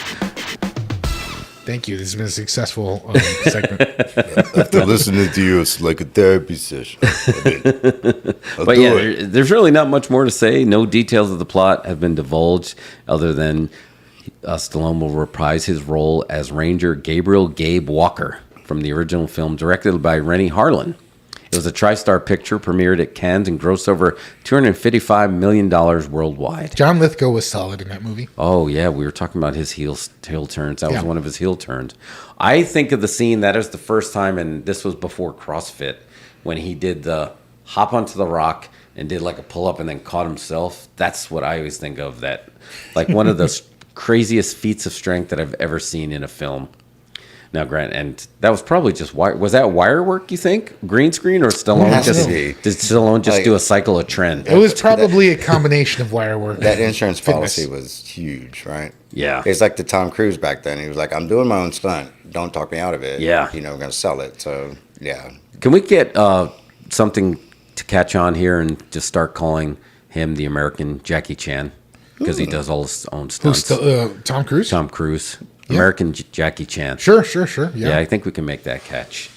Thank you. This has been a successful segment. After listening to you, it's like a therapy session. But yeah, there's really not much more to say. No details of the plot have been divulged other than Stallone will reprise his role as Ranger Gabriel Gabe Walker from the original film, directed by Rennie Harlan. It was a TriStar picture, premiered at Cannes, and grossed over $255 million worldwide. John Lithgow was solid in that movie. Oh, yeah. We were talking about his heel turns. That was one of his heel turns. I think of the scene, that is the first time, and this was before CrossFit, when he did the hop onto the rock and did like a pull-up and then caught himself. That's what I always think of, that like one of the craziest feats of strength that I've ever seen in a film. Now, Grant, and that was probably just was that wire work? You think green screen or Stallone did Stallone just do a cycle of trend? It was probably a combination of wire work. That insurance policy was huge, right? Yeah, it's like the Tom Cruise back then. He was like, "I'm doing my own stunt. Don't talk me out of it. Yeah, we're going to sell it." So yeah. Can we get something to catch on here and just start calling him the American Jackie Chan because he does all his own stunts? Tom Cruise. Tom Cruise. American Jackie Chan. Sure. Yeah, I think we can make that catch.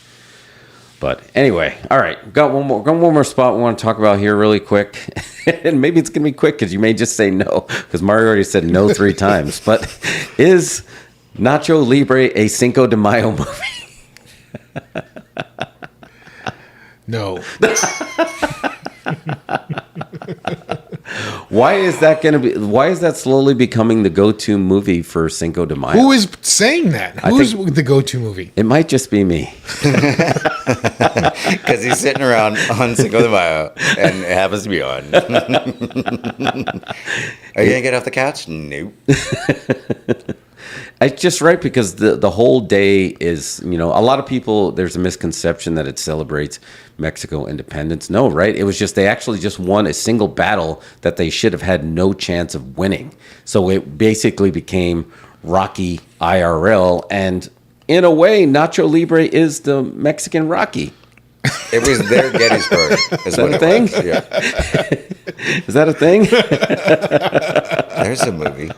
But anyway, all right. Got one more spot we want to talk about here really quick. And maybe it's going to be quick because you may just say no because Mario already said no 3 times. But is Nacho Libre a Cinco de Mayo movie? No. Why is that slowly becoming the go-to movie for Cinco de Mayo? Who is saying that? Who's the go-to movie? It might just be me. Because he's sitting around on Cinco de Mayo and it happens to be on. Are you going to get off the couch? Nope. It's just right because the whole day is, a lot of people, there's a misconception that it celebrates Mexico independence. No, right? It was just, they actually just won a single battle that they should have had no chance of winning. So it basically became Rocky IRL. And in a way, Nacho Libre is the Mexican Rocky. It was their Gettysburg. Is that a thing? Yeah. Is that a thing? There's a movie.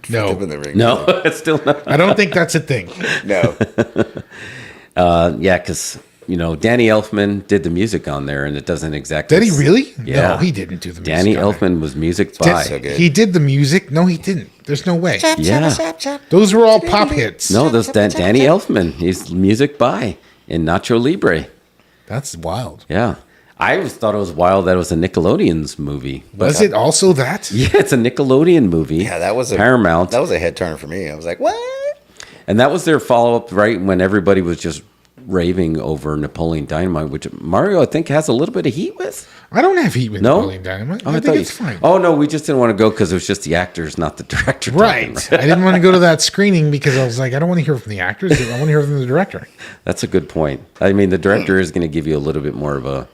No, it's still not. I don't think that's a thing. No. Yeah, because Danny Elfman did the music on there, and it doesn't exactly. Did he really? Yeah, no, he didn't do the music. Danny Elfman was music by. He did the music. No, he didn't. There's no way. Yeah, those were all pop hits. No, those Danny Elfman. He's music by in Nacho Libre. That's wild. Yeah. I always thought it was wild that it was a Nickelodeon's movie. Was it also that? Yeah, it's a Nickelodeon movie. Yeah, that was Paramount. That was a head turner for me. I was like, what? And that was their follow-up, right, when everybody was just raving over Napoleon Dynamite, which Mario, I think, has a little bit of heat with. I don't have heat with Napoleon Dynamite. I think it's fine. Oh, no, we just didn't want to go because it was just the actors, not the director. Right. I didn't want to go to that screening because I was like, I don't want to hear from the actors. I want to hear from the director. That's a good point. I mean, the director is going to give you a little bit more of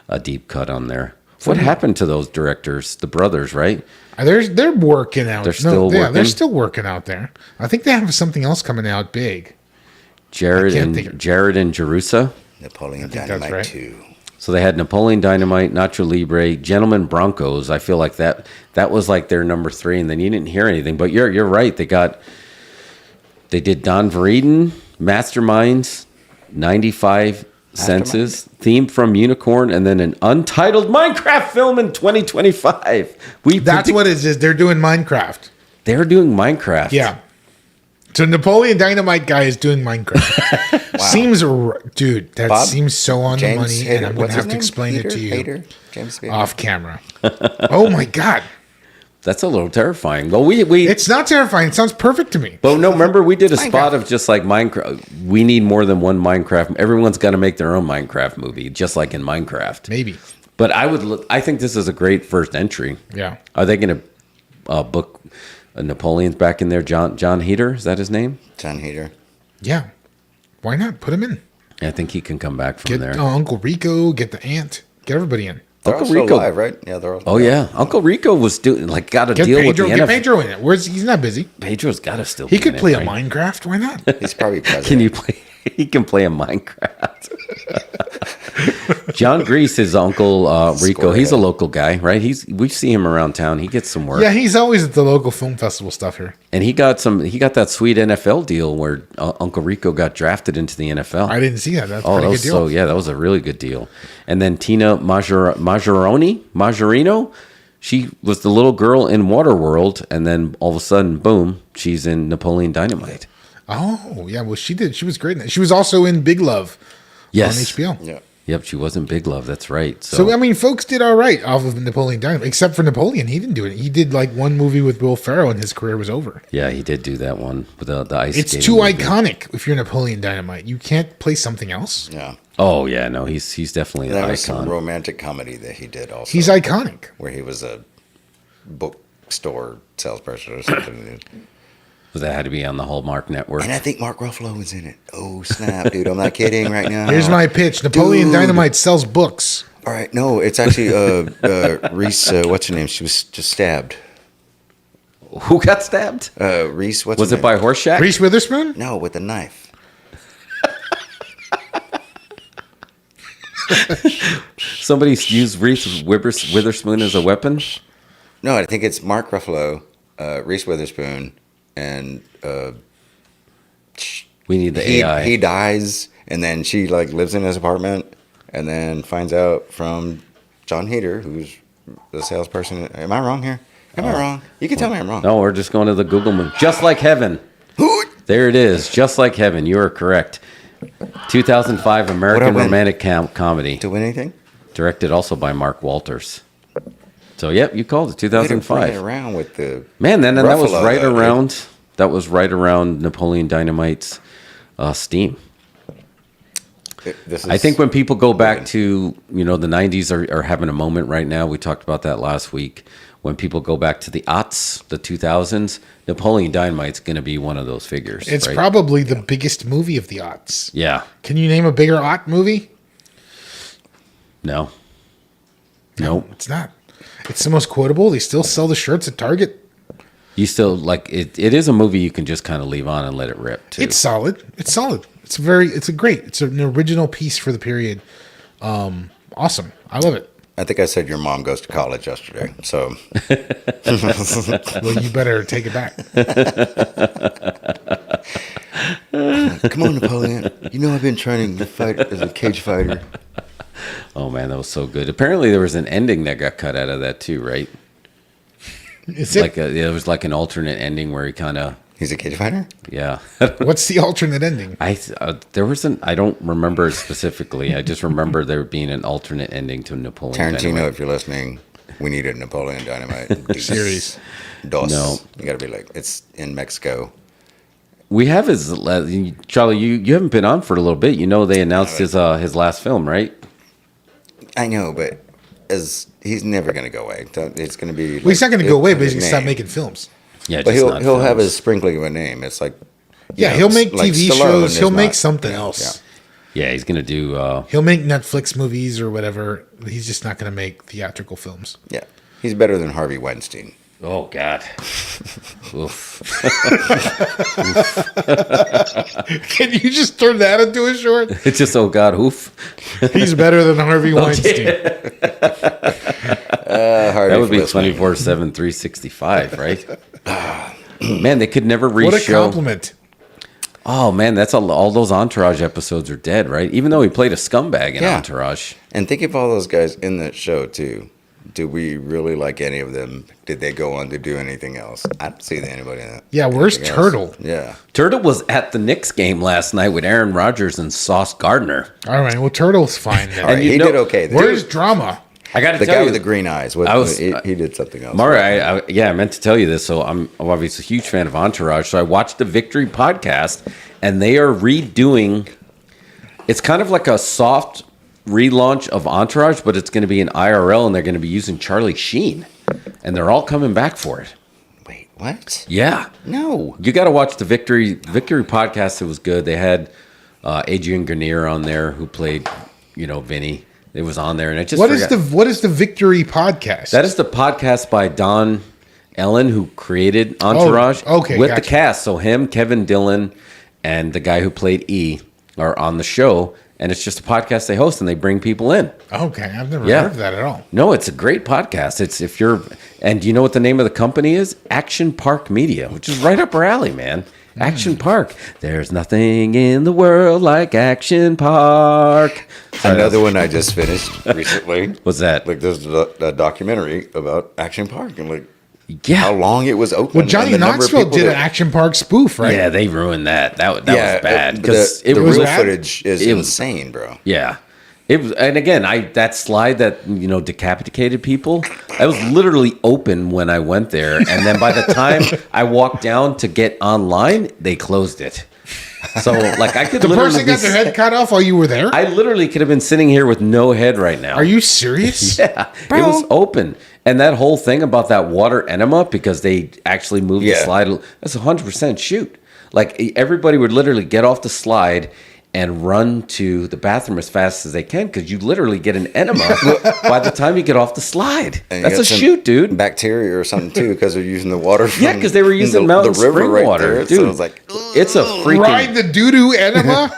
a deep cut on there. What happened to those directors? The brothers, right? They're working out. They're still working? Yeah, they're still working out there. I think they have something else coming out big. Jared and Jerusa. Napoleon Dynamite 2. So they had Napoleon Dynamite, Nacho Libre, Gentlemen Broncos. I feel like that was like their number 3, and then you didn't hear anything. But you're right. They did Don Vereden, Masterminds, 95 Senses, Theme from Unicorn, and then an untitled Minecraft film in 2025. That's what it is. They're doing Minecraft. They're doing Minecraft. Yeah. So Napoleon Dynamite guy is doing Minecraft. Wow. Seems so on the money, and I'm going to have to explain it to you off camera. Oh my God. That's a little terrifying. Well, it's not terrifying. It sounds perfect to me. But no, remember we did a spot of just like Minecraft. We need more than one Minecraft. Everyone's got to make their own Minecraft movie, just like in Minecraft. Maybe. But I think this is a great first entry. Yeah. Are they going to book Napoleon's back in there? John Heder, is that his name? John Heder. Yeah. Why not? Put him in. I think he can come back from there. Get Uncle Rico, get the aunt, get everybody in. They're Uncle all Rico, alive, right? Yeah, they're all. Oh yeah, Uncle Rico was got a deal with the NFL. Get Pedro in it. He's not busy. Pedro's got to still. He could play a Minecraft. Why not? He's probably president. Can you play? He can play a Minecraft. John Grease is Uncle Rico. He's a local guy, right? We see him around town. He gets some work. Yeah, he's always at the local film festival stuff here. And he got that sweet NFL deal where Uncle Rico got drafted into the NFL. I didn't see that. That's a pretty good deal. So yeah, that was a really good deal. And then Tina Majorino, she was the little girl in Waterworld, and then all of a sudden, boom, she's in Napoleon Dynamite. Oh yeah, well she did. She was great in that. She was also in Big Love. Yes. On HBO. Yeah. Yep, she was in Big Love. That's right. So I mean, folks did all right off of Napoleon Dynamite, except for Napoleon. He didn't do it. He did like one movie with Will Ferrell, and his career was over. Yeah, he did do that one with the ice. It's too iconic. If you're Napoleon Dynamite, you can't play something else. Yeah. Oh yeah, no, he's definitely an icon. There was some romantic comedy that he did also. He's iconic. Where he was a bookstore salesperson or something. So that had to be on the Hallmark Network. And I think Mark Ruffalo was in it. Oh, snap, dude. I'm not kidding right now. Here's my pitch. Napoleon Dynamite sells books. All right. No, it's actually Reese, what's her name? She was just stabbed. Who got stabbed? Reese, what's her name? Was it by Horseshack? Reese Witherspoon? No, with a knife. Somebody used Reese Witherspoon as a weapon? No, I think it's Mark Ruffalo, Reese Witherspoon, and we need the AI. He dies, and then she like lives in his apartment, and then finds out from John Heder, who's the salesperson. Am I wrong here? Am I wrong? You can tell me I'm wrong. No, we're just going to the Google movie. Just Like Heaven. There it is. Just Like Heaven. You are correct. 2005 American romantic comedy. To win anything? Directed also by Mark Walters. So yep, you called it 2005. Around with the man, then and that was right around. That was right around Napoleon Dynamite's steam. I think when people go back to the 90s are having a moment right now. We talked about that last week. When people go back to the aughts, the 2000s, Napoleon Dynamite's going to be one of those figures. It's probably the biggest movie of the aughts. Yeah. Can you name a bigger aught movie? No. Nope. It's not. It's the most quotable. They still sell the shirts at Target. You still like it. It is a movie you can just kind of leave on and let it rip too. It's solid. It's solid. It's an original piece for the period. Awesome. I love it. I think I said your mom goes to college yesterday. So well, you better take it back. Come on, Napoleon. You know I've been training to fight as a cage fighter. Oh man, that was so good. Apparently there was an ending that got cut out of that too, right? Is it? There was like an alternate ending where he's a cage fighter? Yeah. What's the alternate ending? There was I don't remember specifically. I just remember there being an alternate ending to Napoleon Tarantino, Dynamite. if you're listening, we need a Napoleon Dynamite series. Dos. No. You got to be like, it's in Mexico. We have his Charlie. You haven't been on for a little bit. You know they announced his last film, right? I know, but he's never going to go away. It's going to be. Well, he's not going to go away, but he's going to stop making films. Yeah, but he'll have his sprinkling of a name. It's like he'll make TV shows. He'll make something else. Yeah, he's going to do. He'll make Netflix movies or whatever. He's just not going to make theatrical films. Yeah, he's better than Harvey Weinstein. Oh God! Oof. Can you just turn that into a short? It's just God, oof. He's better than Harvey Weinstein. That would be 24/7, 365, right? Man, they could never reshow. What a compliment! Oh man, that's all those Entourage episodes are dead, right? Even though he played a scumbag in Entourage. And think of all those guys in that show too. Do we really like any of them? Did they go on to do anything else? I don't see anybody in that. Yeah, where's Turtle? Yeah. Turtle was at the Knicks game last night with Aaron Rodgers and Sauce Gardner. All right, well, Turtle's fine then. All right, he did okay. Where's Drama? I got to tell you. The guy with the green eyes. He did something else. Mara, I meant to tell you this. So I'm obviously a huge fan of Entourage. So I watched the Victory podcast, and they are redoing. It's kind of like a soft relaunch of Entourage, but it's going to be in IRL, and they're going to be using Charlie Sheen, and they're all coming back for it. Wait, what? Yeah. No. You got to watch the Victory podcast. It was good. They had Adrian Grenier on there who played, Vinny. It was on there, and I just what is the Victory podcast? That is the podcast by Don Ellen, who created Entourage. With the cast. So him, Kevin Dillon, and the guy who played E are on the show. And it's just a podcast they host, and they bring people in. Okay, I've never heard of that at all. No, it's a great podcast. And do you know what the name of the company is? Action Park Media, which is right up our alley, man. Action Park. There's nothing in the world like Action Park. Another one I just finished recently. What's that? Like there's a documentary about Action Park and how long it was open. Well, Johnny Knoxville did an Action Park spoof, right? Yeah, they ruined that. That was bad because the real footage is insane, bro. Yeah, it was. And again, that slide that decapitated people. I was literally open when I went there, and then by the time I walked down to get online, they closed it. So I could. The person got their head cut off while you were there. I literally could have been sitting here with no head right now. Are you serious? Yeah, bro. It was open. And that whole thing about that water enema, because they actually moved the slide, that's 100% shoot. Everybody would literally get off the slide and run to the bathroom as fast as they can, because you literally get an enema by the time you get off the slide. That's a shoot, dude. Bacteria or something too, because they're using the water from because they were using mountain the river spring water, there. dude. So it's a freaking ride the doo-doo enema.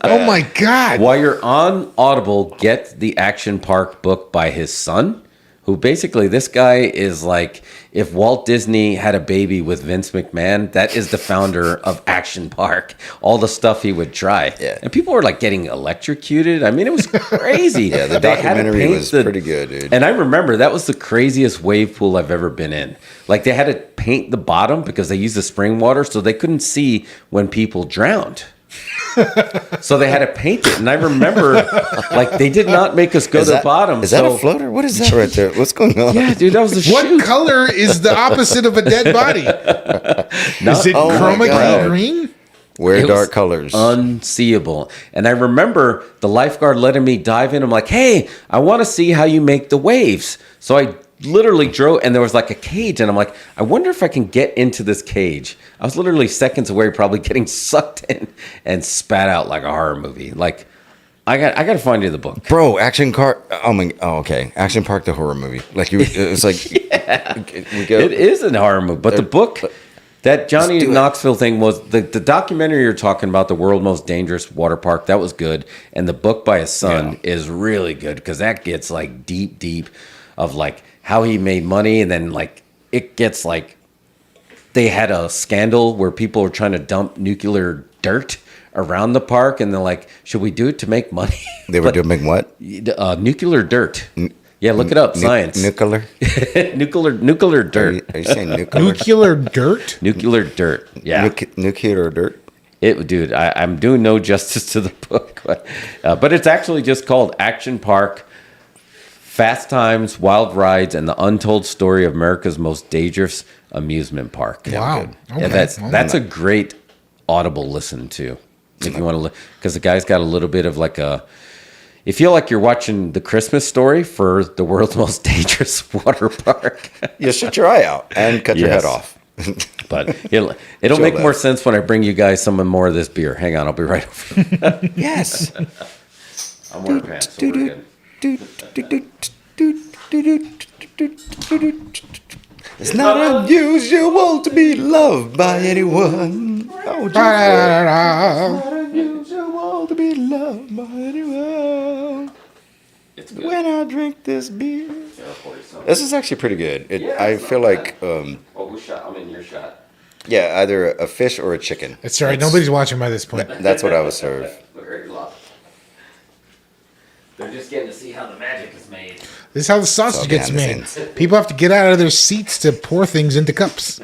Oh my God! While you're on Audible, get the Action Park book by his son, who basically, this guy is like, if Walt Disney had a baby with Vince McMahon, that is the founder of Action Park. All the stuff he would try. Yeah. And people were getting electrocuted. I mean, it was crazy. Yeah, the documentary was pretty good, dude. And I remember that was the craziest wave pool I've ever been in. They had to paint the bottom because they used the spring water, so they couldn't see when people drowned. So they had to paint it, and I remember, they did not make us go to the bottom. Is that a floater? What is that right there? What's going on? Yeah, dude, that was a shoot. What color is the opposite of a dead body? Is it chroma key green? Wear dark colors. Unseeable. And I remember the lifeguard letting me dive in. I'm like, hey, I want to see how you make the waves. So I literally drove, and there was a cage, and I'm like, I wonder if I can get into this cage. I was literally seconds away, probably getting sucked in and spat out like a horror movie. I got to find you the book, bro. Action Park. Okay. Action Park, the horror movie. It's it is a horror movie, but the book. That Johnny Knoxville thing was the documentary you're talking about, the world's most dangerous water park. That was good, and the book by his son is really good, because that gets deep of how he made money, and then it gets they had a scandal where people were trying to dump nuclear dirt around the park, and they're like, should we do it to make money? They were doing what? Nuclear dirt. Yeah, look it up. Science. Nuclear dirt. Are you saying nuclear? Nuclear dirt? Nuclear dirt. Yeah. Nuclear dirt. Dude, I'm doing no justice to the book, but it's actually just called Action Park Fast Times, Wild Rides, and the Untold Story of America's Most Dangerous Amusement Park. Wow. Okay. Yeah, that's a great Audible listen to. If you want to, because the guy's got a little bit of like a. You feel like you're watching The Christmas Story for the world's most dangerous water park. You shut your eye out and cut your head off. But it'll make more sense when I bring you guys some more of this beer. Hang on, I'll be right over. Yes. I'm wearing pants, so we're good. It's not unusual to be loved by anyone. Oh, it's not unusual to be loved by anyone. It's good. When I drink this beer. This is actually pretty good. I feel like. whose shot? I'm in your shot. Yeah, either a fish or a chicken. It's all right. Nobody's watching by this point. That's what I was served. They're just getting to see how the magic is made. This is how the sausage gets made. People have to get out of their seats to pour things into cups.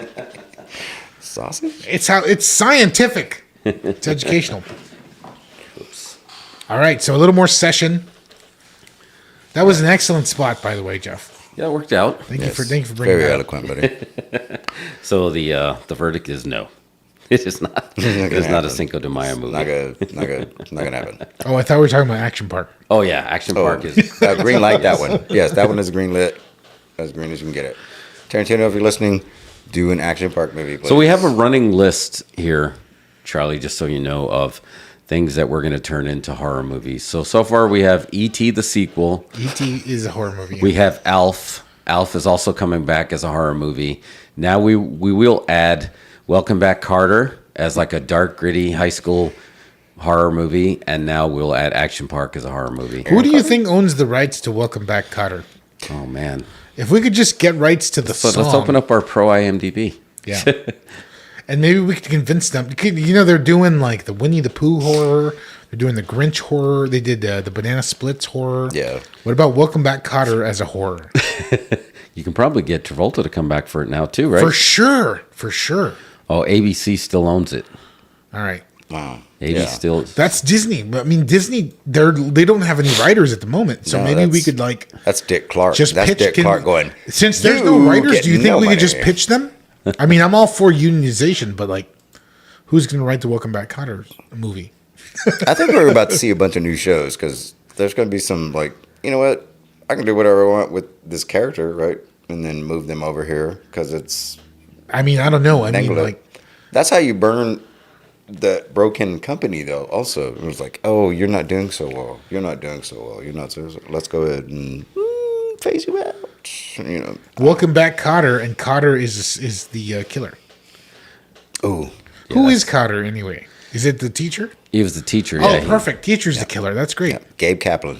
Sausage? It's scientific. It's educational. Oops. All right, so a little more session. That was an excellent spot, by the way, Jeff. Yeah, it worked out. Thank you for bringing very that eloquent, buddy. So the verdict is no. It is not. It's not a Cinco de Mayo movie. Not gonna happen. Oh, I thought we were talking about Action Park. Oh yeah, Action Park is green light. That one. Yes, that one is green lit. As green as you can get it. Tarantino, if you're listening, do an Action Park movie. Please. So we have a running list here, Charlie, just so you know, of things that we're going to turn into horror movies. So far we have E.T. the sequel. E.T. is a horror movie. We have Alf. Alf is also coming back as a horror movie. Now we will add Welcome Back, Kotter as like a dark, gritty high school horror movie, and now we'll add Action Park as a horror movie. Who do you think owns the rights to Welcome Back, Kotter? Oh man! If we could just get rights to the song, let's open up our pro IMDb. Yeah, and maybe we could convince them. You know, they're doing like the Winnie the Pooh horror. They're doing the Grinch horror. They did the Banana Splits horror. Yeah. What about Welcome Back, Kotter as a horror? You can probably get Travolta to come back for it now too, right? For sure. Oh, ABC still owns it. All right. Wow. ABC still. That's Disney. I mean, Disney. They don't have any writers at the moment, so maybe we could like. That's Dick Clark. Just that's pitch. Dick Clark going. Since there's no writers, do you think we could just pitch them? I mean, I'm all for unionization, but like, who's going to write the Welcome Back, Kotter movie? I think we're about to see a bunch of new shows because there's going to be some like, you know what? I can do whatever I want with this character, right? And then move them over here because it's. I mean, I don't know. I mean, like. That's how you burn the broken company, though. Also, it was like, oh, you're not doing so well. You're not doing so well. You're not so. Let's go ahead and phase you out. You know. Welcome Back, Kotter, and Kotter is the killer. Oh, who is Kotter anyway? Is it the teacher? He was the teacher. Oh, yeah, perfect. Teacher's the killer. That's great. Yeah. Gabe Kaplan.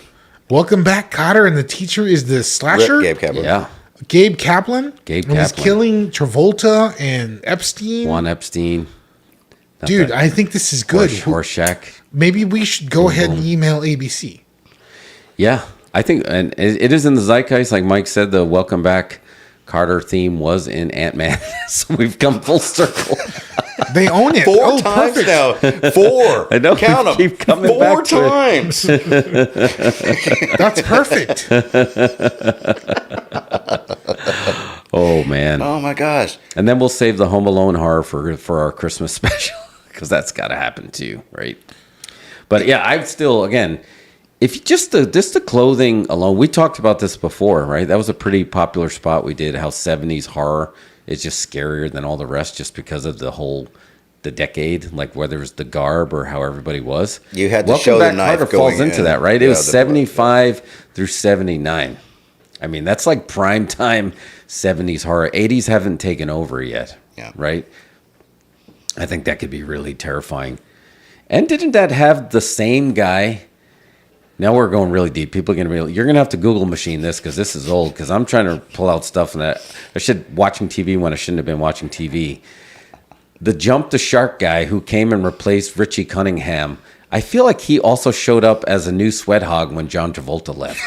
Welcome Back, Kotter, and the teacher is the slasher. Gabe Kaplan. Yeah. Gabe Kaplan. Gabe Kaplan. He's killing Travolta and Epstein. Juan Epstein. Dude, I think this is good. Horseshack. Maybe we should go ahead and email ABC. Yeah, I think, and it is in the zeitgeist. Like Mike said, the Welcome Back Kotter theme was in Ant-Man. So we've come full circle. They own it. 4 times perfect. now. 4. I know. Count them. Keep coming 4 back to times. That's perfect. Oh man. Oh my gosh. And then we'll save the Home Alone horror for our Christmas special because that's got to happen too, right? But yeah, I've still again, if just the clothing alone, we talked about this before, right? That was a pretty popular spot we did. How 70s horror is just scarier than all the rest, just because of the decade, like whether it was the garb or how everybody was. You had to Welcome show Back the knife Kotter going falls into in. that, right? It Yeah, was 75 through 79. I mean, that's like prime time 70s horror. 80s haven't taken over yet, right? I think that could be really terrifying. And didn't that have the same guy? Now we're going really deep. People are going to be, you're going to have to Google machine this because this is old, because I'm trying to pull out stuff and watching TV when I shouldn't have been watching TV. The Jump the Shark guy who came and replaced Richie Cunningham, I feel like he also showed up as a new sweat hog when John Travolta left.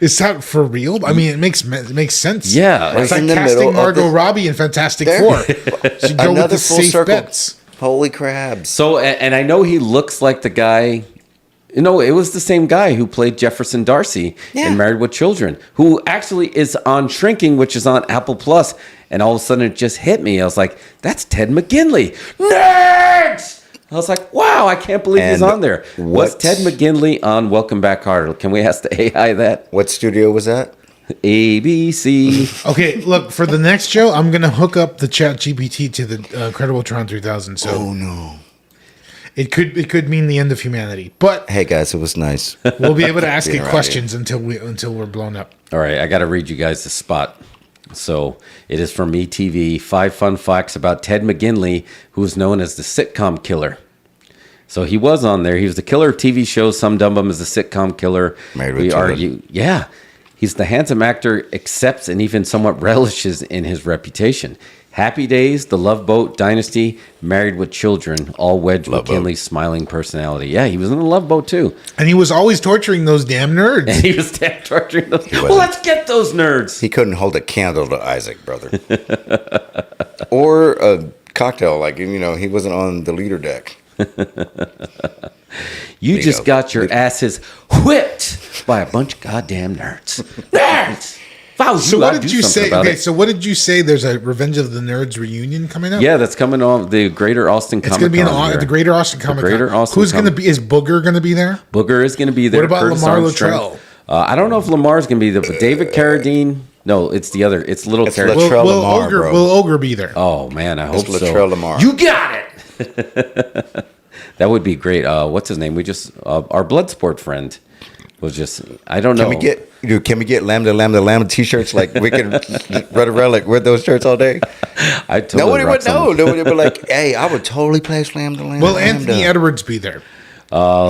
Is that for real? I mean, it makes sense. Yeah. It's like casting Margot Robbie in Fantastic Four. So go Another with the full safe circle. bets. Holy crabs. So, and I know he looks like the guy No, it was the same guy who played Jefferson Darcy in Married with Children, who actually is on Shrinking, which is on Apple Plus. And all of a sudden it just hit me. I was like, that's Ted McGinley. Nerds! I was like, wow, I can't believe he's on there. What's Ted McGinley on Welcome Back Kotter? Can we ask the AI that? What studio was that? ABC. Okay, look, for the next show, I'm going to hook up the Chat GPT to the Incredible Tron 3000. So oh, no. It could mean the end of humanity, but hey guys, it was nice. We'll be able to ask it questions until we're blown up. All right, I got to read you guys the spot. So it is from ETV. 5 fun facts about Ted McGinley, who is known as the sitcom killer. So he was on there. He was the killer of TV shows. Some dub him as the sitcom killer. We argue, he's the handsome actor, accepts and even somewhat relishes in his reputation. Happy Days, The Love Boat, Dynasty, Married with Children, all wedge McGinley's smiling personality. Yeah, he was in The Love Boat too. And he was always torturing those damn nerds. And he was torturing those. Well, let's get those nerds. He couldn't hold a candle to Isaac, brother. Or a cocktail, like, he wasn't on the leader deck. You just got your asses whipped by a bunch of goddamn nerds. Nerds! So what did you say? Okay, so what did you say? There's a Revenge of the Nerds reunion coming up. Yeah, that's coming on the Greater Austin Comic Con. It's going to be at the Greater Austin Comic Con. Who's going to be? Is Booger going to be there? Booger is going to be there. What about Lamar Luttrell? I don't know if Lamar's going to be there, but David Carradine. No, it's the other. It's Little Carradine. Will Ogre be there? Oh man, I hope so. Luttrell Lamar. You got it. That would be great. What's his name? We just our Bloodsport friend. Was just I don't know. Can we get Lambda t-shirts? Like we can run around like wear those shirts all day. I totally nobody would know. Nobody would be like, "Hey, I would totally play Lambda." Will Anthony Edwards be there?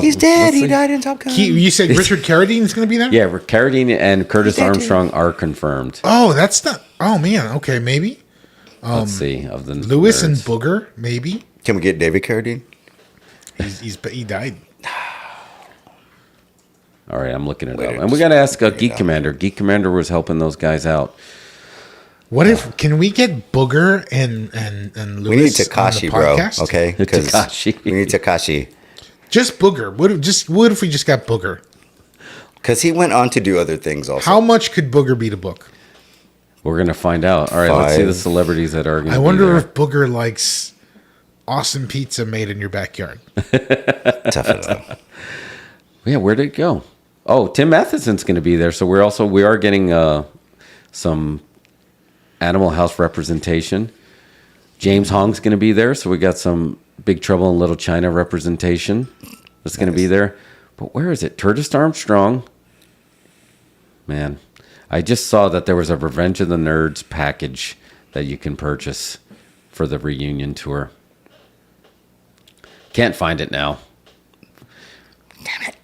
He's dead. He died in Top Gun. You said Richard Carradine is going to be there? Yeah, Carradine and Curtis Armstrong are confirmed. Oh, that's not. Oh man. Okay, maybe. Let's see. Of the Lewis nerds. And Booger, maybe. Can we get David Carradine? He died. All right, I'm looking it up. And we got to ask Geek Commander. Geek Commander was helping those guys out. What if, can we get Booger and Lewis? We need Takashi, bro. Okay? Takashi. We need Takashi. Just Booger. What if we just got Booger? Because he went on to do other things also. How much could Booger be to book? We're going to find out. All right, let's see the celebrities that are going to be there. I wonder if Booger likes awesome pizza made in your backyard. Tough enough. Yeah, where did it go? Oh, Tim Matheson's going to be there. So we are getting some Animal House representation. James Hong's going to be there. So we got some Big Trouble in Little China representation that's going to be there. But where is it? Curtis Armstrong. Man, I just saw that there was a Revenge of the Nerds package that you can purchase for the reunion tour. Can't find it now.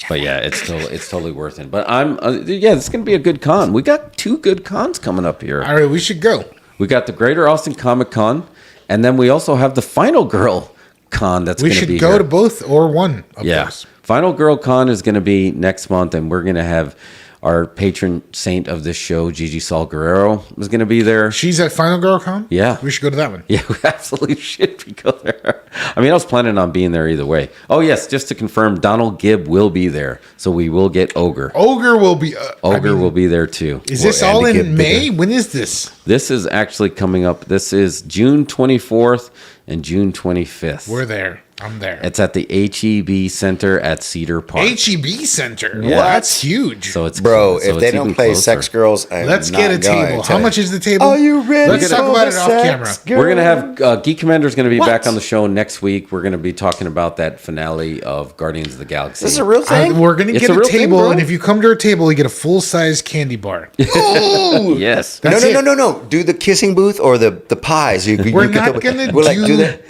But yeah, it's totally worth it. But it's going to be a good con. We got 2 good cons coming up here. All right, we should go. We got the Greater Austin Comic Con, and then we also have the Final Girl Con that's going to be We should go to both or one of those. Final Girl Con is going to be next month, and we're going to have our patron saint of this show, Gigi Saul Guerrero, is going to be there. She's at Final Girl Con? Yeah. We should go to that one. Yeah, we absolutely should go there. I mean, I was planning on being there either way. Oh, yes, just to confirm, Donald Gibb will be there. So we will get Ogre. Ogre will be... will be there, too. Is this all in May? When is this? This is actually coming up. This is June 24th and June 25th. We're there. I'm there. It's at the HEB Center at Cedar Park. HEB Center? Yeah. Well, that's huge. So it's if they don't play Sex Girls, let's get a table. How much is the table? Are you ready? Let's talk about it off camera. We're going to have Geek Commander's going to be back on the show next week. We're going to be talking about that finale of Guardians of the Galaxy. This is a real thing? We're going to get a table, and if you come to our table, you get a full-size candy bar. Ooh! Yes. No. Do the kissing booth or the pies. We're not going to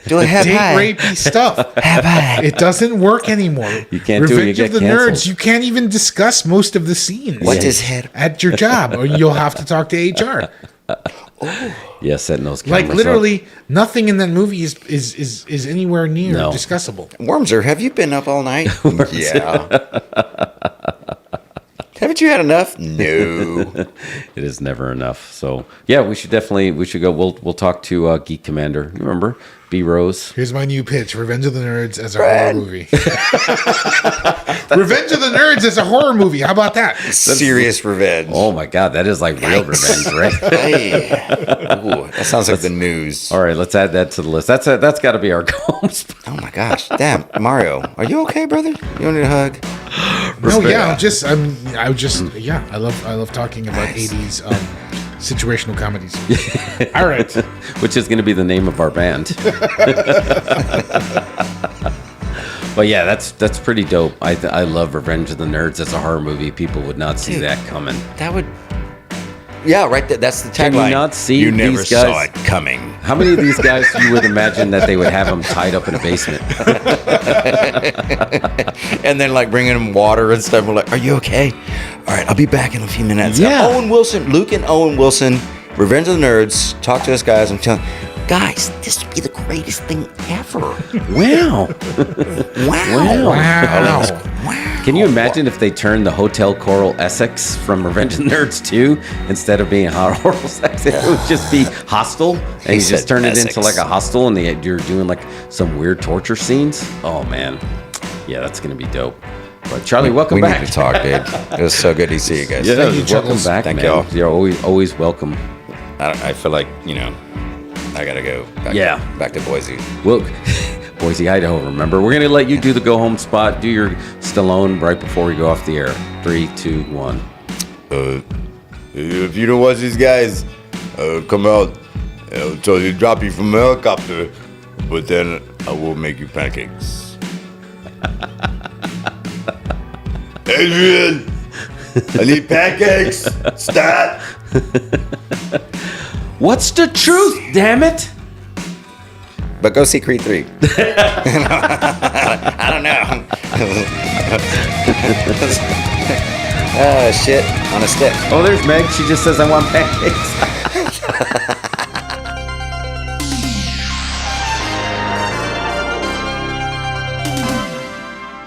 do a date rapey stuff. It doesn't work anymore. You can't do it. You get Revenge of the canceled. Nerds. You can't even discuss most of the scenes. What's his head at your job, or you'll have to talk to HR. Yeah, setting those cameras like literally nothing in that movie is anywhere near discussable. Wormser, have you been up all night? Yeah. Haven't you had enough? No. It is never enough. So yeah, we should go. We'll talk to Geek Commander. Remember B Rose? Here's my new pitch: Revenge of the Nerds as a horror movie. Revenge of the Nerds as a horror movie. How about that? Serious revenge. Oh my God, that is like real revenge, right? Hey. Ooh, that sounds like the news. All right, let's add that to the list. That's got to be our goal. Oh my gosh, damn, Mario, are you okay, brother? You need a hug? No, yeah, I love talking about 80s situational comedies. All right, which is going to be the name of our band. But yeah, that's pretty dope. I love Revenge of the Nerds as a horror movie. People would not see that coming. That would. Yeah, right. That's the tagline. Can you not see you never these guys saw it coming? How many of these guys you would imagine that they would have them tied up in a basement? And then like bringing them water and stuff. We're like, are you okay? All right, I'll be back in a few minutes. Yeah. Luke and Owen Wilson, Revenge of the Nerds. Talk to us, guys. I'm telling guys, this would be the greatest thing ever. Wow. Wow. Can you imagine if they turned the Hotel Coral Essex from Revenge of the Nerds 2 instead of being horror sex? It would just be hostel, and you just turn it into like a hostel, and you're doing like some weird torture scenes. Oh man, yeah, that's gonna be dope. But Charlie, welcome back. We need to talk, dude. It was so good to see you guys. Yeah, Thank you, welcome back, Thank man. y'all. You're always welcome. I feel like I gotta go. Back to Boise. Well, Boise, Idaho. Remember, we're gonna let you do the go home spot. Do your Stallone right before we go off the air. 3, 2, 1. If you don't watch these guys come out, I'll tell you drop you from a helicopter, but then I will make you pancakes. Adrian, I need pancakes. Stat. What's the truth, damn it? But go see Creed 3. I don't know. Oh, shit. On a stick. Oh, there's Meg. She just says, I want pancakes.